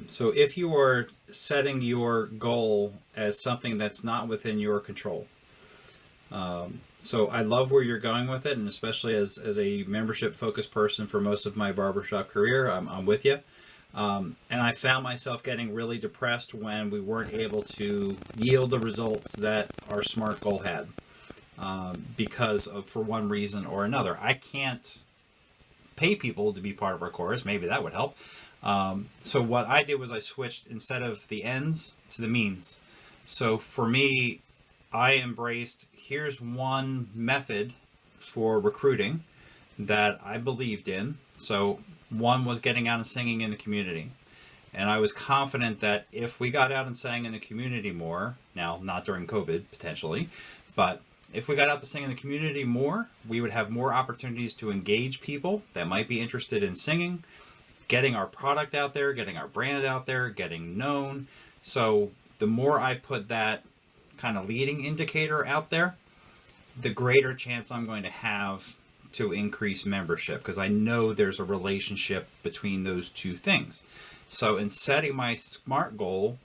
So if you are setting your goal as something that's not within your control. So I love where you're going with it, and especially as a membership-focused person for most of my barbershop career, I'm with you. And I found myself getting really depressed when we weren't able to yield the results that our SMART goal had, because of, for one reason or another. I can't pay people to be part of our course. Maybe that would help. So what I did was I switched, instead of the ends, to the means. So for me, I embraced, here's one method for recruiting that I believed in. So one was getting out and singing in the community. And I was confident that if we got out and sang in the community more, now not during COVID potentially, but if we got out to sing in the community more, we would have more opportunities to engage people that might be interested in singing, getting our product out there, getting our brand out there, getting known. So the more I put that kind of leading indicator out there, the greater chance I'm going to have to increase membership, because I know there's a relationship between those two things. So in setting my SMART goal,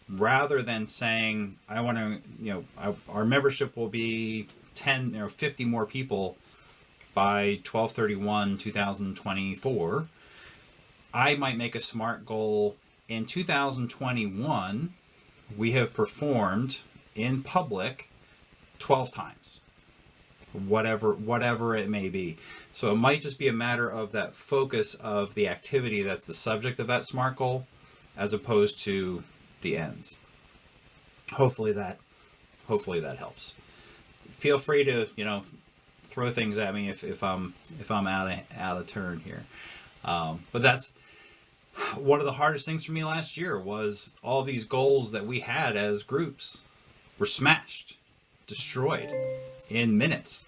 rather than saying I want to, our membership will be 50 more people by 12/31/2024, I might make a SMART goal. In 2021, we have performed in public 12 times, whatever it may be. So it might just be a matter of that focus of the activity that's the subject of that SMART goal, as opposed to the ends. Hopefully that helps. Feel free to throw things at me if I'm out of turn here. But that's one of the hardest things for me last year, was all these goals that we had as groups were smashed, destroyed in minutes.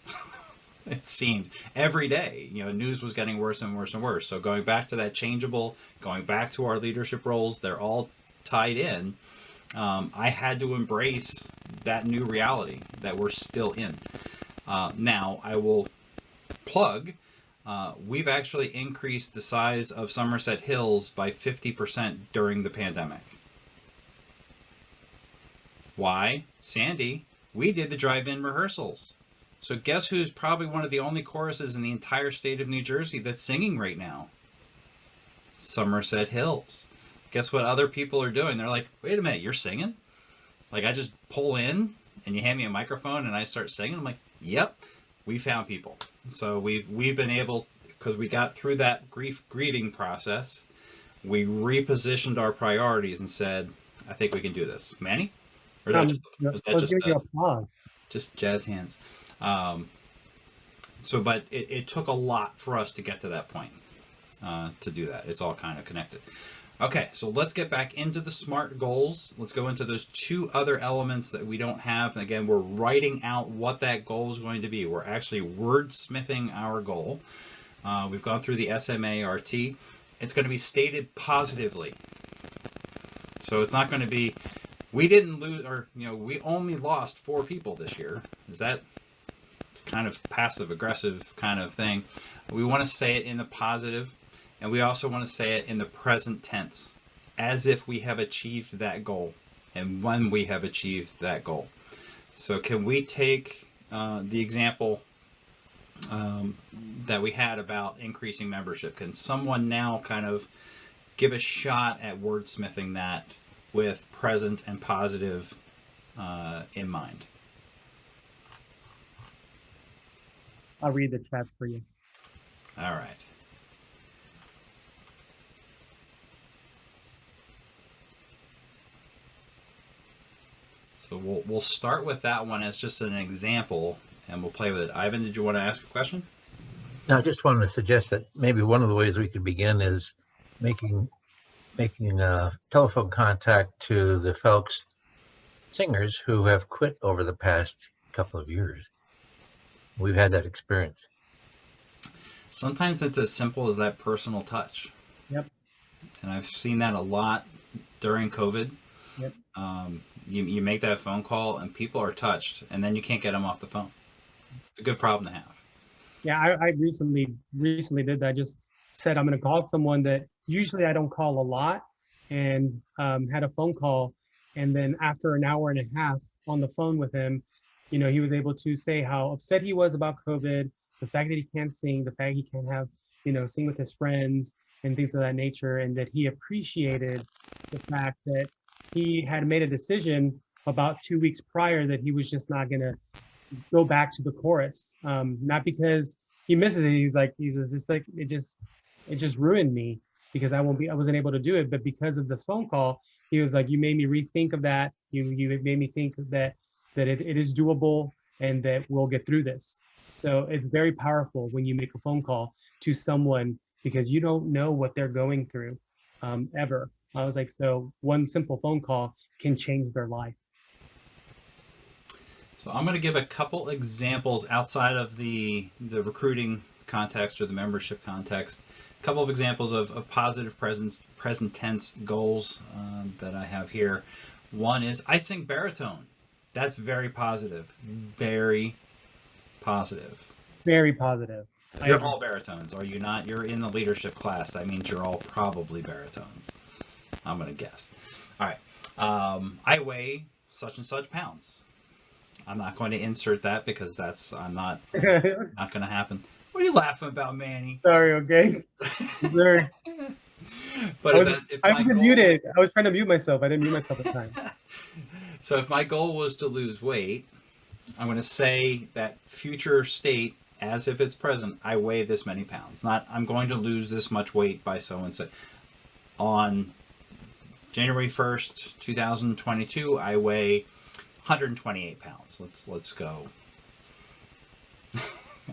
It seemed every day, news was getting worse and worse and worse. So going back to that changeable, going back to our leadership roles, they're all tied in. I had to embrace that new reality that we're still in. Now I will plug, we've actually increased the size of Somerset Hills by 50% during the pandemic. Why? Sandy, we did the drive-in rehearsals. So guess who's probably one of the only choruses in the entire state of New Jersey that's singing right now? Somerset Hills. Guess what other people are doing? They're like, wait a minute, you're singing? Like, I just pull in and you hand me a microphone and I start singing? I'm like, yep, we found people. So we've been able, because we got through that grieving process, we repositioned our priorities and said, I think we can do this. Manny? Or was that just jazz hands? But it took a lot for us to get to that point, to do that. It's all kind of connected. Okay, so let's get back into the SMART goals. Let's go into those two other elements that we don't have. And again, we're writing out what that goal is going to be. We're actually wordsmithing our goal. We've gone through the SMART. It's going to be stated positively. So it's not going to be, we didn't lose, or, we only lost 4 people this year. Is that kind of passive-aggressive kind of thing? We want to say it in the positive, and we also want to say it in the present tense, as if we have achieved that goal, and when we have achieved that goal. So can we take the example that we had about increasing membership? Can someone now kind of give a shot at wordsmithing that with present and positive in mind? I'll read the chats for you. All right. So we'll start with that one as just an example, and we'll play with it. Ivan, did you want to ask a question? No, I just wanted to suggest that maybe one of the ways we could begin is making telephone contact to the folks, singers who have quit over the past couple of years. We've had that experience. Sometimes it's as simple as that personal touch. Yep. And I've seen that a lot during COVID. Yep. You make that phone call and people are touched, and then you can't get them off the phone. It's a good problem to have. Yeah, I recently did that. I just said I'm going to call someone that usually I don't call a lot, and had a phone call. And then after an hour and a half on the phone with him, he was able to say how upset he was about COVID, the fact that he can't sing, the fact he can't have, sing with his friends and things of that nature, and that he appreciated the fact that he had made a decision about 2 weeks prior that he was just not going to go back to the chorus. Not because he misses it. It just ruined me because I wasn't able to do it. But because of this phone call, he was like, you made me rethink of that. You made me think that it is doable and that we'll get through this. So it's very powerful when you make a phone call to someone because you don't know what they're going through ever. I was like, so one simple phone call can change their life. So I'm going to give a couple examples outside of the recruiting context or the membership context. A couple of examples of positive present tense goals that I have here. One is I sing baritone. That's very positive. Very positive. Very positive. You're all baritones, are you not? You're in the leadership class. That means you're all probably baritones. I'm going to guess. All right. I weigh such and such pounds. I'm not going to insert that because not going to happen. What are you laughing about, Manny? Sorry, okay. Sorry. But I was muted. I was trying to mute myself. I didn't mute myself at the time. So if my goal was to lose weight, I'm going to say that future state as if it's present. I weigh this many pounds. Not I'm going to lose this much weight by so and so. On January 1st, 2022, I weigh 128 pounds. Let's go.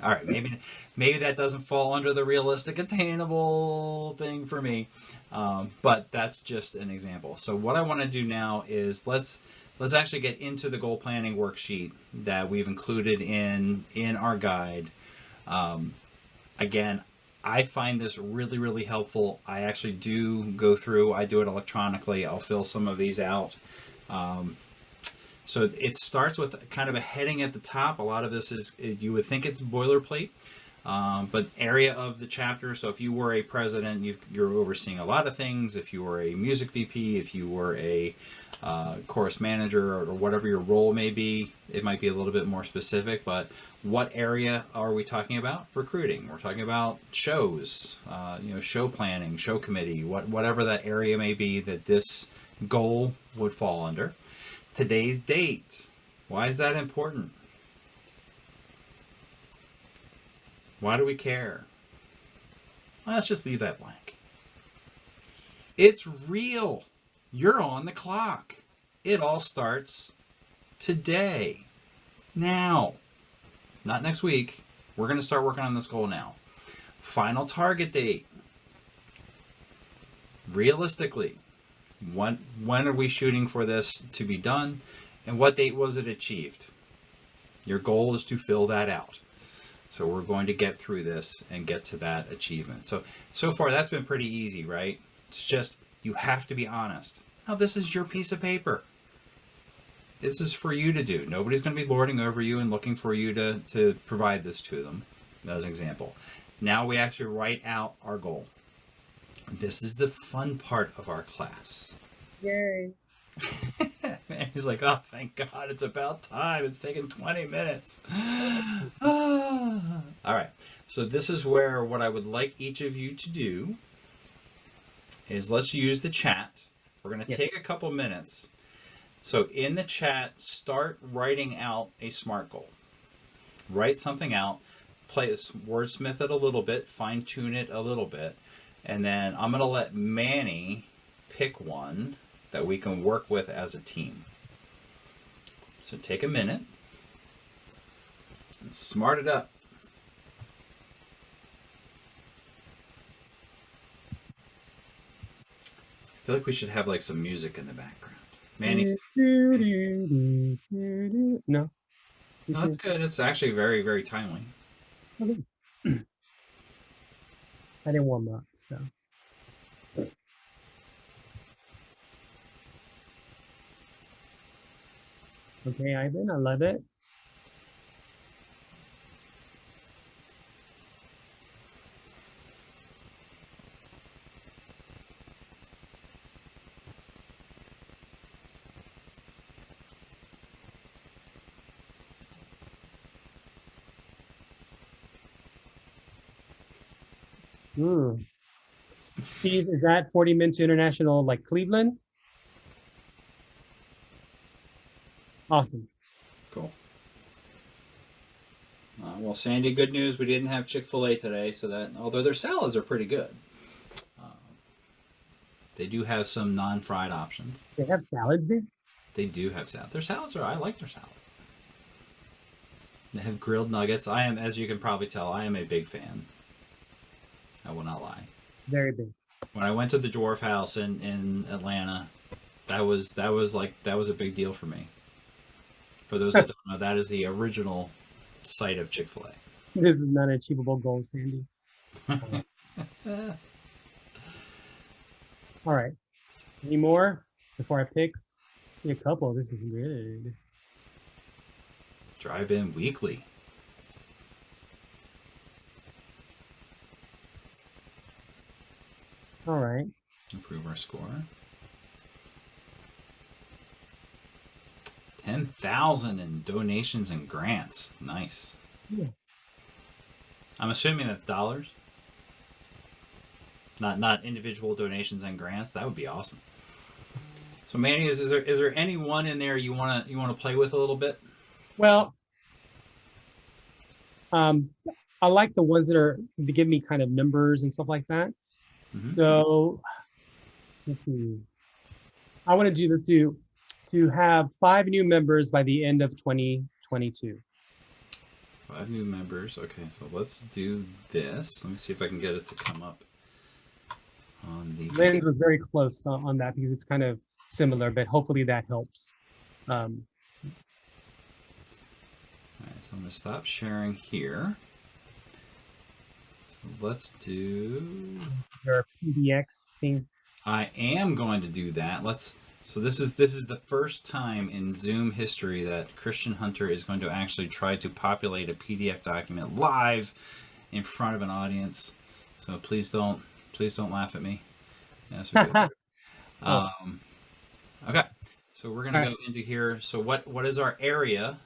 All right, maybe that doesn't fall under the realistic attainable thing for me, but that's just an example. So what I want to do now is let's actually get into the goal planning worksheet that we've included in our guide. Again, I find this really, really helpful. I actually do go through, I do it electronically. I'll fill some of these out. So it starts with kind of a heading at the top. A lot of this is, you would think it's boilerplate. But area of the chapter. So if you were a president, you're overseeing a lot of things. If you were a music VP, if you were a chorus manager, or whatever your role may be, it might be a little bit more specific. But what area are we talking about? Recruiting. We're talking about shows, show planning, show committee, whatever that area may be that this goal would fall under. Today's date. Why is that important? Why do we care? Let's just leave that blank. It's real. You're on the clock. It all starts today. Now. Not next week. We're going to start working on this goal now. Final target date. Realistically, when are we shooting for this to be done? And what date was it achieved? Your goal is to fill that out. So we're going to get through this and get to that achievement. So far that's been pretty easy, right? It's just, you have to be honest. Now this is your piece of paper. This is for you to do. Nobody's going to be lording over you and looking for you to provide this to them, as an example. Now we actually write out our goal. This is the fun part of our class. Yay. Man, he's like, oh, thank God, it's about time. It's taken 20 minutes. All right. So this is where what I would like each of you to do is, let's use the chat. We're going to take a couple minutes. So in the chat, start writing out a SMART goal. Write something out, wordsmith it a little bit, fine tune it a little bit, and then I'm going to let Manny pick one that we can work with as a team. So take a minute and smart it up. I feel like we should have like some music in the background. Manny? No. No, that's good. It's actually very, very timely. Okay. I didn't warm up, so. Okay, Ivan, I love it. Steve, is that 40 Minutes International like Cleveland? Awesome. Cool. Well, Sandy, good news. We didn't have Chick-fil-A today, so that, although their salads are pretty good, they do have some non-fried options. They have salads there? They do have salad. Their salads I like their salads. They have grilled nuggets. I am, as you can probably tell, I am a big fan. I will not lie. Very big. When I went to the Dwarf House in Atlanta, that was a big deal for me. For those that don't know, that is the original site of Chick-fil-A. This is not an achievable goal, Sandy. All right. Any more before I pick? A couple. This is good. Drive-in weekly. All right. Improve our score. 10,000 in donations and grants. Nice. Yeah. I'm assuming that's dollars. Not individual donations and grants. That would be awesome. So Manny, is there any one in there you wanna play with a little bit? Well, I like the ones that give me kind of numbers and stuff like that. Mm-hmm. So let's see. I want to do this to have 5 new members by the end of 2022. 5 new members. Okay, so let's do this. Let me see if I can get it to come up on the. Lynn was very close on that because it's kind of similar, but hopefully that helps. All right, so I'm going to stop sharing here. So let's do your PDX thing. I am going to do that. So this is the first time in Zoom history that Christian Hunter is going to actually try to populate a PDF document live in front of an audience. So please don't laugh at me. Yes, we do. Okay, so we're gonna go into here. So what is our area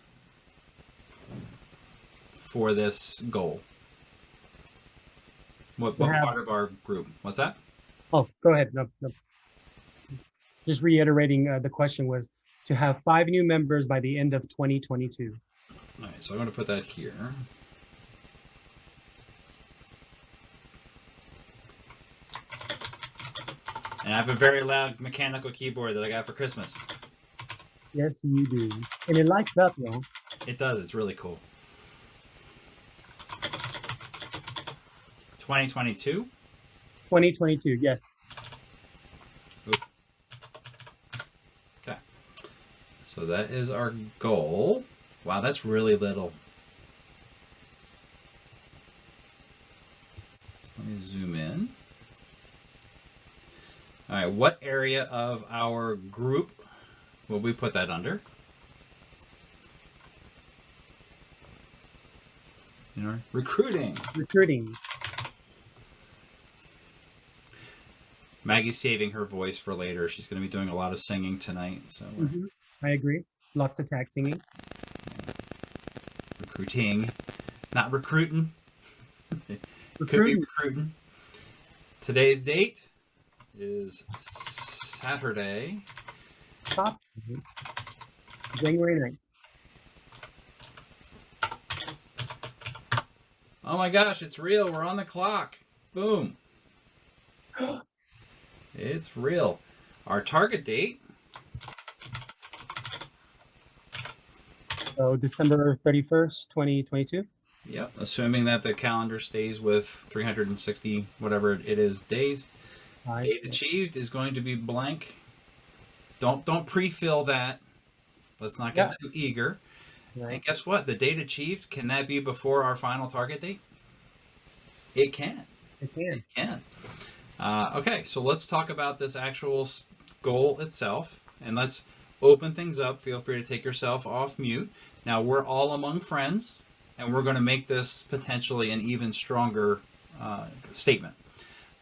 for this goal? What part of our group? What's that? Oh, go ahead. No. Just reiterating, the question was to have 5 new members by the end of 2022. All right, so I'm going to put that here. And I have a very loud mechanical keyboard that I got for Christmas. Yes, you do. And it lights up, though. It does. It's really cool. 2022? 2022, yes. Oop. Okay. So that is our goal. Wow, that's really little. So let me zoom in. All right, what area of our group will we put that under? You know, recruiting. Recruiting. Maggie's saving her voice for later. She's going to be doing a lot of singing tonight. So I agree. Lots of tag singing. Recruiting, not recruiting. It could be recruiting. Today's date is Saturday. January 9th. Oh my gosh, it's real. We're on the clock. Boom. It's real. Our target date. So December 31st, 2022. Yep, assuming that the calendar stays with 360 whatever it is days. Date achieved is going to be blank. Don't pre-fill that. Let's not get too eager. Right. And guess what? The date achieved, can that be before our final target date? It can. It can. It can. Okay, so let's talk about this actual goal itself, and let's open things up. Feel free to take yourself off mute. Now, we're all among friends, and we're going to make this potentially an even stronger statement.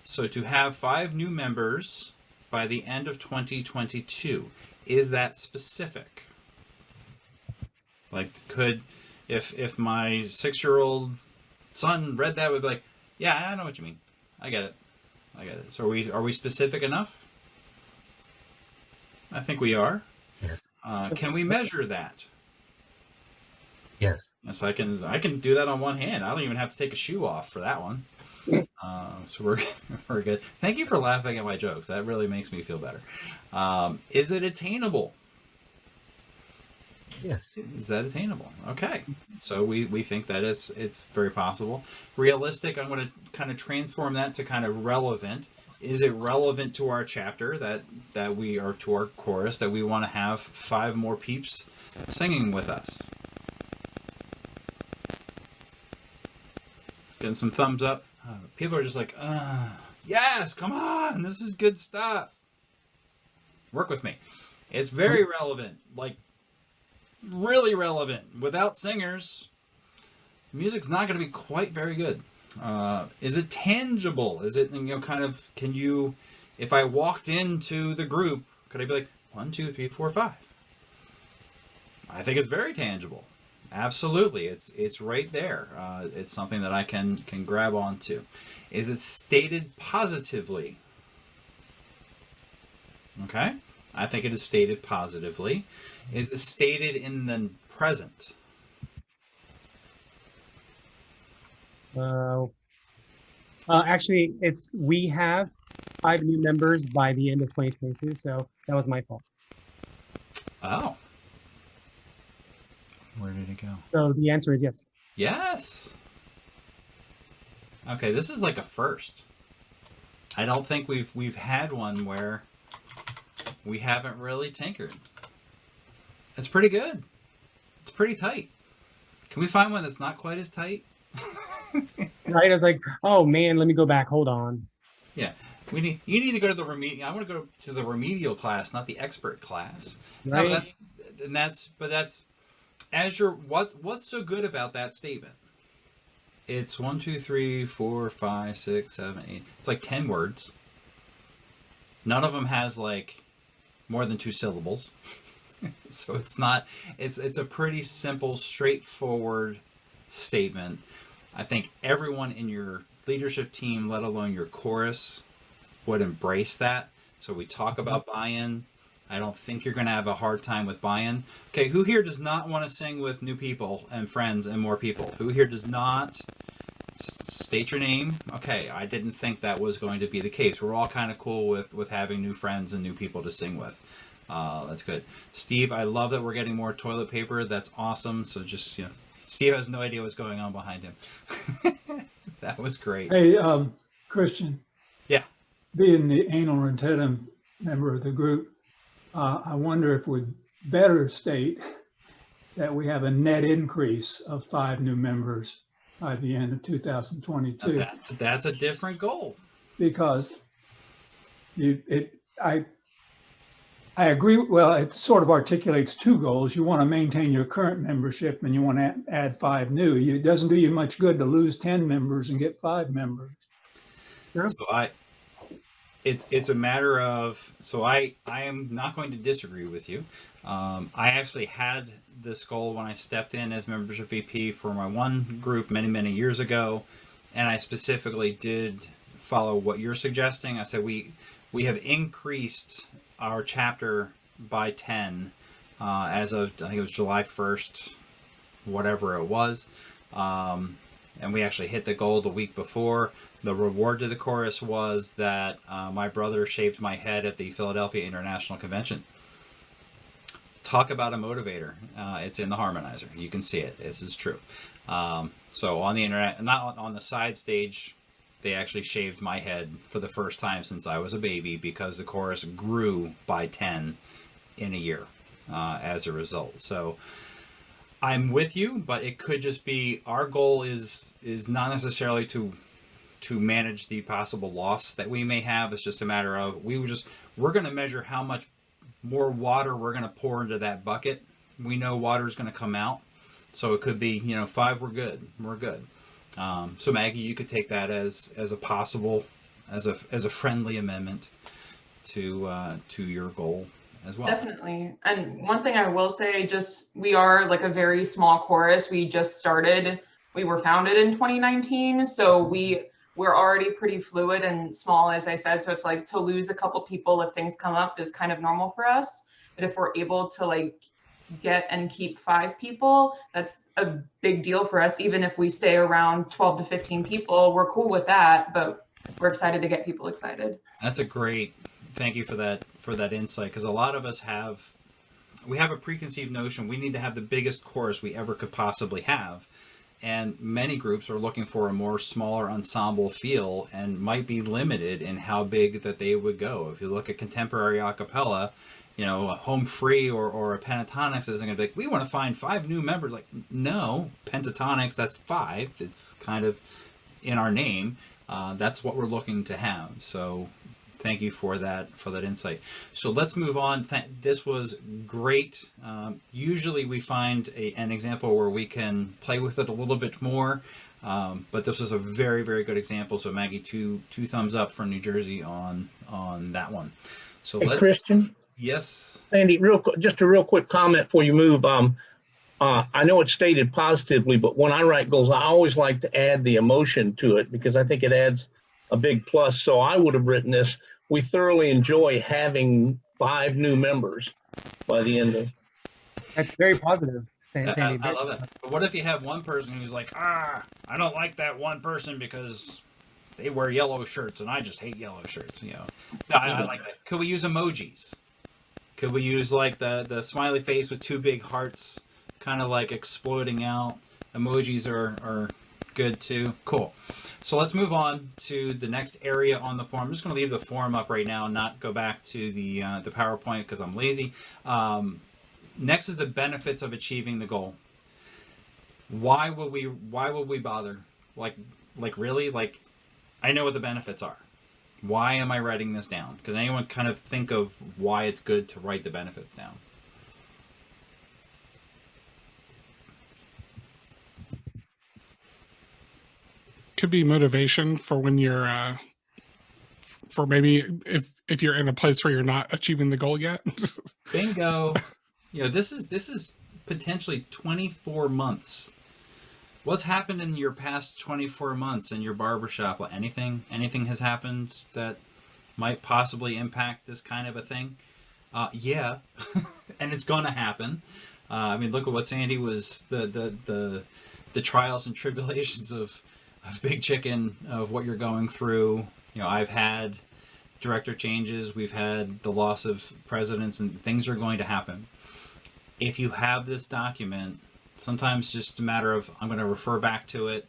So to have 5 new members by the end of 2022, is that specific? Like, if my 6-year-old son read that, would be like, yeah, I know what you mean. I get it. So are we specific enough? I think we are. Yes. Can we measure that? Yes. Yes, I can do that on one hand. I don't even have to take a shoe off for that one. So we're good. Thank you for laughing at my jokes. That really makes me feel better. Is it attainable? Yes. Is that attainable? Okay. So we think that it's very possible. Realistic, I'm going to kind of transform that to kind of relevant. Is it relevant to our chapter that we are to our chorus that we want to have 5 more peeps singing with us? Getting some thumbs up. People are just like, yes, come on, this is good stuff. Work with me. It's very relevant, like really relevant. Without singers, music's not going to be quite very good. Is it tangible? Is it, kind of, can you, if I walked into the group, could I be like, 1, 2, 3, 4, 5? I think it's very tangible. Absolutely. It's right there. It's something that I can grab onto. Is it stated positively? Okay. I think it is stated positively. Is it stated in the present? Actually, we have 5 new members by the end of 2022, so that was my fault. Oh. Where did it go? So the answer is yes. Yes. Okay, this is like a first. I don't think we've had one where we haven't really tinkered. It's pretty good. It's pretty tight. Can we find one that's not quite as tight? Right? I was like, oh man, let me go back. Hold on. Yeah. You need to go to the remedial. I want to go to the remedial class, not the expert class. Right. No, but that's as your what's so good about that statement? It's 1, 2, 3, 4, 5, 6, 7, 8. It's like 10 words. None of them has like more than 2 syllables. So it's not, it's a pretty simple, straightforward statement. I think everyone in your leadership team, let alone your chorus, would embrace that. So we talk about buy-in. I don't think you're going to have a hard time with buy-in. Okay, who here does not want to sing with new people and friends and more people? Who here does not? State your name. Okay, I didn't think that was going to be the case. We're all kind of cool with having new friends and new people to sing with. That's good. Steve, I love that we're getting more toilet paper. That's awesome. So just, you know, Steve has no idea what's going on behind him. That was great. Hey, Christian. Yeah. Being the anal retentum member of the group, I wonder if we'd better state that we have a net increase of 5 new members by the end of 2022. That's a different goal. Because I agree. Well, it sort of articulates 2 goals. You want to maintain your current membership, and you want to add 5 new. It doesn't do you much good to lose 10 members and get 5 members. Sure. So it's a matter of, so I am not going to disagree with you. I actually had this goal when I stepped in as membership VP for my one group many years ago, and I specifically did follow what you're suggesting. I said we have increased our chapter by 10 as of, I think it was July 1st, whatever it was. And we actually hit the goal the week before. The reward to the chorus was that my brother shaved my head at the Philadelphia International Convention. Talk about a motivator. It's in the harmonizer. You can see it. This is true. So on the internet, not on the side stage, they actually shaved my head for the first time since I was a baby because the chorus grew by 10 in a year as a result. So I'm with you, but it could just be our goal is not necessarily to manage the possible loss that we may have. It's just a matter of we're going to measure how much more water we're going to pour into that bucket. We know water is going to come out, so it could be 5. We're good. So Maggie, you could take that as a possible, as a friendly amendment to your goal as well. Definitely. And one thing I will say, we are like a very small chorus. We just started. We were founded in 2019, so we're already pretty fluid and small, as I said. So it's like to lose a couple people if things come up is kind of normal for us. But if we're able to get and keep 5 people, that's a big deal for us. Even if we stay around 12 to 15 people, we're cool with that, but we're excited to get people excited. That's a great, thank you for that insight, because a lot of us have a preconceived notion we need to have the biggest chorus we ever could possibly have. And many groups are looking for a more smaller ensemble feel and might be limited in how big that they would go. If you look at contemporary a cappella, a home free or a pentatonics isn't going to be like, we want to find 5 new members. Like, no, pentatonics, that's 5. It's kind of in our name. That's what we're looking to have. So thank you for that insight. So let's move on. This was great. Usually we find an example where we can play with it a little bit more, but this is a very good example. So Maggie, two thumbs up from New Jersey on that one. So hey, Christian. Yes. Sandy, just a real quick comment before you move. I know it's stated positively, but when I write goals, I always like to add the emotion to it because I think it adds a big plus. So I would have written this: we thoroughly enjoy having 5 new members by the end of. That's very positive, Sandy. I love that. But what if you have one person who's like, I don't like that one person because they wear yellow shirts and I just hate yellow shirts. No, I like that. Could we use emojis? Could we use like the smiley face with 2 big hearts, kind of like exploding out? Emojis are good too. Cool. So let's move on to the next area on the form. I'm just going to leave the form up right now and not go back to the PowerPoint because I'm lazy. Next is the benefits of achieving the goal. Why would we bother? Like really? Like, I know what the benefits are. Why am I writing this down? Can anyone kind of think of why it's good to write the benefits down? could be motivation for when you're for maybe if you're in a place where you're not achieving the goal yet. Bingo. You know, this is potentially 24 months. What's happened in your past 24 months in your barbershop? Well, anything has happened that might possibly impact this kind of a thing? Yeah, and it's going to happen. I mean, look at what Sandy was, the trials and tribulations of Big Chicken, of what you're going through. You know, I've had director changes, we've had the loss of presidents, and things are going to happen. If you have this document, sometimes just a matter of, I'm going to refer back to it,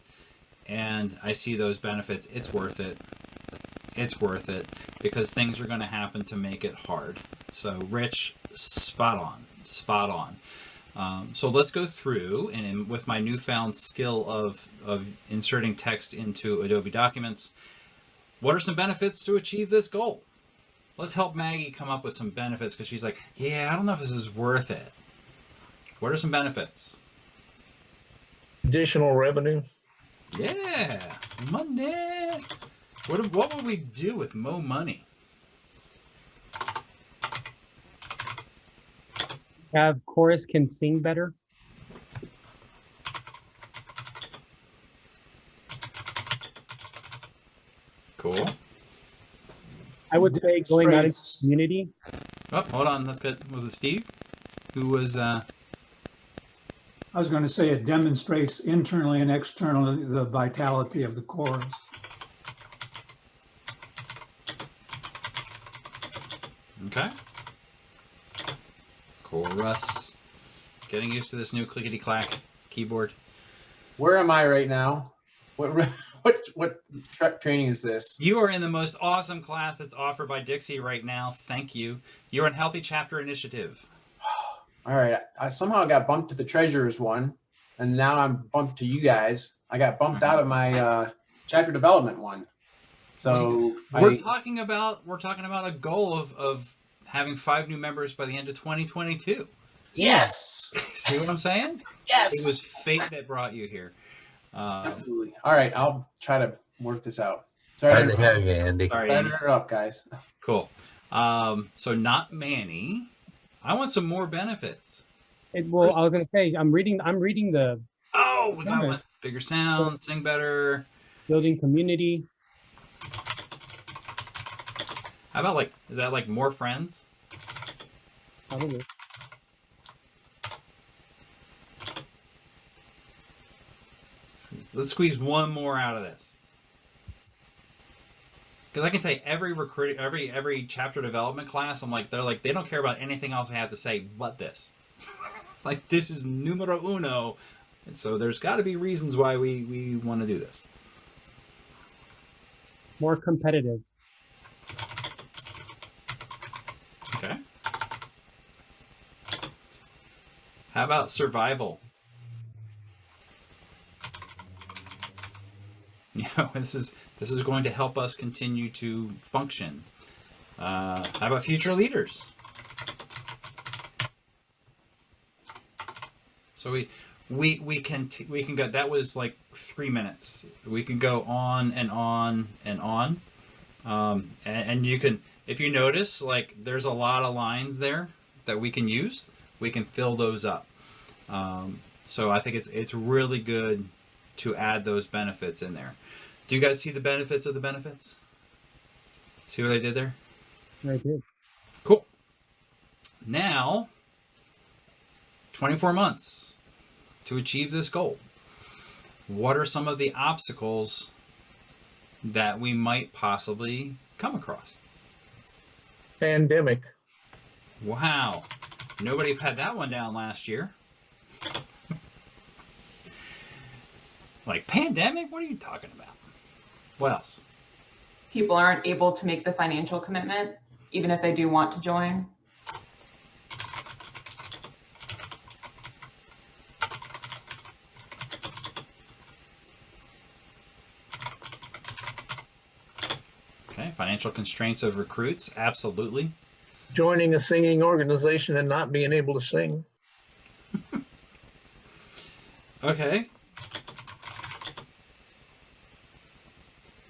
and I see those benefits. It's worth it. It's worth it, because things are going to happen to make it hard. So, Rich, spot on. Spot on. So let's go through, and with my newfound skill of inserting text into Adobe Documents, what are some benefits to achieve this goal? Let's help Maggie come up with some benefits, because she's like, yeah, I don't know if this is worth it. What are some benefits? Additional revenue. Yeah, money. What would we do with more money? Have chorus can sing better. Cool. I would say going out into the community. Oh, hold on. That's good. Was it Steve? Who was... I was going to say it demonstrates internally and externally the vitality of the chorus. Okay. Chorus. Getting used to this new clickety-clack keyboard. Where am I right now? What training is this? You are in the most awesome class that's offered by Dixie right now. Thank you. You're in Healthy Chapter Initiative. All right. I somehow got bumped to the treasurer's one, and now I'm bumped to you guys. I got bumped out of my chapter development one. So we're talking about a goal of having 5 new members by the end of 2022. Yes. See what I'm saying? Yes. It was fate that brought you here. Absolutely. All right. I'll try to work this out. Sorry to have you, Andy. Sorry to interrupt, guys. Cool. So not Manny. I want some more benefits. Well, I was going to say, I'm reading the... Oh, we got one. Bigger sound, sing better. Building community. How about is that like more friends? Probably. Let's squeeze one more out of this. Because I can tell you, every chapter development class, they don't care about anything else I have to say but this. Like, this is numero uno. And so there's got to be reasons why we want to do this. More competitive. Okay. How about survival? You know, this is going to help us continue to function. How about future leaders? So we can go. That was like 3 minutes. We can go on and on and on, and you can, if you notice, like there's a lot of lines there that we can use. We can fill those up. So I think it's really good to add those benefits in there. Do you guys see the benefits of the benefits? See what I did there? I did. Cool. Now, 24 months to achieve this goal. What are some of the obstacles that we might possibly come across? Pandemic. Wow. Nobody had that one down last year. Like, pandemic? What are you talking about? What else? People aren't able to make the financial commitment, even if they do want to join. Okay, financial constraints of recruits, absolutely. Joining a singing organization and not being able to sing. Okay.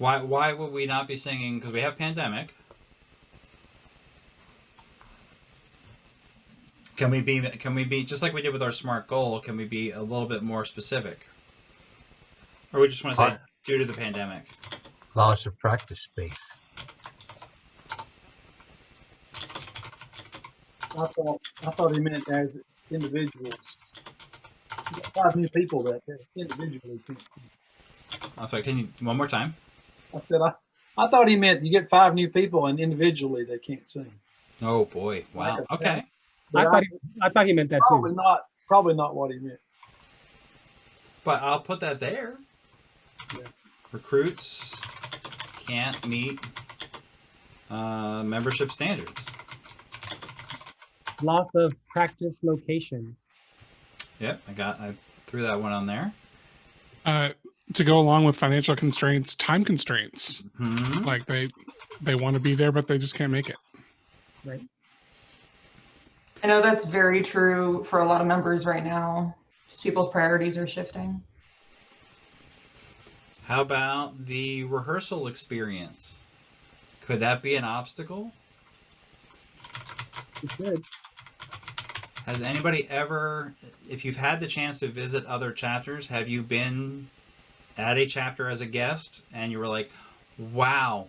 Why would we not be singing? Because we have pandemic. Can we be just like we did with our SMART goal? Can we be a little bit more specific, or we just want to say due to the pandemic? Loss of practice space. I thought he meant as individuals. You got 5 new people that individually can't see. I'm sorry. Can you one more time? I said I thought he meant you get 5 new people and individually they can't sing. Oh boy! Wow. Okay. I thought he meant that too. Probably not what he meant. But I'll put that there. Yeah. Recruits can't meet membership standards. Loss of practice location. Yep, I threw that one on there. To go along with financial constraints, time constraints. Mm-hmm. Like they want to be there, but they just can't make it. Right. I know that's very true for a lot of members right now. Just people's priorities are shifting. How about the rehearsal experience? Could that be an obstacle? It could. Has anybody ever, if you've had the chance to visit other chapters, have you been at a chapter as a guest and you were like, wow,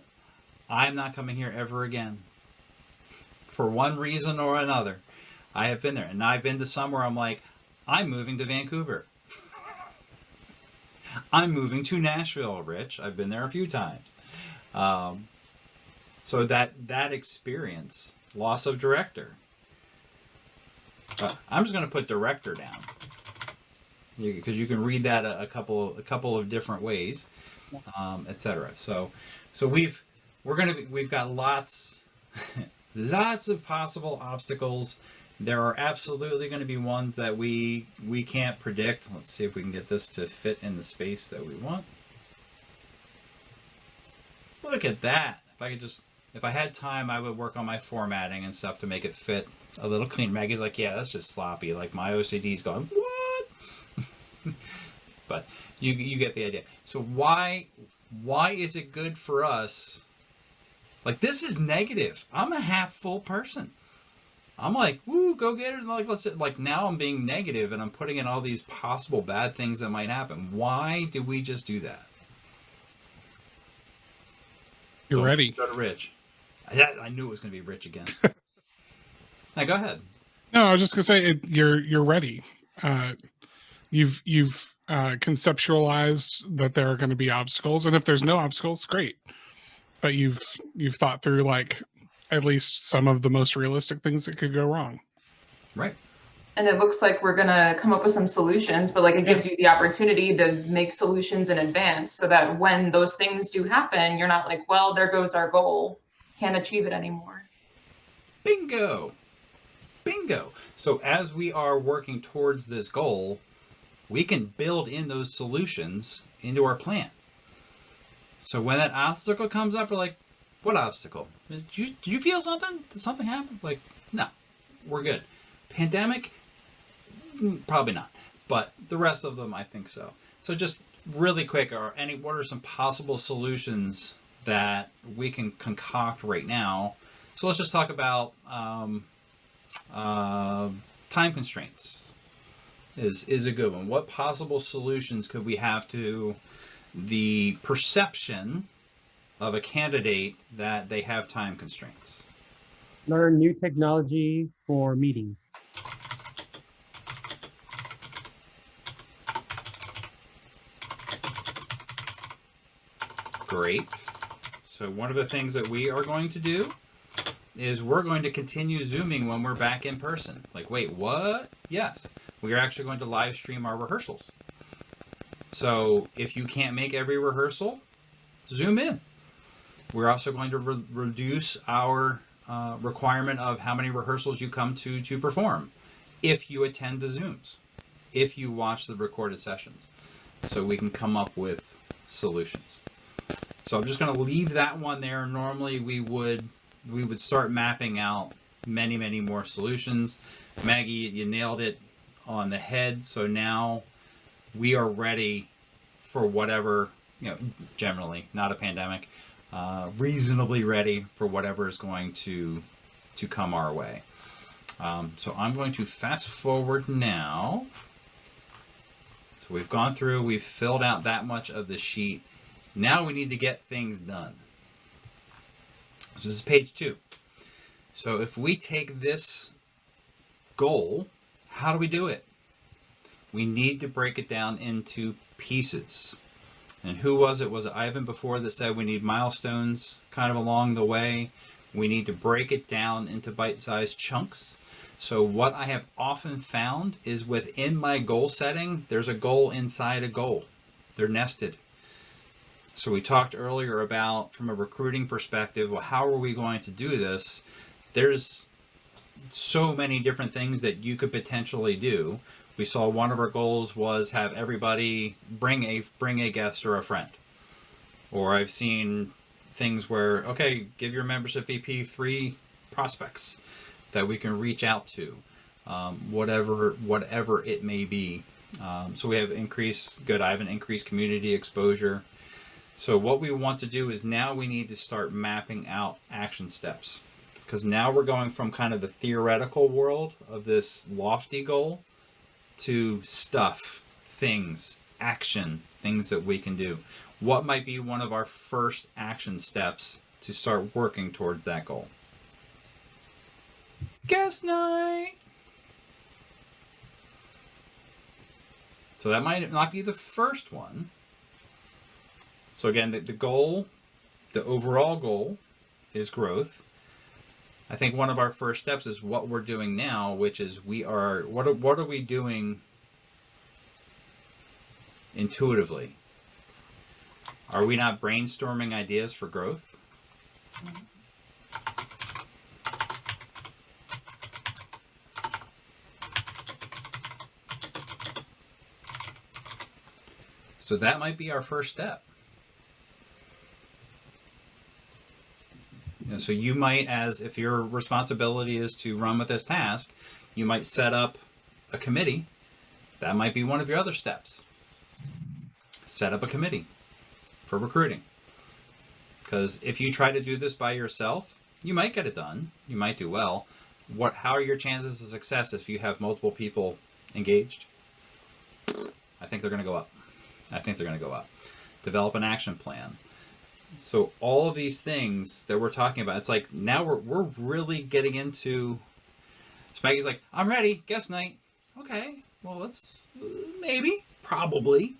I'm not coming here ever again? For one reason or another. I have been there. And I've been to some where I'm like, I'm moving to Vancouver. I'm moving to Nashville, Rich. I've been there a few times. So that experience, loss of director. I'm just going to put director down because you can read that a couple of different ways, etc. So we've got lots of possible obstacles. There are absolutely going to be ones that we can't predict. Let's see if we can get this to fit in the space that we want. Look at that. If I had time, I would work on my formatting and stuff to make it fit a little cleaner. Maggie's like, yeah, that's just sloppy. Like my OCD's going, what? But you get the idea. So why is it good for us? Like, this is negative. I'm a half full person. I'm like, woo, go get it. Like now I'm being negative and I'm putting in all these possible bad things that might happen. Why did we just do that? You're ready. Go to Rich. I knew it was going to be Rich again. Now go ahead. No, I was just gonna say you're ready. You've conceptualized that there are going to be obstacles, and if there's no obstacles, great. But you've thought through like at least some of the most realistic things that could go wrong. Right. And it looks like we're gonna come up with some solutions, but like it gives you the opportunity to make solutions in advance so that when those things do happen, you're not like, well, there goes our goal. Can't achieve it anymore. Bingo. Bingo. So as we are working towards this goal, we can build in those solutions into our plan. So when that obstacle comes up, we're like, what obstacle? Did you feel something? Did something happen? Like, no, we're good. Pandemic? Probably not. But the rest of them, I think so. So just really quick, what are some possible solutions that we can concoct right now? So let's just talk about time constraints is a good one. What possible solutions could we have to the perception of a candidate that they have time constraints? Learn new technology for meetings. Great. So one of the things that we are going to do is we're going to continue Zooming when we're back in person. Like, wait, what? Yes, we are actually going to live stream our rehearsals. So if you can't make every rehearsal, Zoom in. We're also going to reduce our requirement of how many rehearsals you come to perform if you attend the Zooms, if you watch the recorded sessions. So we can come up with solutions. So I'm just going to leave that one there. Normally we would start mapping out many more solutions. Maggie, you nailed it on the head. So now we are ready for whatever generally not a pandemic, reasonably ready for whatever is going to come our way. So I'm going to fast forward now. So we've gone through, we've filled out that much of the sheet. Now we need to get things done. So this is page 2. So if we take this goal, how do we do it? We need to break it down into pieces. And who was it? Was it Ivan before that said we need milestones kind of along the way? We need to break it down into bite-sized chunks. So what I have often found is within my goal setting, there's a goal inside a goal. They're nested. So we talked earlier about, from a recruiting perspective, well, how are we going to do this? There's so many different things that you could potentially do. We saw one of our goals was have everybody bring a guest or a friend. Or I've seen things where, okay, give your membership VP 3 prospects that we can reach out to, whatever it may be. So we have I have an increased community exposure. So what we want to do is now we need to start mapping out action steps, because now we're going from kind of the theoretical world of this lofty goal to stuff, things, action, things that we can do. What might be one of our first action steps to start working towards that goal? Guest night. So that might not be the first one. So again, the goal, the overall goal is growth. I think one of our first steps is what we're doing now, which is what are we doing intuitively? Are we not brainstorming ideas for growth? So that might be our first step. So you might, if your responsibility is to run with this task, you might set up a committee. That might be one of your other steps. Set up a committee for recruiting. Because if you try to do this by yourself, you might get it done. You might do well. How are your chances of success if you have multiple people engaged? I think they're going to go up. Develop an action plan. So all of these things that we're talking about, it's like now we're really getting into. So Maggie's like, I'm ready, guest night. Okay, well let's probably,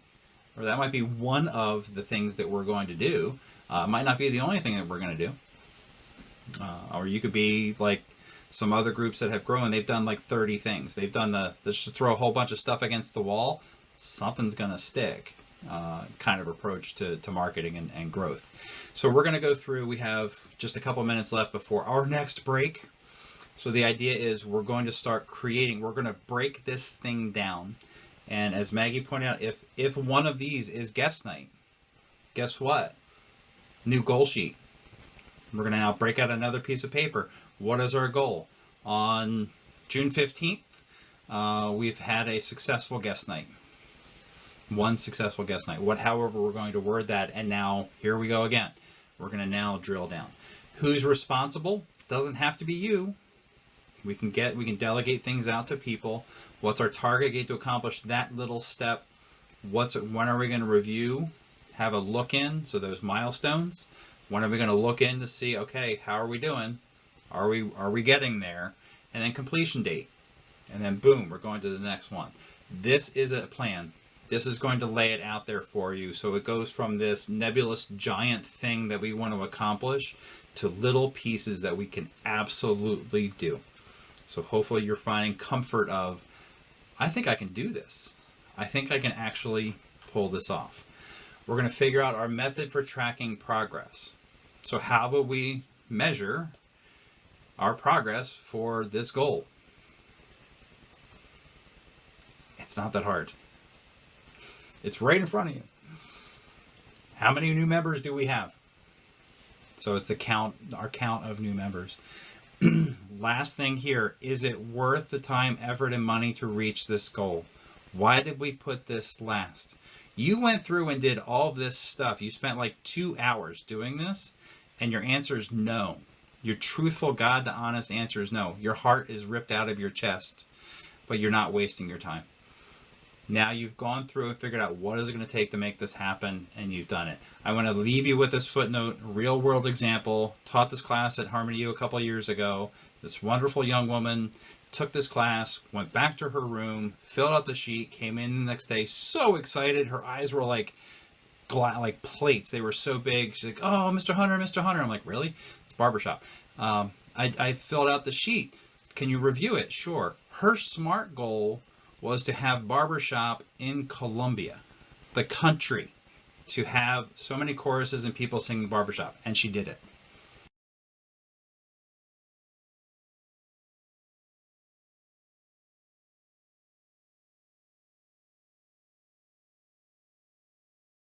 or that might be one of the things that we're going to do. Might not be the only thing that we're going to do. Or you could be like some other groups that have grown. They've done like 30 things. They've done let's just throw a whole bunch of stuff against the wall. Something's going to stick. Kind of approach to marketing and growth. So we're going to go through, we have just a couple minutes left before our next break. So the idea is we're going to start creating, we're going to break this thing down. And as Maggie pointed out, if one of these is guest night, guess what? New goal sheet. We're going to now break out another piece of paper. What is our goal? On June 15th, we've had a successful guest night. One successful guest night. However, we're going to word that, and now here we go again. We're going to now drill down. Who's responsible? Doesn't have to be you. We can delegate things out to people. What's our target date to accomplish that little step? When are we going to review? Have a look in, so those milestones. When are we going to look in to see, okay, how are we doing? Are we getting there? And then completion date. And then boom, we're going to the next one. This is a plan. This is going to lay it out there for you. So it goes from this nebulous giant thing that we want to accomplish to little pieces that we can absolutely do. So hopefully you're finding comfort of, I think I can do this. I think I can actually pull this off. We're going to figure out our method for tracking progress. So how will we measure our progress for this goal? It's not that hard. It's right in front of you. How many new members do we have? So it's our count of new members. Last thing here, is it worth the time, effort, and money to reach this goal? Why did we put this last? You went through and did all this stuff. You spent like 2 hours doing this, and your answer is no. Your truthful, God to honest answer is no. Your heart is ripped out of your chest, but you're not wasting your time. Now you've gone through and figured out what is it going to take to make this happen, and you've done it. I want to leave you with this footnote, real world example. Taught this class at Harmony U a couple of years ago. This wonderful young woman took this class, went back to her room, filled out the sheet, came in the next day so excited. Her eyes were like plates. They were so big. She's like, "Oh, Mr. Hunter, Mr. Hunter." I'm like, "Really? It's Barbershop." I filled out the sheet. Can you review it? Sure. Her SMART goal was to have Barbershop in Colombia, the country, to have so many choruses and people singing Barbershop, and she did it.